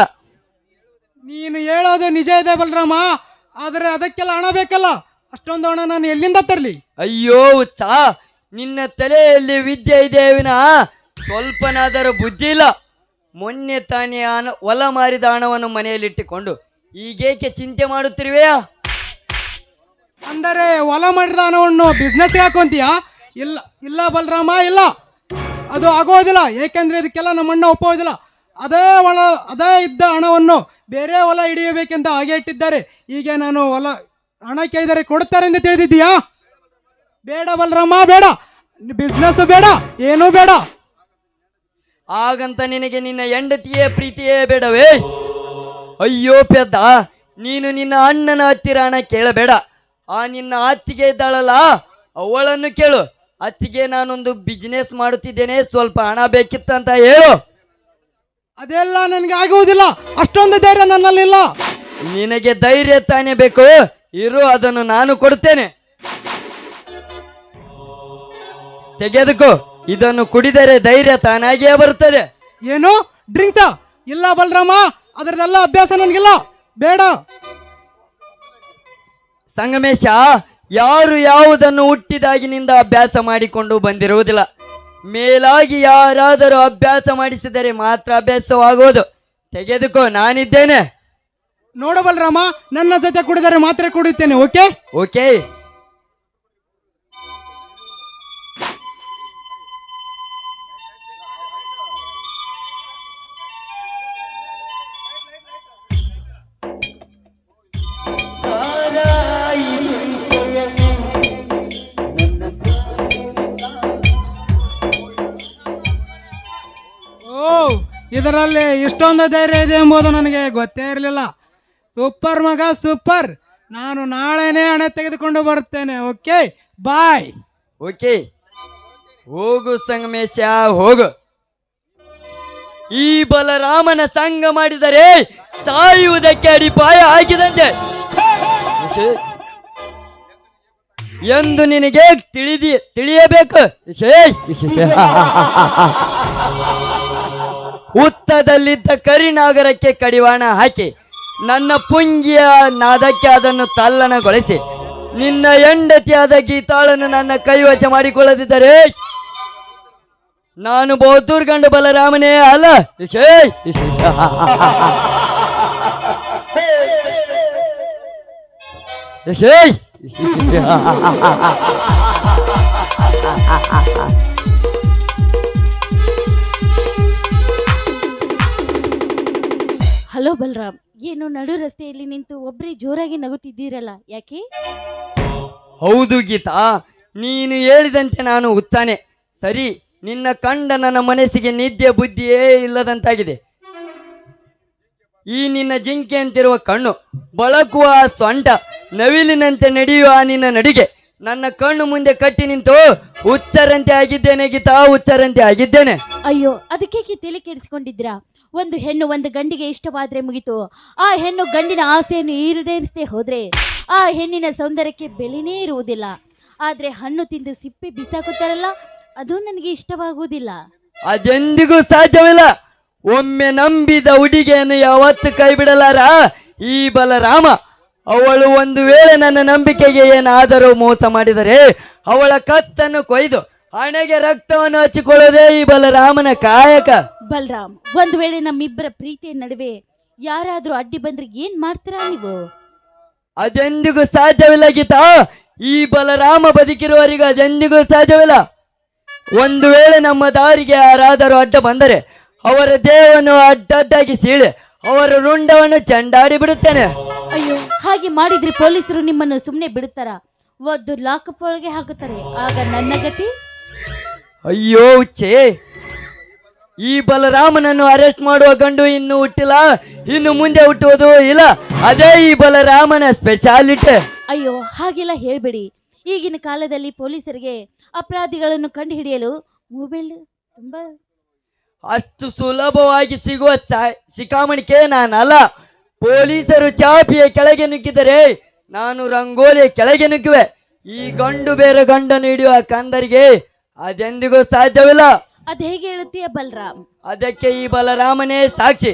ನೀನು ಹೇಳೋದು ನಿಜ ಇದೆ ಬಲರಾಮ, ಆದರೆ ಅದಕ್ಕೆಲ್ಲ ಹಣ ಬೇಕಲ್ಲ. ಅಷ್ಟೊಂದು ಹಣ ನಾನು ಎಲ್ಲಿಂದ ತರಲಿ? ಅಯ್ಯೋ ಹುಚ್ಚ, ನಿನ್ನ ತಲೆಯಲ್ಲಿ ವಿದ್ಯೆ ಇದೆ ವಿನಃ ಸ್ವಲ್ಪನಾದರೂ ಬುದ್ಧಿ ಇಲ್ಲ. ಮೊನ್ನೆ ತಾನೇ ಹೊಲ ಮಾರಿದ ಹಣವನ್ನು ಮನೆಯಲ್ಲಿಟ್ಟುಕೊಂಡು ಈಗೇಕೆ ಚಿಂತೆ ಮಾಡುತ್ತಿರುವೆಯಾ? ಅಂದರೆ ಹೊಲ ಮಾಡಿದ ಹಣವನ್ನು ಬಿಸ್ನೆಸ್ಗೆ ಹಾಕೊಂತೀಯಾ? ಇಲ್ಲ ಇಲ್ಲ ಬಲರಾಮ, ಇಲ್ಲ, ಅದು ಆಗೋದಿಲ್ಲ. ಏಕೆಂದ್ರೆ ಇದಕ್ಕೆಲ್ಲ ನಮ್ಮಣ್ಣ ಒಪ್ಪೋದಿಲ್ಲ. ಅದೇ ಇದ್ದ ಹಣವನ್ನು ಬೇರೆ ಹೊಲ ಹಿಡಿಯಬೇಕೆಂದು ಹಾಗೆ ಇಟ್ಟಿದ್ದಾರೆ. ಈಗ ನಾನು ಹಣ ಕೇಳಿದರೆ ಕೊಡುತ್ತಾರೆ ಎಂದು ತಿಳಿದಿದ್ದೀಯಾ? ಬೇಡ ಬಲರಾಮ, ಬೇಡ. ಬಿಸ್ನೆಸ್ ಬೇಡ, ಏನೂ ಬೇಡ. ಹಾಗಂತ ನಿನಗೆ ನಿನ್ನ ಹೆಂಡತಿಯೇ ಪ್ರೀತಿಯೇ ಬೇಡವೇ? ಅಯ್ಯೋ ಪೆದ್ದ, ನೀನು ನಿನ್ನ ಅಣ್ಣನ ಹತ್ತಿರ ಹಣ ಕೇಳಬೇಡ. ಆ ನಿನ್ನ ಅತ್ತಿಗೆ ಇದ್ದಾಳಲ್ಲ, ಅವಳನ್ನು ಕೇಳು. ಅತ್ತಿಗೆ, ನಾನೊಂದು ಬಿಸ್ನೆಸ್ ಮಾಡುತ್ತಿದ್ದೇನೆ, ಸ್ವಲ್ಪ ಹಣ ಬೇಕಿತ್ತಂತ ಹೇಳು. ಅದೆಲ್ಲ ನನಗೆ ಆಗುವುದಿಲ್ಲ. ಅಷ್ಟೊಂದು ಧೈರ್ಯ ನನ್ನಲ್ಲಿಲ್ಲ. ನಿನಗೆ ಧೈರ್ಯ ತಾನೇ ಬೇಕು, ಇರು, ಅದನ್ನು ನಾನು ಕೊಡುತ್ತೇನೆ. ತೆಗೆದುಕೋ, ಇದನ್ನು ಕುಡಿದರೆ ಧೈರ್ಯ ತಾನಾಗಿಯೇ ಬರುತ್ತದೆ. ಏನು ಡ್ರಿಂಕ್ಸಾ? ಇಲ್ಲ ಬಲರಾಮ, ಅದರದೆಲ್ಲ ಅಭ್ಯಾಸ ನನಗಿಲ್ಲ, ಬೇಡ. ಸಂಗಮೇಶ, ಯಾರು ಯಾವುದನ್ನು ಹುಟ್ಟಿದಾಗಿನಿಂದ ಅಭ್ಯಾಸ ಮಾಡಿಕೊಂಡು ಬಂದಿರುವುದಿಲ್ಲ. ಮೇಲಾಗಿ ಯಾರಾದರೂ ಅಭ್ಯಾಸ ಮಾಡಿಸಿದರೆ ಮಾತ್ರ ಅಭ್ಯಾಸವಾಗುವುದು. ತೆಗೆದುಕೋ, ನಾನಿದ್ದೇನೆ. ನೋಡು ಬಲರಾಮ, ನನ್ನ ಜೊತೆ ಕುಡಿದರೆ ಮಾತ್ರ ಕುಡಿಯುತ್ತೇನೆ. Okay okay. ಇದರಲ್ಲಿ ಇಷ್ಟೊಂದು ಧೈರ್ಯ ಇದೆ ಎಂಬುದು ನನಗೆ ಗೊತ್ತೇ ಇರಲಿಲ್ಲ. ಸೂಪರ್ ಮಗ, ಸೂಪರ್. ನಾನು ನಾಳೆನೇ ಹಣ ತೆಗೆದುಕೊಂಡು ಬರುತ್ತೇನೆ. ಓಕೆ, ಬಾಯ್. ಓಕೆ. ಹೋಗು ಸಂಗಮೇಶ ಹೋಗು. ಈ ಬಲರಾಮನ ಸಂಗ ಮಾಡಿದರೆ ಸಾಯುವುದಕ್ಕೆ ಅಡಿಪಾಯ ಹಾಕಿದಂತೆ ಎಂದು ನಿನಗೆ ತಿಳಿಯಬೇಕು. ಹುತ್ತದಲ್ಲಿದ್ದ ಕರಿನಾಗರಕ್ಕೆ ಕಡಿವಾಣ ಹಾಕಿ ನನ್ನ ಪುಂಗಿಯ ನಾದಕ್ಕೆ ಅದನ್ನು ತಲ್ಲಣಗೊಳಿಸಿ ನಿನ್ನ ಹೆಂಡತಿಯಾದ ಗೀತಾಳನ್ನು ನನ್ನ ಕೈವಶ ಮಾಡಿಕೊಳ್ಳದಿದ್ದರೆ ನಾನು ಬಹುದೂರ್ ಗಂಡು ಬಲರಾಮನೇ ಅಲ್ಲ. ಹಲೋ ಬಲರಾಮ್, ಏನು ನಡು ರಸ್ತೆಯಲ್ಲಿ ನಿಂತು ಒಬ್ರೇ ಜೋರಾಗಿ ನಗುತ್ತಿದ್ದೀರಲ್ಲ, ಯಾಕೆ? ಹೌದು ಗೀತಾ, ನೀನು ಹೇಳಿದಂತೆ ನಾನು ಹುಚ್ಚಾನೆ. ಸರಿ, ನಿನ್ನ ಕಂಡ ನನ್ನ ಮನಸ್ಸಿಗೆ ನಿದ್ದೆ ಬುದ್ಧಿಯೇ ಇಲ್ಲದಂತಾಗಿದೆ. ಈ ನಿನ್ನ ಜಿಂಕೆ ಅಂತಿರುವ ಕಣ್ಣು, ಬಳಕುವ ಸೊಂಟ, ನವಿಲಿನಂತೆ ನಡೆಯುವ ನಿನ್ನ ನಡಿಗೆ ನನ್ನ ಕಣ್ಣು ಮುಂದೆ ಕಟ್ಟಿ ನಿಂತು ಹುಚ್ಚರಂತೆ ಆಗಿದ್ದೇನೆ ಗೀತಾ, ಹುಚ್ಚರಂತೆ ಆಗಿದ್ದೇನೆ. ಅಯ್ಯೋ, ಅದಕ್ಕೆ ತಲೆ ಕೆಡಿಸಿಕೊಂಡಿದ್ರಾ? ಒಂದು ಹೆಣ್ಣು ಒಂದು ಗಂಡಿಗೆ ಇಷ್ಟವಾದ್ರೆ ಮುಗಿತು. ಆ ಹೆಣ್ಣು ಗಂಡಿನ ಆಸೆಯನ್ನು ಈಡೇರಿಸದೆ ಹೋದ್ರೆ ಆ ಹೆಣ್ಣಿನ ಸೌಂದರ್ಯಕ್ಕೆ ಬೆಲೆನೇ ಇರುವುದಿಲ್ಲ. ಆದ್ರೆ ಹಣ್ಣು ತಿಂದು ಸಿಪ್ಪೆ ಬಿಸಾಕುತ್ತಾರಲ್ಲ, ಅದು ನನಗೆ ಇಷ್ಟವಾಗುವುದಿಲ್ಲ. ಅದೆಂದಿಗೂ ಸಾಧ್ಯವಿಲ್ಲ. ಒಮ್ಮೆ ನಂಬಿದ ಹುಡುಗಿಯನ್ನು ಯಾವತ್ತು ಕೈ ಬಿಡಲಾರ ಈ ಬಲರಾಮ. ಅವಳು ಒಂದು ವೇಳೆ ನನ್ನ ನಂಬಿಕೆಗೆ ಏನಾದರೂ ಮೋಸ ಮಾಡಿದರೆ ಅವಳ ಕತ್ತನ್ನು ಕೊಯ್ದು ಹಣೆಗೆ ರಕ್ತವನ್ನು ಹಚ್ಚಿಕೊಳ್ಳೋದೇ ಈ ಬಲರಾಮನ ಕಾಯಕ. ಬಲರಾಮ್, ಒಂದು ವೇಳೆ ನಮ್ಮಿಬ್ಬರ ಪ್ರೀತಿಯ ನಡುವೆ ಯಾರಾದ್ರೂ ಅಡ್ಡಿ ಬಂದ್ರೆ ಏನ್ ಮಾಡ್ತೀರಾ ನೀವು? ಅದೆಂದಿಗೂ ಸಾಧ್ಯವಿಲ್ಲ ಗೀತಾ. ಈ ಬಲರಾಮ ಬದುಕಿರುವವರಿಗೆ ಅದೆಂದಿಗೂ ಸಾಧ್ಯವಿಲ್ಲ. ಒಂದು ವೇಳೆ ನಮ್ಮ ದಾರಿಗೆ ಯಾರಾದರೂ ಅಡ್ಡ ಬಂದರೆ ಅವರ ದೇಹವನ್ನು ಅಡ್ಡಡ್ಡಾಗಿ ಸೀಳೆ ಅವರ ರುಂಡವನ್ನು ಚಂಡಾಡಿ ಬಿಡುತ್ತೇನೆ. ಅಯ್ಯೋ, ಹಾಗೆ ಮಾಡಿದ್ರೆ ಪೊಲೀಸರು ನಿಮ್ಮನ್ನು ಸುಮ್ಮನೆ ಬಿಡುತ್ತಾರ? ಒದ್ದು ಲಾಕಪ್ ಒಳಗೆ ಹಾಕುತ್ತಾರೆ. ಆಗ ನನ್ನ ಗತಿ? ಅಯ್ಯೋ ಛೇ, ಈ ಬಲರಾಮನನ್ನು ಅರೆಸ್ಟ್ ಮಾಡುವ ಗಂಡು ಇನ್ನು ಹುಟ್ಟಿಲ್ಲ, ಇನ್ನು ಮುಂದೆ ಹುಟ್ಟುವುದು ಇಲ್ಲ. ಅದೇ ಈ ಬಲರಾಮನ ಸ್ಪೆಷಾಲಿಟಿ. ಅಯ್ಯೋ, ಹಾಗೆಲ್ಲ ಹೇಳ್ಬೇಡಿ. ಈಗಿನ ಕಾಲದಲ್ಲಿ ಪೊಲೀಸರಿಗೆ ಅಪರಾಧಿಗಳನ್ನು ಕಂಡುಹಿಡಿಯಲು ಮೊಬೈಲ್ ತುಂಬಾ ಅಷ್ಟು ಸುಲಭವಾಗಿ ಸಿಗುವ ಶಿಖಾಮಣಿಕೆ ನಾನಲ್ಲ. ಪೊಲೀಸರು ಚಾಪಿಯ ಕೆಳಗೆ ನುಗ್ಗಿದರೆ ನಾನು ರಂಗೋಲಿಯ ಕೆಳಗೆ ನುಗ್ಗುವೆ. ಈ ಗಂಡು ಬೇರೆ ಗಂಡನ್ನು ಹಿಡಿಯುವ ಕಂದರಿಗೆ ಅದೆಂದಿಗೂ ಸಾಧ್ಯವಿಲ್ಲ. ಅದ್ ಹೇಗೆ ಹೇಳುತ್ತೀಯ ಬಲರಾಮ್? ಅದಕ್ಕೆ ಈ ಬಲರಾಮನೇ ಸಾಕ್ಷಿ.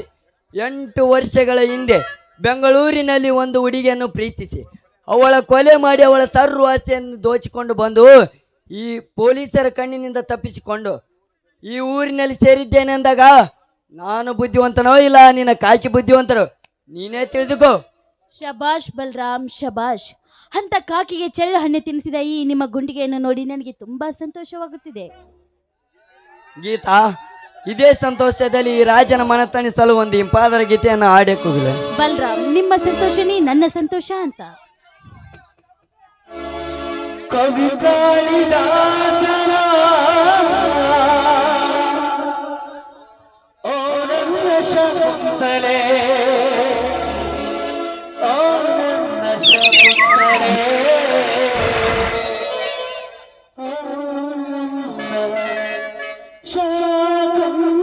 8 ವರ್ಷಗಳ ಹಿಂದೆ ಬೆಂಗಳೂರಿನಲ್ಲಿ ಒಂದು ಹುಡುಗಿಯನ್ನು ಪ್ರೀತಿಸಿ ಅವಳ ಕೊಲೆ ಮಾಡಿ ಅವಳ ಸರ್ವ ಆಸ್ತಿಯನ್ನು ದೋಚಿಕೊಂಡು ಬಂದು ಈ ಪೊಲೀಸರ ಕಣ್ಣಿನಿಂದ ತಪ್ಪಿಸಿಕೊಂಡು ಈ ಊರಿನಲ್ಲಿ ಸೇರಿದ್ದೇನೆ ಅಂದಾಗ ನಾನು ಬುದ್ಧಿವಂತನೋ ಇಲ್ಲ ನಿನ್ನ ಕಾಕಿ ಬುದ್ಧಿವಂತರು ನೀನೇ ತಿಳಿದುಕೋ. ಶಬಾಷ್ ಬಲರಾಮ್, ಶಬಾಷ್. ಅಂತ ಕಾಕಿಗೆ ಚೆಳ್ಳು ಹಣ್ಣು ತಿನ್ನಿಸಿದ ಈ ನಿಮ್ಮ ಗುಂಡಿಗೆಯನ್ನು ನೋಡಿ ನನಗೆ ತುಂಬಾ ಸಂತೋಷವಾಗುತ್ತಿದೆ. ಗೀತಾ, ಇದೇ ಸಂತೋಷದಲ್ಲಿ ಈ ರಾಜನ ಮನ ತಣಿಸಲು ಒಂದು ಇಂಪಾದರ ಗೀತೆಯನ್ನು ಹಾಡಕ್ಕೋಗಿಲ್ಲ. ಬಲರಾಮ್, ನಿಮ್ಮ ಸಂತೋಷನೇ ನನ್ನ ಸಂತೋಷ ಅಂತ. ಕವಿತಾಳಿದಾಸನ ಓ ನನ್ನ ಶಕುಂತಲೆ, ಓ ನನ್ನ ಶಕುಂತಲೆ, ಓ ನನ್ನ Shakuntala.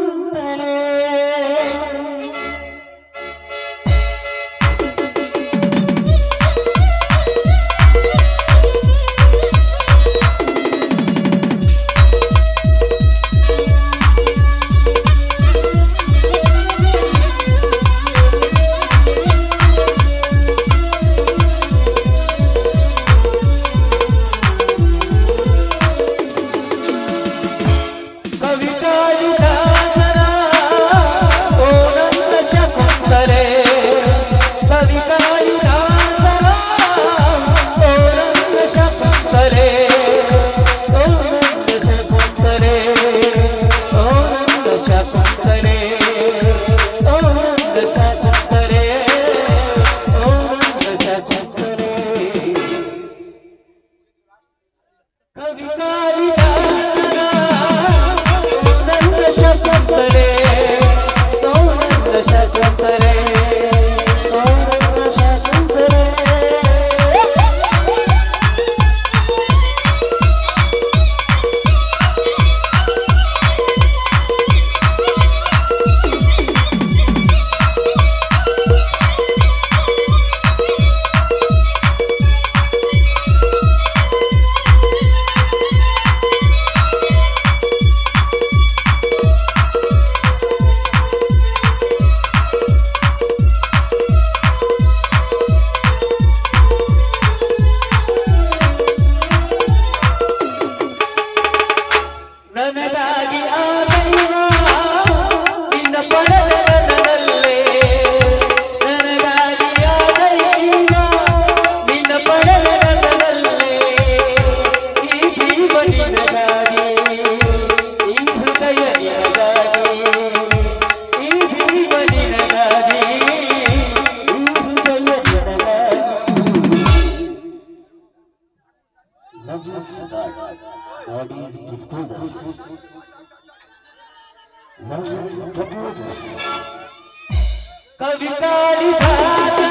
God is disposal. Love is proposal. ಕವಿ ಕಾಳಿದಾಸ